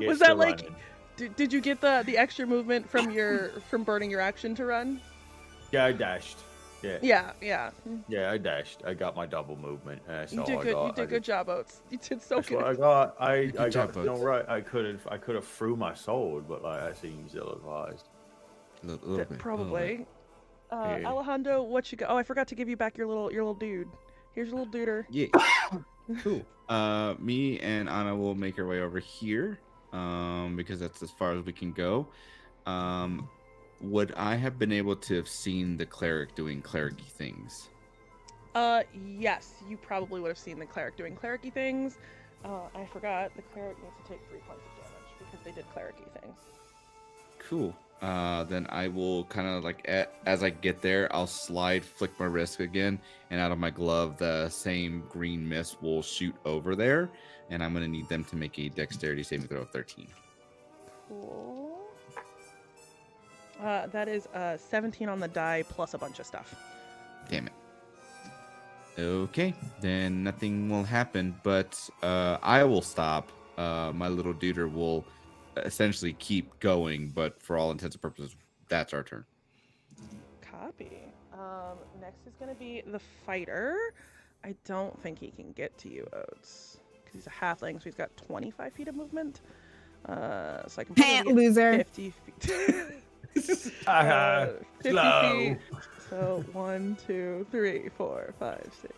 Was that like? Running. Did you get the extra movement from burning your action to run? Yeah, I dashed. Yeah. Yeah. Yeah, I dashed. I got my double movement. That's You all did I good. got. You did good job, Oats. You did so That's good. what I got. I job, got no Oats. right. I could have threw my sword, but like that seems ill-advised. Little bit, Probably. Yeah. Alejandro, what you got? Oh, I forgot to give you back your little dude. Here's your little duder. Yeah. Cool. Me and Anna will make our way over here, because that's as far as we can go. Would I have been able to have seen the cleric doing clericy things? Yes, you probably would have seen the cleric doing clericy things. I forgot the cleric needs to take 3 points of damage because they did clericy things. Cool. Then I will kind of like, as I get there, I'll flick my wrist again, and out of my glove, the same green mist will shoot over there, and I'm going to need them to make a dexterity saving throw of 13. Cool. That is 17 on the die plus a bunch of stuff. Damn it. Okay, then nothing will happen, but I will stop. My little duder will essentially keep going, but for all intents and purposes, that's our turn. Copy. Next is going to be the fighter. I don't think he can get to you, Oats, because he's a halfling, so he's got 25 feet of movement. So I can probably get Loser. 50 feet. 50 Slow. feet. So 1, 2, 3, 4, 5, 6, 7,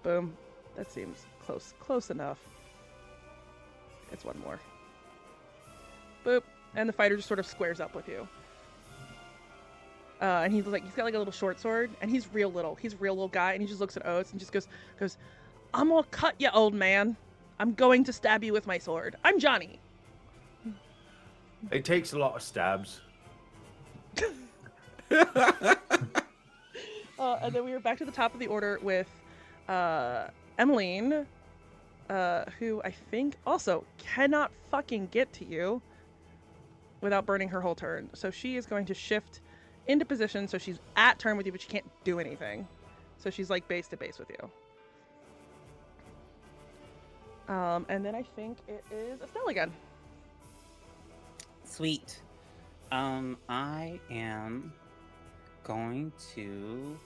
8. Boom. That seems close enough. It's one more. Boop. And the fighter just sort of squares up with you. And he's got like a little short sword, and he's real little. He's a real little guy, and he just looks at Oats and just goes, I'm gonna cut you, old man. I'm going to stab you with my sword. I'm Johnny. It takes a lot of stabs. And then we were back to the top of the order with Emmeline, who I think also cannot fucking get to you without burning her whole turn. So she is going to shift into position, so she's at turn with you, but she can't do anything. So she's like base to base with you. And then I think it is Estelle again. Sweet. I am going to.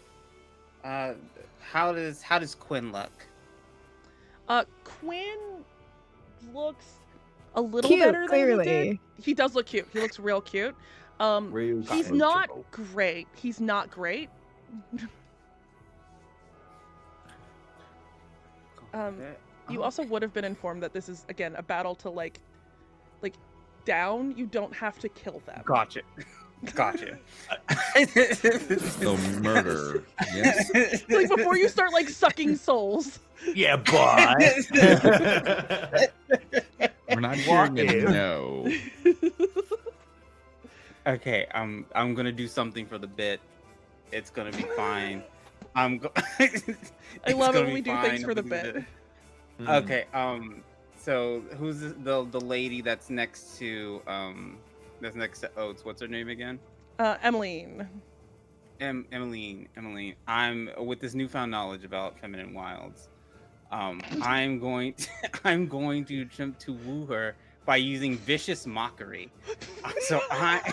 How does Quinn look? Quinn looks a little Cute, better than he did. clearly. He does look cute. He looks real cute. Real He's not approachable. great. He's not great. You also would have been informed that this is again a battle to like down. You don't have to kill them. Gotcha. So murder. Yes. Like before you start like sucking souls. Yeah, but We're not What hearing a if? no. Okay, I'm gonna do something for the bit. It's gonna be fine. I love it when we do things for the bit. Okay, so who's the lady that's next to Oats? What's her name again? Emmeline. Emmeline. I'm with this newfound knowledge about feminine wilds. I'm going to attempt to woo her by using vicious mockery. So I.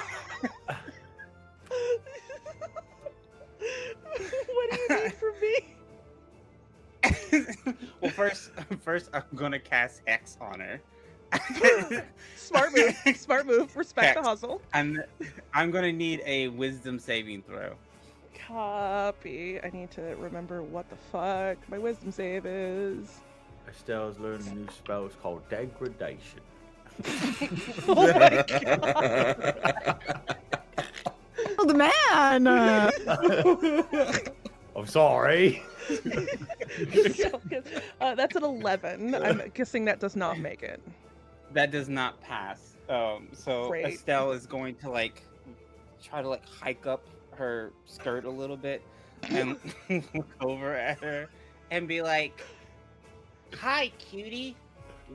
What do you need from me? Well, first I'm gonna cast Hex on her. Smart move. Respect the Hex. hustle. And I'm gonna need a Wisdom saving throw. Copy. I need to remember what the fuck my wisdom save is. Estelle's learned a new spell. It's called degradation. Oh my god. Oh, the man. I'm sorry. So good. That's an 11. I'm guessing that does not make it. That does not pass. So Great. Estelle is going to try to hike up her skirt a little bit and look over at her and be like, Hi, cutie.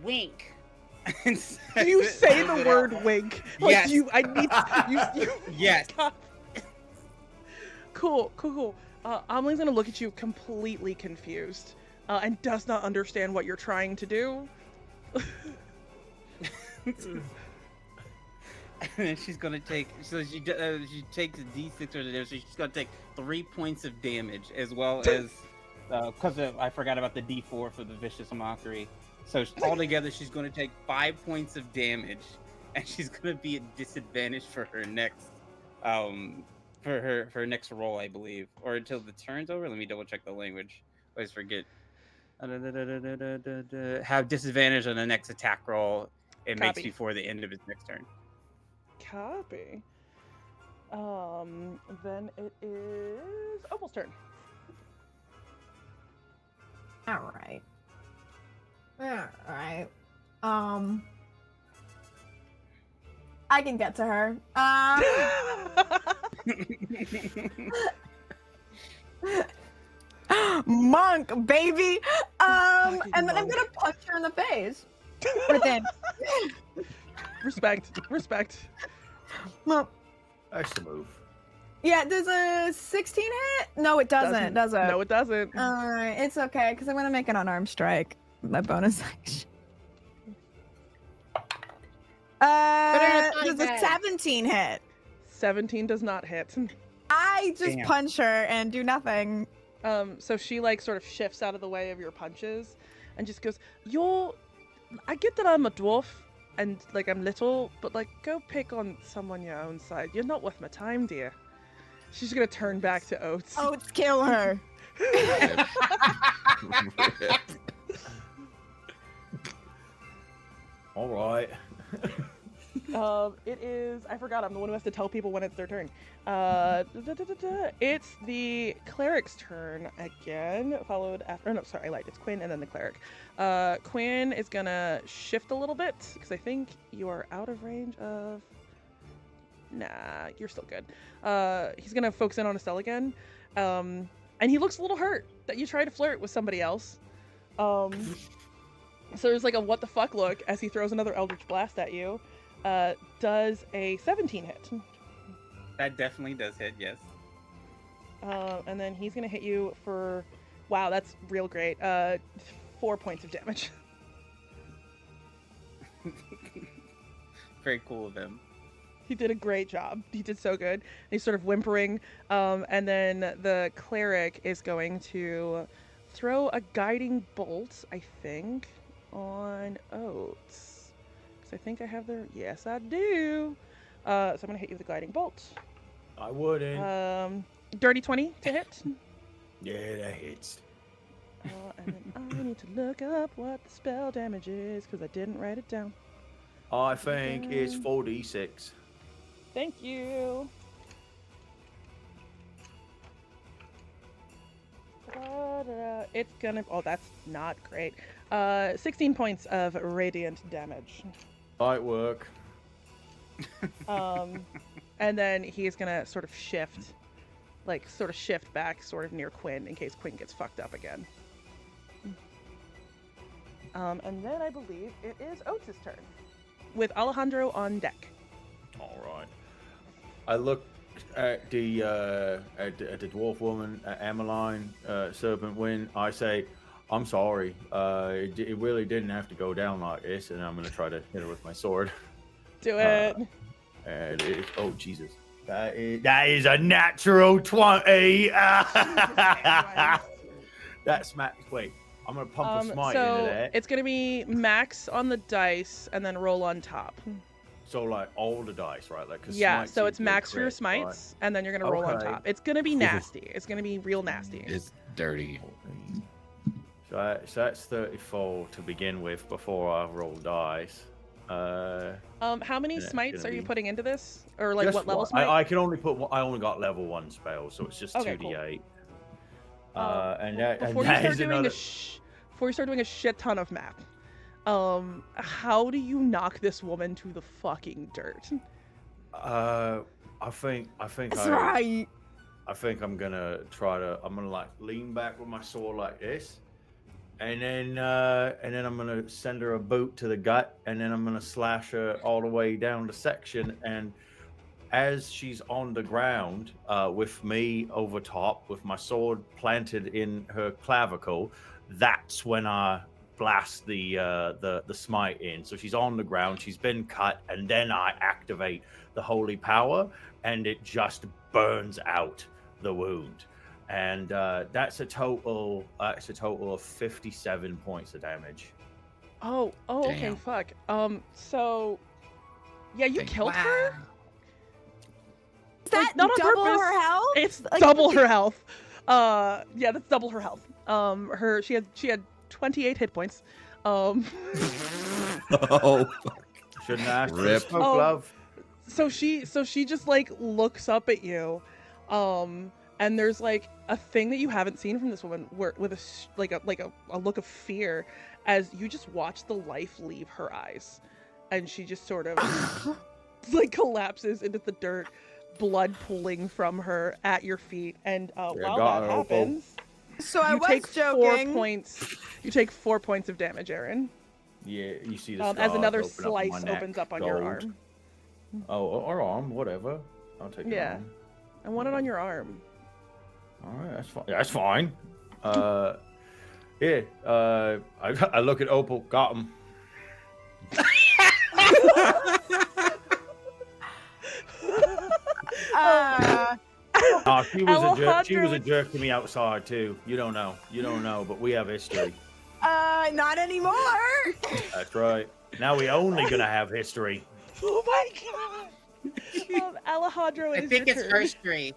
Wink. and You say send the it word out. wink. Yes. I need you. Yes. Cool. Ameline's gonna look at you completely confused and does not understand what you're trying to do. And then she's gonna take. So she takes a D6 or whatever. So she's gonna take 3 points of damage, as well as because I forgot about the D4 for the vicious mockery. So altogether, she's gonna take 5 points of damage, and she's gonna be at disadvantage for her next for her next roll, I believe, or until the turn's over. Let me double check the language. I always forget. Have disadvantage on the next attack roll it makes Copy. before the end of its next turn. Copy. Then it is Opal's turn. All right. I can get to her. Monk, baby. And then I'm gonna punch her in the face. Within. Respect. Well, That's the move. yeah, does a 16 hit? No, it doesn't. Does it? No, it doesn't. Alright, it's okay, because I'm gonna make an unarmed strike. My bonus action. Does a 17 hit? 17 does not hit. I just Damn. punch her and do nothing. So she sort of shifts out of the way of your punches and just goes, I get that I'm a dwarf, and like I'm little, but like go pick on someone your own side. You're not worth my time, dear. She's gonna turn back to Oats. Oats, kill her. All right. It is. I forgot. I'm the one who has to tell people when it's their turn. It's the cleric's turn again, followed after. Oh, no, sorry, I lied. It's Quinn and then the cleric. Quinn is gonna shift a little bit because I think you are out of range of. Nah, you're still good. He's gonna focus in on Estelle again, and he looks a little hurt that you tried to flirt with somebody else. So there's like a what the fuck look as he throws another Eldritch Blast at you. Does a 17 hit. That definitely does hit, yes. And then he's gonna hit you for, wow, that's real great. 4 points of damage. Very cool of him. He did a great job. He did so good. He's sort of whimpering. And then the cleric is going to throw a guiding bolt, I think, on Oats. I think I have the. Yes, I do. So I'm gonna hit you with a guiding bolt. I wouldn't. Dirty 20 to hit. Yeah, that hits. And then I need to look up what the spell damage is because I didn't write it down. I think it's 4d6. Thank you. It's gonna. Oh, that's not great. 16 points of radiant damage. Might work. And then he's gonna sort of shift, shift back, sort of near Quinn in case Quinn gets fucked up again. And then I believe it is Oats' turn, with Alejandro on deck. All right. I look at the dwarf woman, at Emmeline, Serpent Wind. I say, I'm sorry. It really didn't have to go down like this, and I'm gonna try to hit her with my sword. Do it. And it's, oh Jesus, that is a natural 20. That's max. Wait, I'm gonna pump a smite into that. It's gonna be max on the dice and then roll on top. So like all the dice, right? Like yeah. So it's usually max for your crit, smites, and then you're gonna roll on Okay. top. It's gonna be nasty. It's gonna be real nasty. It's dirty. So that's 34 to begin with before I roll dice. How many Yeah, smites gonna are you be- putting into this, or like Just what level one. smite? I can only put one. I only got level 1 spell, so it's just Okay, 2d8. Before you that start is doing another. before you start doing a shit ton of math, how do you knock this woman to the fucking dirt? I think That's right. I think I'm gonna I'm gonna like lean back with my sword like this, and then I'm gonna send her a boot to the gut, and then I'm gonna slash her all the way down the section. And as she's on the ground, with me over top, with my sword planted in her clavicle, that's when I blast the smite in. So she's on the ground, she's been cut, and then I activate the holy power, and it just burns out the wound. And that's a total of 57 points of damage. Oh, okay, Damn. fuck. So, yeah, you Thank- killed her. Is that not on double purpose. her health? It's Like, double her health. Yeah, that's double her health. She had 28 hit points. Oh, Shouldn't ask for Rip. smoke, Oh. love. So she just like looks up at you, and there's like a thing that you haven't seen from this woman, where with a look of fear, as you just watch the life leave her eyes, and she just sort of like collapses into the dirt, blood pooling from her at your feet. And while got that her, Opal. happens, So I you was take joking. 4 points. You take 4 points of damage, Aaron. Yeah, you see the As scars another open up on my slice neck, opens up on your gold. arm. Oh, or arm, whatever. I'll take it. Yeah. I want it on your arm. All right, that's fine. That's fine. Yeah. I look at Opal. Got him. She was a jerk. She was a jerk to me outside too. You don't know, but we have history. Not anymore. That's right. Now we only gonna have history. Oh my god! Alejandro, I it is think your it's turn. herstory.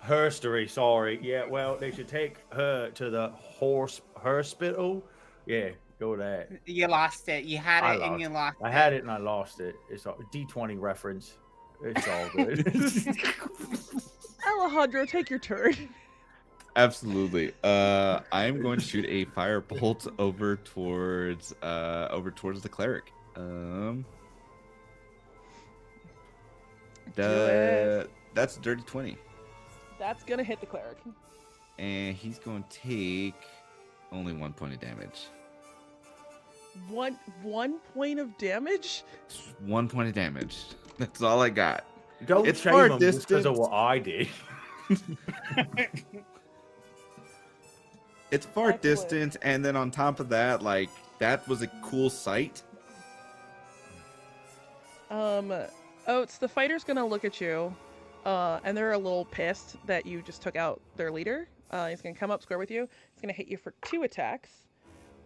Herstory, sorry. Yeah, well, they should take her to the hospital. Yeah, go with that. You lost it. You had I it and lost. you lost I it. had it and I lost it. It's a D20 reference. It's all good. Alejandro, take your turn. Absolutely. I'm going to shoot a firebolt over towards the cleric. That's a dirty 20. That's gonna hit the cleric. And he's going to take only 1 point of damage. One point of damage? 1 point of damage. That's all I got. Don't It's shame far him just because of distance. what I did. It's far Excellent. distance, and then on top of that, like, that was a cool sight. Oats, the fighter's gonna look at you, and they're a little pissed that you just took out their leader. He's gonna come up square with you. He's gonna hit you for 2 attacks.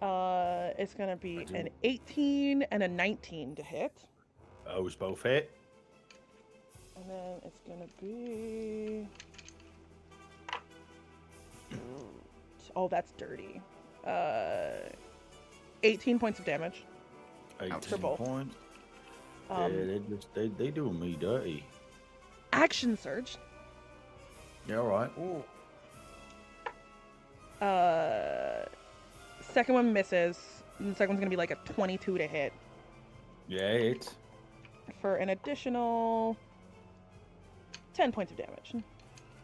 It's gonna be an 18 and a 19 to hit. Those both hit. And then it's gonna be... Oh, that's dirty. 18 points of damage. 18 For both. points. Um, Yeah, they doing me dirty. Action surge. Yeah, all right. Second one misses. And the second one's gonna be like a 22 to hit Yeah, it's for an additional 10 points of damage.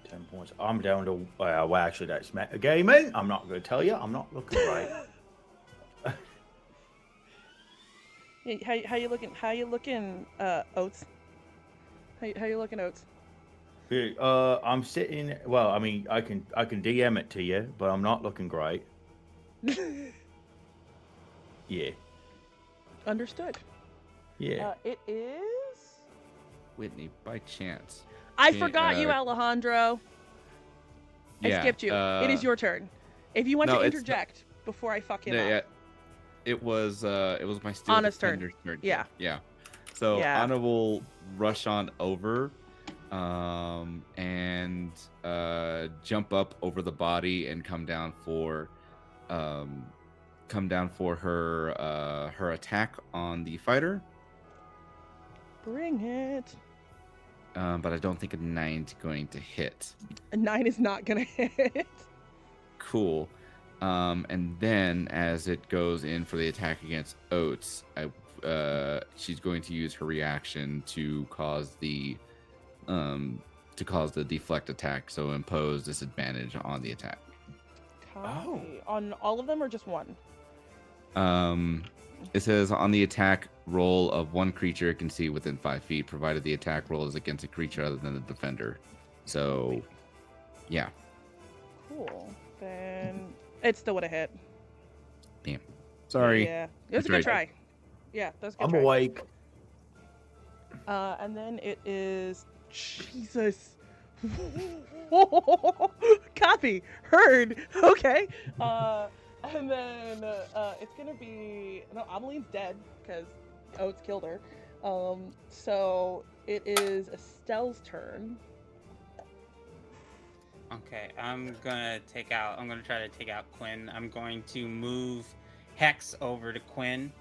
10 points. I'm down to well, actually, that's metagaming. I'm not going to tell you. I'm not looking right. Hey, how you looking? How you looking, Oats? How you looking, Oats? Yeah, I'm sitting. Well, I mean, I can DM it to you, but I'm not looking great. Yeah. Understood. Yeah. It is. Whitney, by chance. I Can- forgot you, Alejandro. I Yeah, skipped you. It is your turn. If you want no, to it's interject before I fuck him Yeah, up. yeah. It was my steel Anna's turn. defender's turn. Yeah. Yeah. So Yeah. Anna will rush on over, and jump up over the body and come down for her attack on the fighter. Bring it. But I don't think a 9's going to hit. A 9 is not gonna hit. Cool. And then as it goes in for the attack against Oats, she's going to use her reaction to cause the deflect attack, so impose disadvantage on the attack. Copy. On all of them or just one? It says on the attack roll of one creature it can see within 5 feet, provided the attack roll is against a creature other than the defender. So, yeah. Cool. Then it still would have hit. Damn. Sorry. Yeah. It was a I good tried. try. Yeah, that was a good I'm try. awake. And then it is Jesus. Copy. Heard. Okay. And then it's gonna be no. Ameline's dead because Oats killed her. So it is Estelle's turn. Okay, I'm gonna try to take out Quinn. I'm going to move Hex over to Quinn.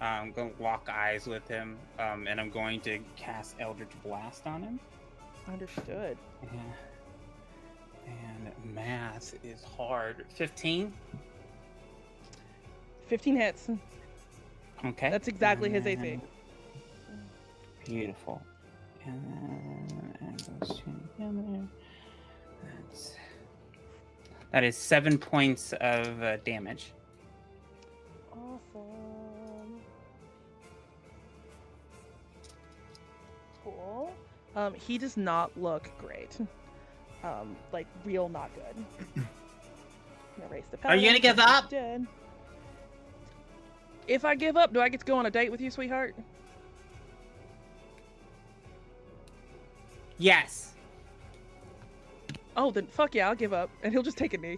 I'm gonna lock eyes with him, and I'm going to cast Eldritch Blast on him. Understood. Yeah. And math is hard. 15. 15 hits. Okay. That's exactly his AC. And- Beautiful. And then it goes together. That is 7 points of damage. Awesome. Cool. He does not look great. Like real not good. Erase the Are you gonna give paladin, up? Dead. If I give up, do I get to go on a date with you, sweetheart? Yes. Oh, then fuck yeah, I'll give up, and he'll just take a knee.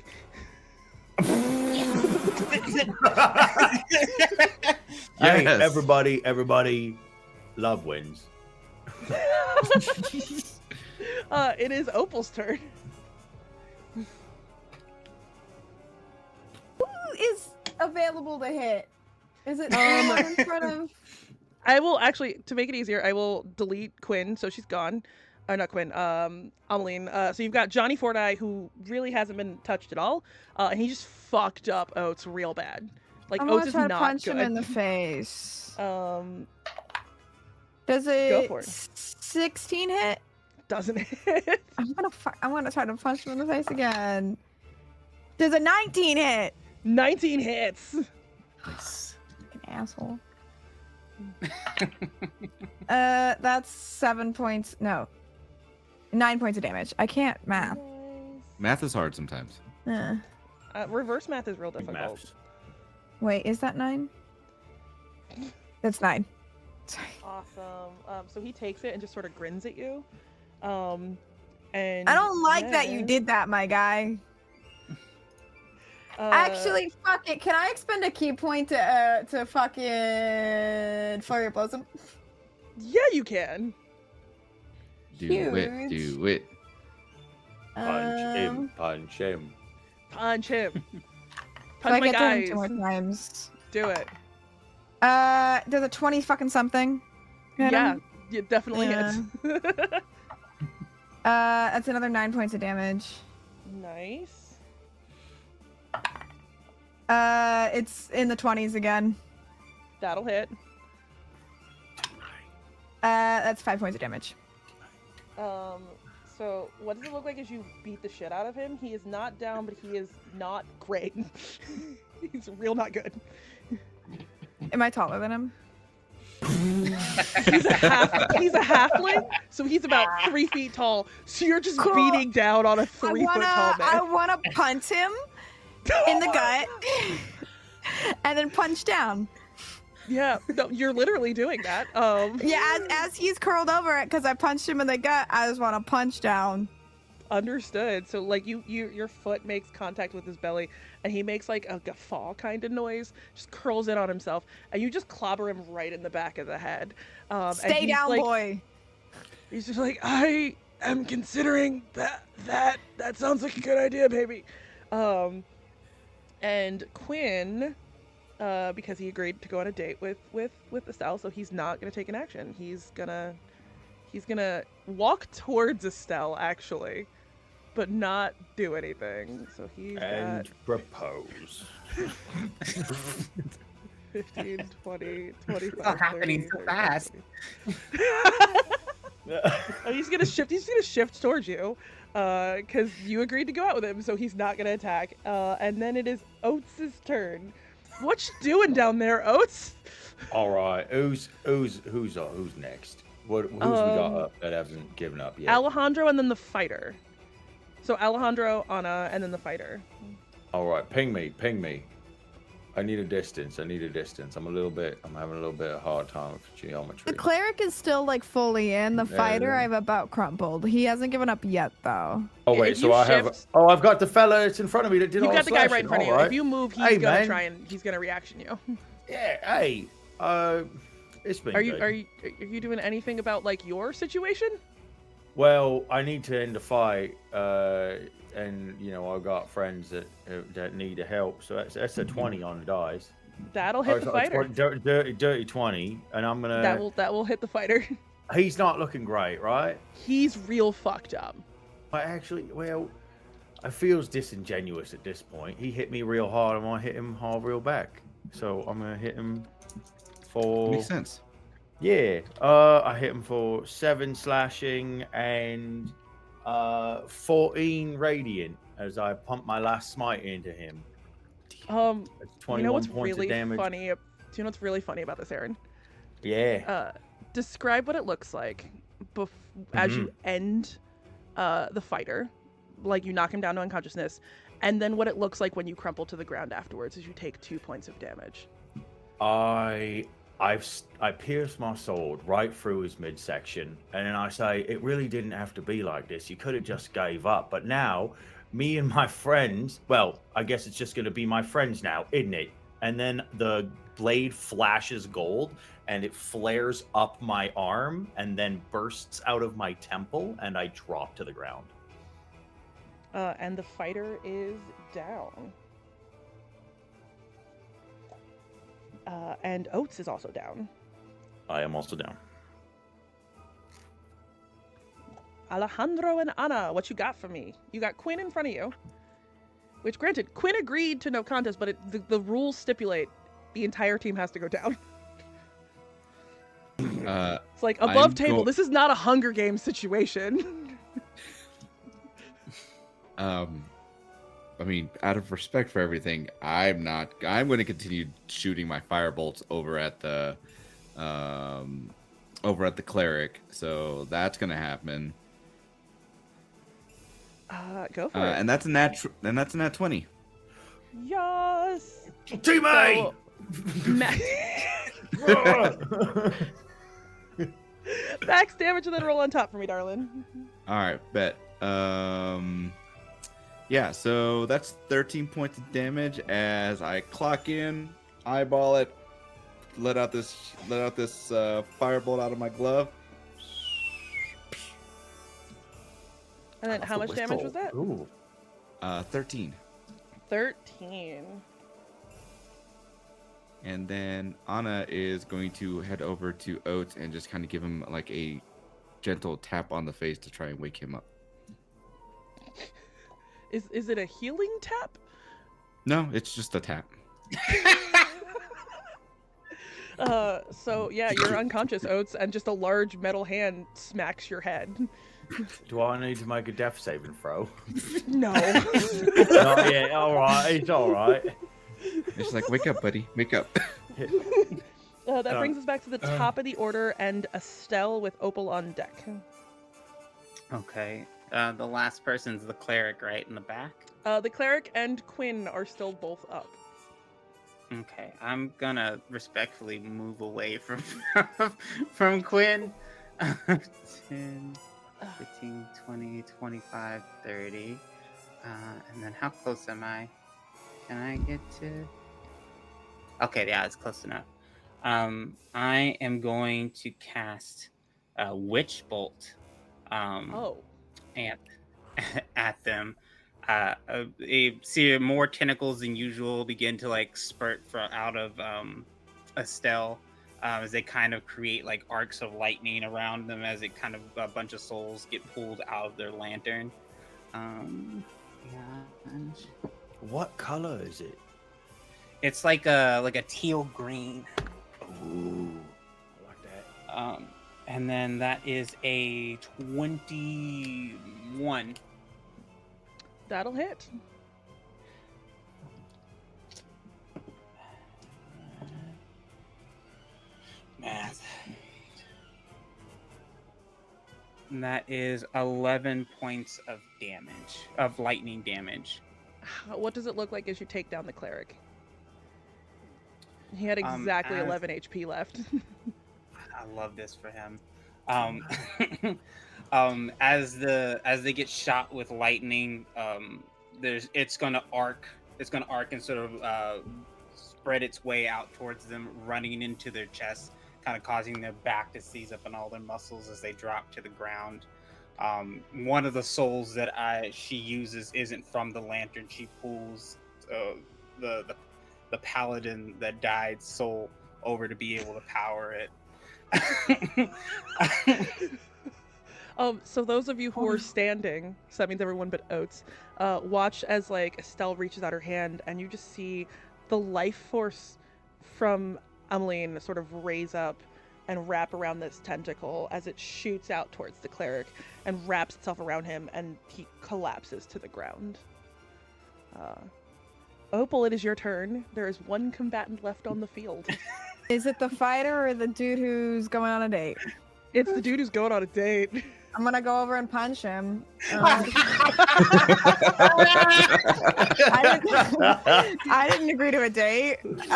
Hey, Yes. everybody, love wins. It is Opal's turn. Who is available to hit? Is it in front of? I will actually, to make it easier, I will delete Quinn, so she's gone. Not Quinn, Ameline. So you've got Johnny Forteye, who really hasn't been touched at all, and he just fucked up Oats real bad. Like, I'm Oats gonna is try to not punch good. him in the face. Does Go it for it. 16 hit? Doesn't hit. I'm gonna try to punch him in the face again. Does a 19 hit? 19 hits. Nice. Fucking asshole. That's 7 points. No, 9 points of damage. I can't math. Math is hard sometimes. Reverse math is real Big difficult. maths. Wait, is that 9? That's 9. Sorry. Awesome. So he takes it and just sort of grins at you. And I don't like that you then, did that, my guy. Actually, fuck it. Can I expend a key point to fucking Flurry of Blows him? Yeah, you can. Do Huge. it. Do it. Punch him. Punch him. Punch him. So Punch I my get to him guys. 2 more times. Do it. Does a 20 fucking something? hit Yeah, him? it definitely Yeah. hits. That's another 9 points of damage. Nice. It's in the 20s again. That'll hit. That's 5 points of damage. So what does it look like as you beat the shit out of him? He is not down, but he is not great. He's real not good. Am I taller than him? He's a halfling, so he's about 3 feet tall. So you're just Cool. beating down on a 3 foot tall I man. wanna punch him in the gut and then punch down. Yeah, no, you're literally doing that. Yeah, as he's curled over it because I punched him in the gut, I just want to punch down. Understood. So like your foot makes contact with his belly, and he makes like a guffaw kind of noise, just curls in on himself, and you just clobber him right in the back of the head. And Stay he's down, like, boy. He's just like, I am considering that sounds like a good idea, baby. And Quinn, because he agreed to go on a date with Estelle, so he's not gonna take an action. He's gonna walk towards Estelle actually, but not do anything. So he's And got propose. 15, 20, 25, not happening 30, so 35, fast. 40. Oh, he's gonna shift towards you, because you agreed to go out with him, so he's not gonna attack. And then it is Oats' turn. What you doing down there, Oats? All right, who's next? Who's we got up that hasn't given up yet? Alejandro and then the fighter. So Alejandro, Anna, and then the fighter. All right, ping me. I need a distance. I'm having a little bit of a hard time with geometry. The cleric is still like fully in. The Yeah, fighter, yeah. I've about crumpled. He hasn't given up yet, though. Oh wait, If so you I have. shift- Oh, I've got the fella that's in front of me that did You've all got the guy right slashing, in front of you. all right. If you move, he's Hey, gonna man. he's gonna reaction you. Yeah, hey, it's been Are good. you doing anything about like your situation? Well, I need to end the fight, and I've got friends that need the help. So that's a 20 on the dice. That'll hit the fighter. Dirty 20, and I'm gonna. That will hit the fighter. He's not looking great, right? He's real fucked up. I actually, I feels disingenuous at this point. He hit me real hard, and I hit him hard real back. So I'm gonna hit him for. Makes sense. Yeah, I hit him for 7 slashing and 14 radiant as I pump my last smite into him. That's 21 You know what's points really of damage. funny? Do you know what's really funny about this, Aaron? Yeah. Describe what it looks like as you end the fighter, like you knock him down to unconsciousness, and then what it looks like when you crumple to the ground afterwards as you take 2 points of damage. I pierce my sword right through his midsection, and then I say, it really didn't have to be like this. You could have just gave up. But now, me and my friends, well, I guess it's just going to be my friends now, isn't it? and then the blade flashes gold, and it flares up my arm, and then bursts out of my temple, and I drop to the ground. And the fighter is down. And Oats is also down. I am also down. Alejandro and Ana, what you got for me? You got Quinn in front of you. Which, granted, Quinn agreed to no contest, but the rules stipulate the entire team has to go down. It's like above table. This is not a Hunger Games situation. I mean, out of respect for everything, I'm going to continue shooting my fire bolts over at the cleric. So that's going to happen. Go for it. And that's a nat 20. Yes. Team A. Max damage and then roll on top for me, darling. All right, bet. Yeah, so that's 13 points of damage as I clock in, eyeball it, let out this firebolt out of my glove. And then how much damage was that? Ooh. 13. 13. And then Anna is going to head over to Oats and just kind of give him like a gentle tap on the face to try and wake him up. Is it a healing tap? No, it's just a tap. So yeah, you're unconscious, Oats, and just a large metal hand smacks your head. Do I need to make a death saving throw? No. Oh yeah, all right, it's all right. It's like, wake up, buddy, wake up. That brings us back to the top of the order and Estelle with Opal on deck. Okay. The last person's the cleric, right, in the back? The cleric and Quinn are still both up. Okay, I'm gonna respectfully move away from Quinn. 10, 15, 20, 25, 30. And then how close am I? Can I get to... Okay, yeah, it's close enough. I am going to cast Witch Bolt. At them. See more tentacles than usual begin to like spurt out of Estelle as they kind of create like arcs of lightning around them as it kind of a bunch of souls get pulled out of their lantern. What color is it? It's like a teal green. Ooh, I like that. And then that is a 21. That'll hit. Math. And that is 11 points of damage, of lightning damage. What does it look like as you take down the cleric? He had exactly 11 HP left. I love this for him. As they get shot with lightning, it's gonna arc and sort of spread its way out towards them, running into their chest, kind of causing their back to seize up on all their muscles as they drop to the ground. One of the souls that she uses isn't from the lantern. She pulls the paladin that died soul over to be able to power it. So those of you who are standing, so that means everyone but Oats, watch as like Estelle reaches out her hand and you just see the life force from Emmeline sort of raise up and wrap around this tentacle as it shoots out towards the cleric and wraps itself around him and he collapses to the ground. Opal, it is your turn. There is one combatant left on the field. Is it the fighter or the dude who's going on a date? It's the dude who's going on a date. I'm gonna go over and punch him. I didn't agree to a date. It's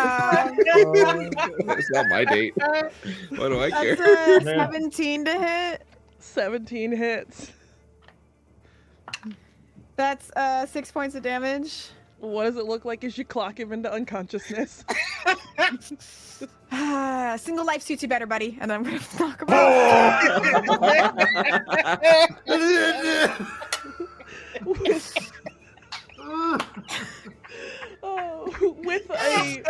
not my date. What do I care? That's a 17 to hit. 17 hits. That's 6 points of damage. What does it look like as you clock him into unconsciousness? Single life suits you better, buddy. And then I'm gonna knock him out. With a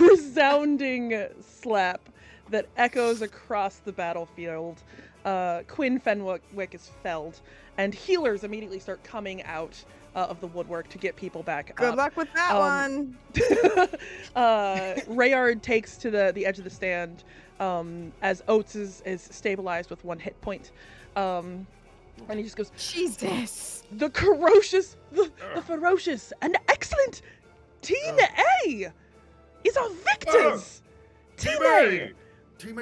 resounding slap that echoes across the battlefield, Quinn Fenwick is felled, and healers immediately start coming out of the woodwork to get people back Good up. luck with that one. Rayard takes to the edge of the stand as Oats is stabilized with 1 hit point. And he just goes, Jesus. the ferocious and excellent Team A is our victors! Team A!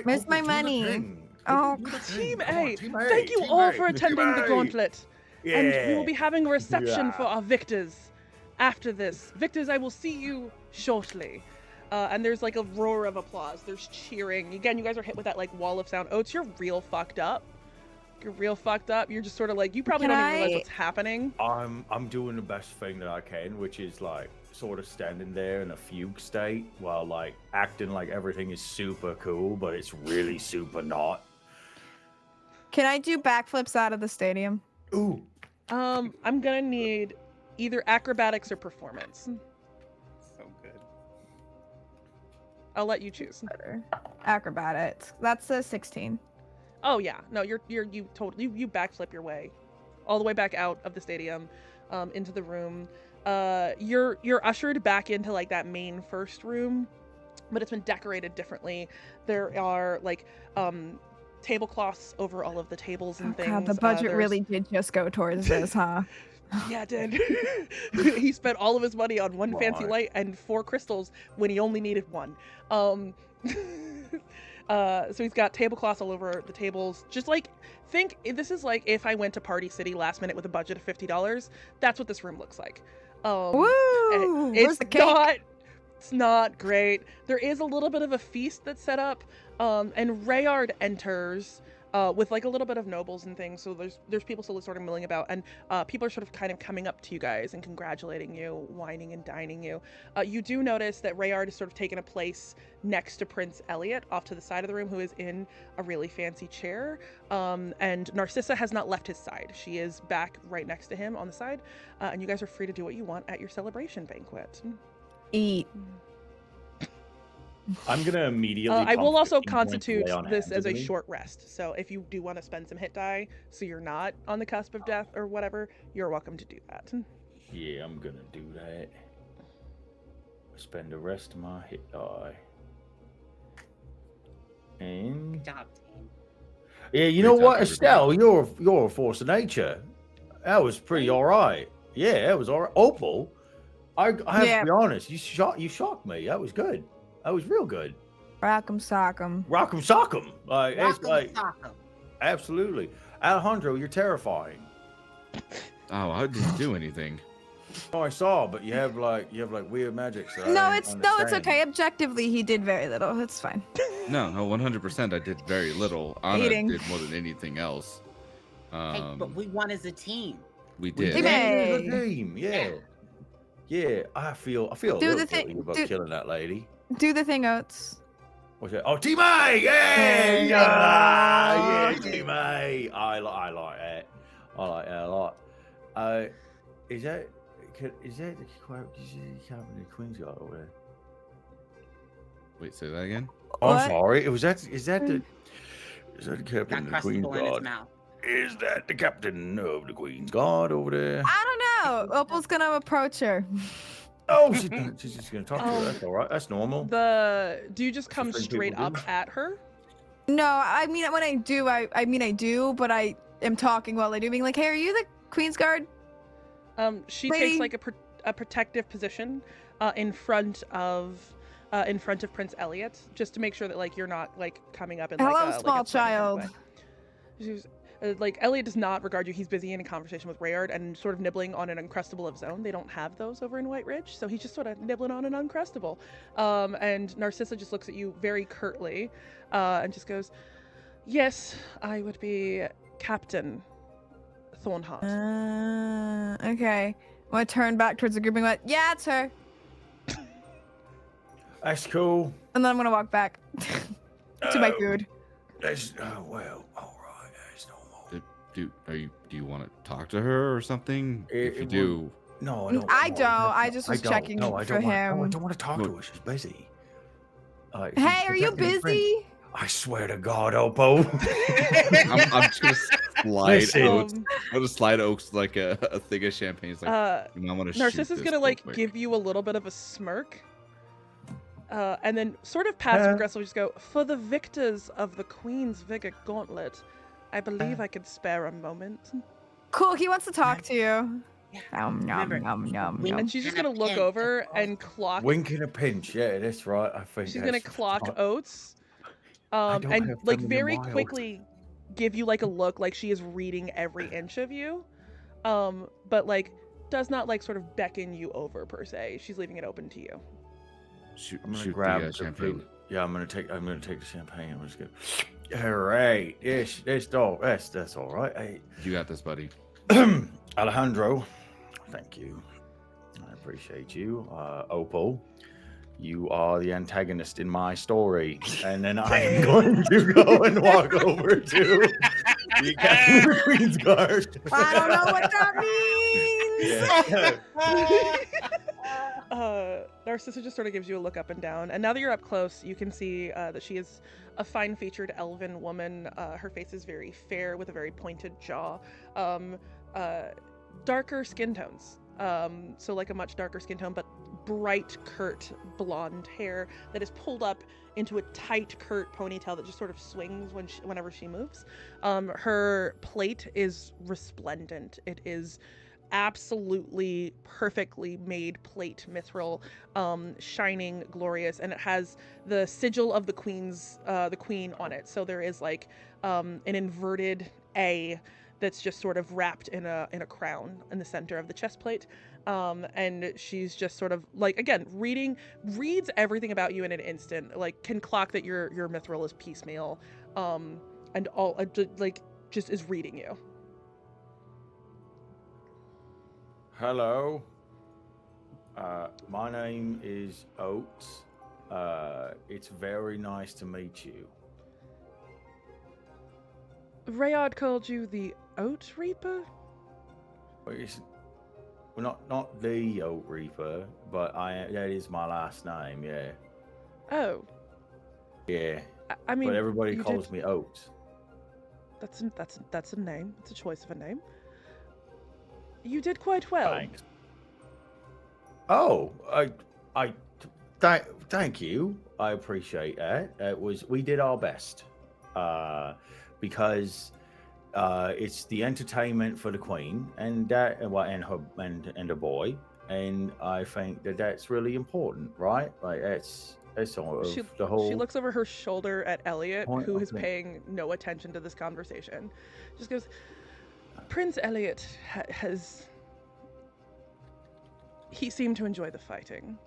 Where's my money? Oh, God. Team A! Thank you all for attending the gauntlet. And we will be having a reception for our victors after this. Victors, I will see you shortly. And there's like a roar of applause. There's cheering. Again, you guys are hit with that like wall of sound. Oats, you're real fucked up. You're real fucked up. You're just sort of like, you probably don't even realize what's happening. I'm doing the best thing that I can, which is like sort of standing there in a fugue state while like acting like everything is super cool, but it's really super not. Can I do backflips out of the stadium? Ooh. I'm gonna need either acrobatics or performance. So good. I'll let you choose. Acrobatics. That's a 16. Oh yeah, no, you backflip your way all the way back out of the stadium, into the room. You're ushered back into like that main first room, but it's been decorated differently. There are like tablecloths over all of the tables and things. God, the budget really did just go towards this, huh? Yeah, it did. He spent all of his money on one fancy light and 4 crystals when he only needed 1. So he's got tablecloths all over the tables. Just like, think this is like if I went to Party City last minute with a budget of $50. That's what this room looks like. Woo! Where's the cake? It's not great. There is a little bit of a feast that's set up, and Rayard enters with like a little bit of nobles and things. So there's people still sort of milling about, and people are sort of kind of coming up to you guys and congratulating you, wining and dining you. You do notice that Rayard is sort of taken a place next to Prince Elliot off to the side of the room, who is in a really fancy chair. And Narcissa has not left his side. She is back right next to him on the side. And you guys are free to do what you want at your celebration banquet. Eat. I'm gonna immediately. I will also constitute on this as a Anthony. short rest. So if you do want to spend some hit die, so you're not on the cusp of death or whatever, you're welcome to do that. Yeah, I'm gonna do that. Spend the rest of my hit die. And Good job, team. yeah, you Great know job, what, everybody. Estelle, you're a force of nature. That was pretty all right. Yeah, that was all right. Opal, I have to be honest. You shocked me. That was good. That was real good. Rock'em sock'em. Rock'em sock'em. Like it's Rock'em like sock'em. absolutely. Alejandro, you're terrifying. Oh, I didn't do anything. Oh, I saw, but you have like weird magic. So No, I it's don't no, it's understand. okay. Objectively, he did very little. It's fine. No, 100%. I did very little. Anna Eating. did more than anything else. Hey, but we won as a team. We We did. Team did A. as a team. Yeah. Yeah, I feel a Do little the guilty thing- about do- killing that lady. Do the thing, Oats. What's that? Oh, Team A! Yeah! Yeah, Team A! I like that. I like that a lot. Is that the Captain of Queen's Guard over there? Wait, say that again? Oh, What? I'm sorry. Is that the Captain Got of the crusty Queen's in its Guard? mouth. Is that the Captain of the Queen's Guard over there? I don't know. Opal's gonna approach her. Oh, she's just gonna talk to her. Um, That's all right. That's normal. Do you just come Thing people straight up do. at her? No, I mean when I do, I mean I do, but I am talking while I do, being like, "Hey, are you the Queen's Guard?" She Lady. takes like a protective position in front of Prince Elliot, just to make sure that like you're not like coming up in like Hello, a small like a threatening child. way. She's, like Elliot does not regard you. He's busy in a conversation with Rayard and sort of nibbling on an Uncrustable of Zone. They don't have those over in White Ridge, so he's just sort of nibbling on an Uncrustable. And Narcissa just looks at you very curtly, and just goes, "Yes, I would be Captain Thornheart." Okay. I turn back towards the group and go, yeah, it's her. That's cool. And then I'm gonna walk back to my food. That's well, all right. That's normal. Do you want to talk to her or something? If you It do, No, I don't. I just was checking No, I for don't want, him. no, I don't want to talk to her. She's busy. Hey, are you busy? I swear to God, Opal. I'm just gonna slide Listen. Oats. I'm gonna slide Oats like a thing of champagne. It's like, I want to Narcissus is gonna like give you a little bit of a smirk, and then sort of passive aggressively just go, for the victors of the Queen's Vigor Gauntlet, I believe I could spare a moment. Cool. He wants to talk to you. Remember, And she's just gonna look over and clock. Wink and a pinch. Yeah, that's right. I think She's gonna clock Oats, don't and have like them in very wild. quickly give you like a look like she is reading every inch of you, but like does not like sort of beckon you over per se. She's leaving it open to you. I'm gonna shoot grab the the champagne. food. Yeah, I'm gonna take the champagne. I'm just gonna. All right. Yes, that's all right. Hey, You got this, buddy. Alejandro, thank you. I appreciate you. Opal, you are the antagonist in my story. And then I am going to go and walk over to the Academy of Queen's Guard. I don't know what that means. Narcissa just sort of gives you a look up and down, and now that you're up close, you can see that she is a fine-featured elven woman. Her face is very fair with a very pointed jaw, darker skin tones, so like a much darker skin tone, but bright, curt blonde hair that is pulled up into a tight, curt ponytail that just sort of swings whenever she moves. Her plate is resplendent. It is absolutely perfectly made plate mithril, shining, glorious, and it has the sigil of the queen on it. So there is like an inverted A that's just sort of wrapped in a crown in the center of the chest plate. And she's just sort of like, again, reads everything about you in an instant, like can clock that your mithril is piecemeal, and all like just is reading you. Hello. My name is Oats. It's very nice to meet you. Rayard called you the Oat Reaper? Well, not the Oat Reaper, but that is my last name. Yeah. Oh. Yeah. I mean, but everybody calls me Oats. That's a name. It's a choice of a name. You did quite well. Thanks. Oh, thank you. I appreciate that. We did our best, because it's the entertainment for the Queen and her boy, and I think that's really important, right? Like that's sort of the whole. She looks over her shoulder at Elliot, who is of it. paying no attention to this conversation. Just goes, Prince Elliot he seemed to enjoy the fighting.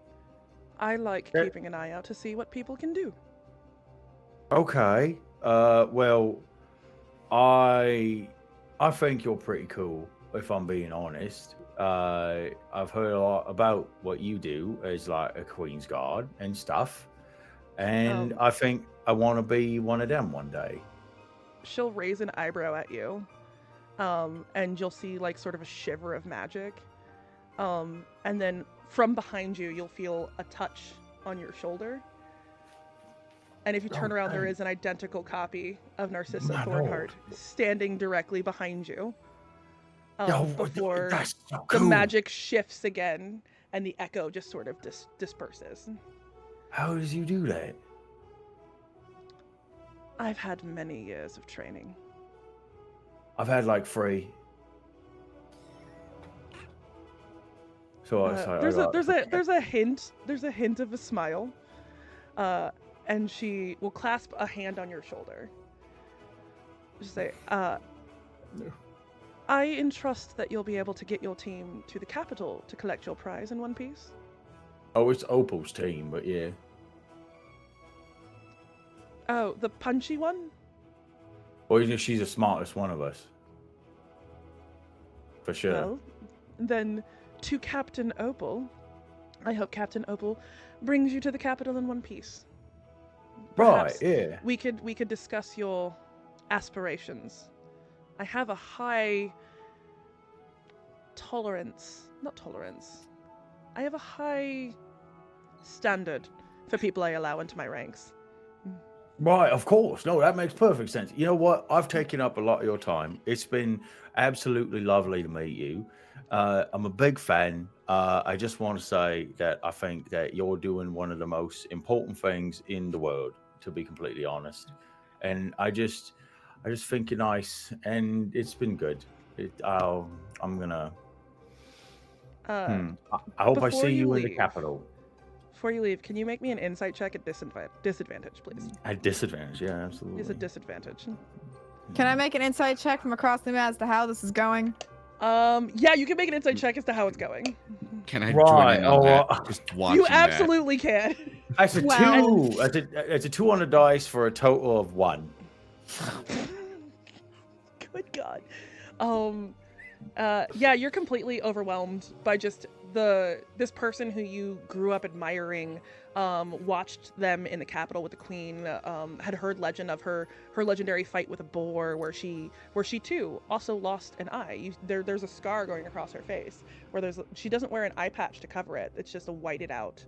I like keeping an eye out to see what people can do. Okay. Well, I think you're pretty cool, if I'm being honest. I've heard a lot about what you do as like a Queen's Guard and stuff, and I think I want to be one of them one day. She'll raise an eyebrow at you, and you'll see like sort of a shiver of magic. And then from behind you, you'll feel a touch on your shoulder. And if you turn around, there is an identical copy of Narcissa Thornheart standing directly behind you. Before that's so the cool. magic shifts again, and the echo just sort of disperses. How did you do that? I've had many years of training. I've had like 3. So there's a hint of a smile, and she will clasp a hand on your shoulder. Just say, I entrust that you'll be able to get your team to the capital to collect your prize in one piece. Oh, it's Opal's team, but yeah. Oh, the punchy one? Well, she's the smartest one of us. For sure. Well, then to Captain Opal. I hope Captain Opal brings you to the capital in one piece. Right, Perhaps yeah. we could discuss your aspirations. I have a high I have a high standard for people I allow into my ranks. Right, of course. No, that makes perfect sense. You know what? I've taken up a lot of your time. It's been absolutely lovely to meet you. I'm a big fan. I just want to say that I think that you're doing one of the most important things in the world, to be completely honest. And I just think you're nice, and it's been good. I'm gonna. I hope I Before see you in the leave- capital. Before you leave, can you make me an insight check at disadvantage, please? At disadvantage, yeah, absolutely. It's a disadvantage. Can I make an insight check from across the map as to how this is going? Yeah, you can make an insight check as to how it's going. Can I Right, join in on oh, that? Just watching You that. absolutely can. That's a Wow. 2. It's a 2 on the dice for a total of 1. Good God. Yeah, you're completely overwhelmed by just this person who you grew up admiring, watched them in the capital with the queen, had heard legend of her legendary fight with a boar where she too also lost an eye. There's a scar going across her face where she doesn't wear an eye patch to cover it. It's just a whited out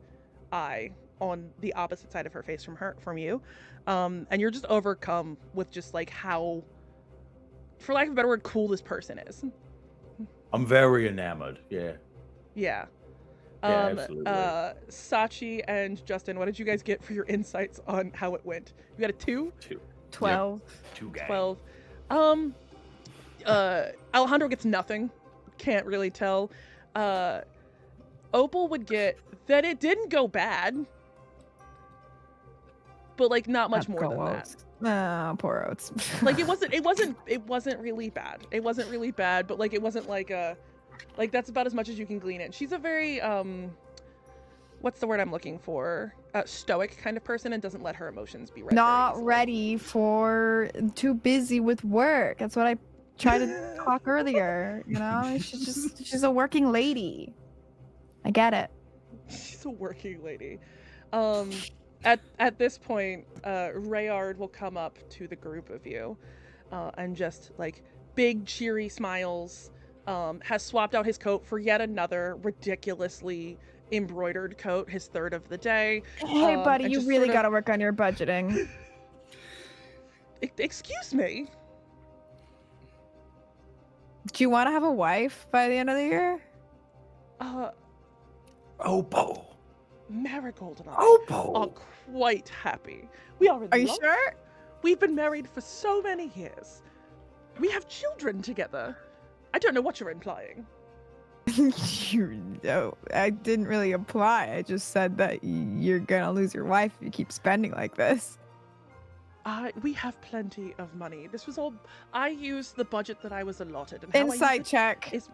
eye on the opposite side of her face from you. And you're just overcome with just like how, for lack of a better word, cool this person is. I'm very enamored. Yeah. Yeah. Absolutely. Sachi and Justin, what did you guys get for your insights on how it went? You got a 2? 12. 2 guys. 12. Alejandro gets nothing. Can't really tell. Opal would get that it didn't go bad, but like not much more than that. Oh, poor Oats. Like it wasn't really bad. It wasn't really bad, but like it wasn't like that's about as much as you can glean it. She's a very what's the word I'm looking for? Stoic kind of person, and doesn't let her emotions be read. Not ready for, too busy with work. That's what I tried to talk earlier. You know, she's a working lady. I get it. She's a working lady. At this point, Rayard will come up to the group of you, and just like big cheery smiles. Has swapped out his coat for yet another ridiculously embroidered coat, his third of the day. Hey, buddy, and you just really sort of- got to work on your budgeting. Excuse me. Do you want to have a wife by the end of the year? Opal. Marigold and I Opal. are quite happy. We are in Are you love. sure? We've been married for so many years. We have children together. I don't know what you're implying. No, I didn't really imply. I just said that you're gonna lose your wife if you keep spending like this. We have plenty of money. This was all. I used the budget that I was allotted. And how I use Insight it check. is.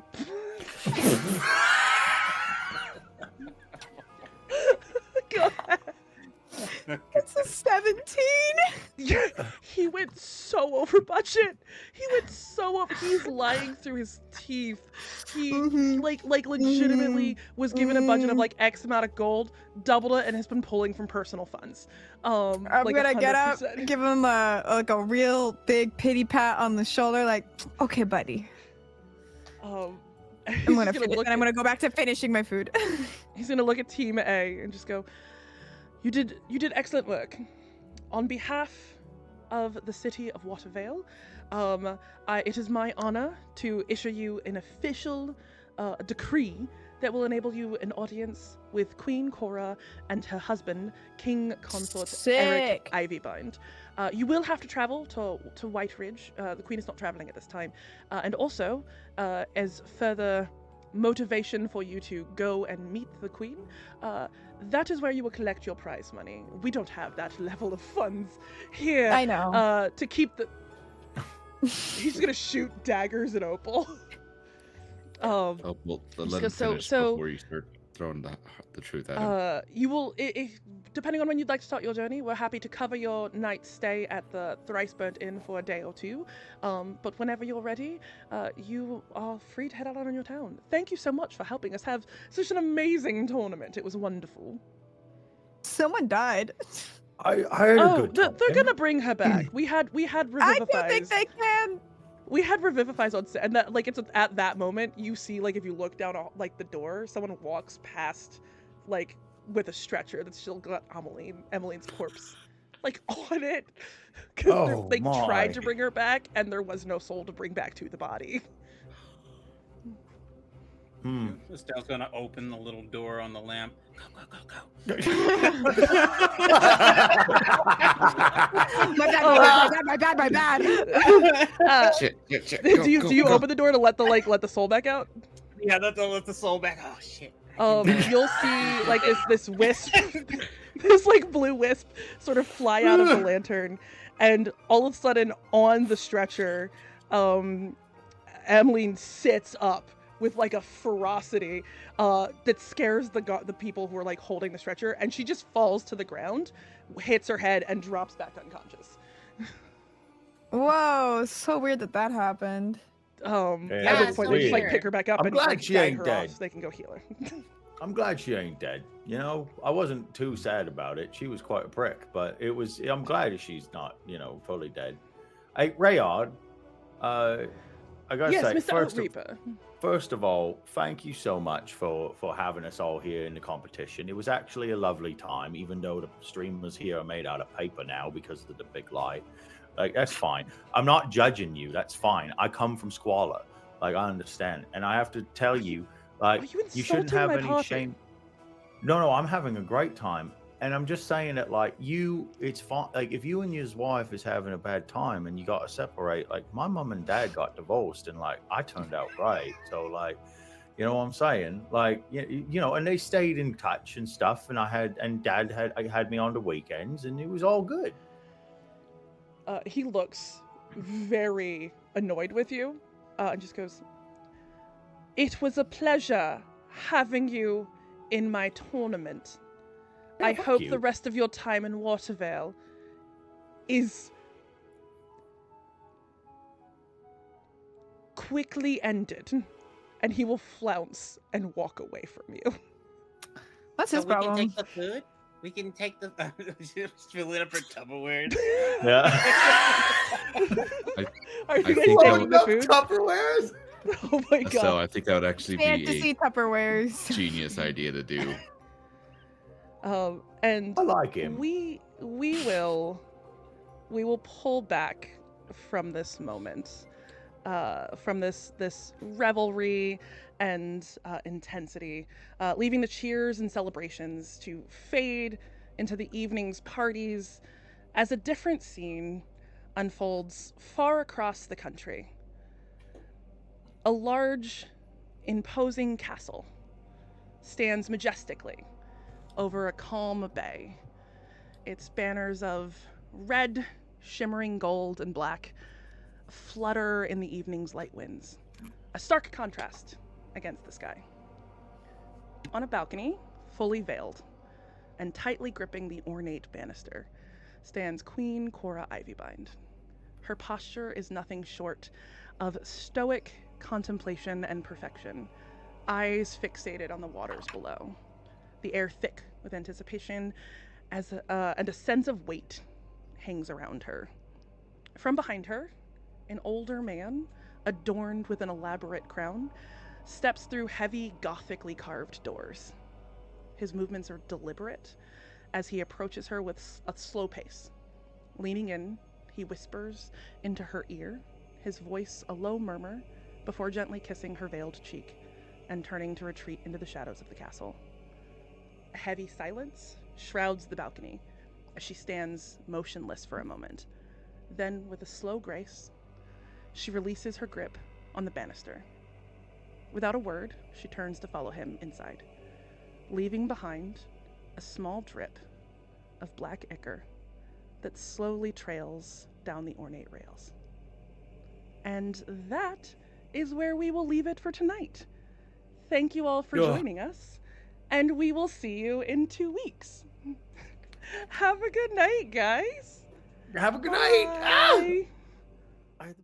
Go ahead. It's a 17. Yeah, he went so over budget. He went so over. He's lying through his teeth. He like legitimately was given a budget of like X amount of gold, doubled it, and has been pulling from personal funds. I'm like gonna get up, 100%. give him a real big pity pat on the shoulder, like, okay, buddy. I'm I'm gonna go back to finishing my food. He's gonna look at Team A and just go, You did excellent work. On behalf of the city of Watervale, it is my honor to issue you an official decree that will enable you an audience with Queen Cora and her husband, King Consort Eric Sick. Ivybind. You will have to travel to White Ridge. The Queen is not traveling at this time. And also, as further motivation for you to go and meet the Queen, that is where you will collect your prize money. We don't have that level of funds here. I know. To keep the... He's gonna shoot daggers at Opal. Oh, well, let him so- finish so- before you start thrown the truth at him. You will, depending on when you'd like to start your journey, we're happy to cover your night's stay at the Thrice Burnt Inn for a day or two. But whenever you're ready, you are free to head out on your town. Thank you so much for helping us have such an amazing tournament. It was wonderful. Someone died. I had a good time. They're gonna bring her back. We had I revivifies. don't think they can. We had revivifies on set, and that like it's at that moment you see like if you look down like the door, someone walks past like with a stretcher that's still got Emmeline's corpse like on it because they tried to bring her back and there was no soul to bring back to the body. Estelle's gonna open the little door on the lamp. Go. My bad. Shit. Do you open the door to let the soul back out? Yeah, let the soul back. Oh shit. You'll see like this wisp, this like blue wisp sort of fly out of the lantern, and all of a sudden on the stretcher, Emmeline sits up with like a ferocity that scares the people who are like holding the stretcher, and she just falls to the ground, hits her head, and drops back unconscious. Whoa, so weird that happened. At which point they just like pick her back up I'm and glad like she drag ain't her dead. off so they can go heal her. I'm glad she ain't dead. You know, I wasn't too sad about it. She was quite a prick, but I'm glad that she's not, fully dead. Hey, Rayard, I gotta Yes, say, Mr. Reaper. First of all, thank you so much for having us all here in the competition. It was actually a lovely time, even though the streamers here are made out of paper now because of the big lie. Like, that's fine. I'm not judging you. That's fine. I come from squalor. Like, I understand. And I have to tell you, like, you shouldn't have any shame. No, I'm having a great time. And I'm just saying that, like, it's fine. Like, if you and your wife is having a bad time and you got to separate, like, my mom and dad got divorced and, like, I turned out great. So, like, you know what I'm saying? Like, and they stayed in touch and stuff. And dad had me on the weekends and it was all good. He looks very annoyed with you and just goes, "It was a pleasure having you in my tournament. I hope the rest of your time in Watervale is quickly ended." And he will flounce and walk away from you. What's his problem? We can take the food? We can take the just fill it up for Tupperware. Yeah. Are you I guys think taking the food? Tupperwares? Oh my god. So I think that would actually be Fantasy Tupperwares. a genius idea to do. And I like him. We will pull back from this moment, from this revelry and intensity, leaving the cheers and celebrations to fade into the evening's parties as a different scene unfolds far across the country. A large, imposing castle stands majestically over a calm bay. Its banners of red, shimmering gold and black flutter in the evening's light winds, a stark contrast against the sky. On a balcony, fully veiled and tightly gripping the ornate banister, stands Queen Cora Ivybind. Her posture is nothing short of stoic contemplation and perfection, eyes fixated on the waters below, the air thick with anticipation and a sense of weight hangs around her. From behind her, an older man, adorned with an elaborate crown, steps through heavy, gothically carved doors. His movements are deliberate as he approaches her with a slow pace. Leaning in, he whispers into her ear, his voice a low murmur, before gently kissing her veiled cheek and turning to retreat into the shadows of the castle. A heavy silence shrouds the balcony as she stands motionless for a moment. Then, with a slow grace, she releases her grip on the banister. Without a word, she turns to follow him inside, leaving behind a small drip of black ichor that slowly trails down the ornate rails. And that is where we will leave it for tonight. Thank you all for joining us, and we will see you in 2 weeks. Have a good night, guys. Have a good night. Ah! Bye. I had the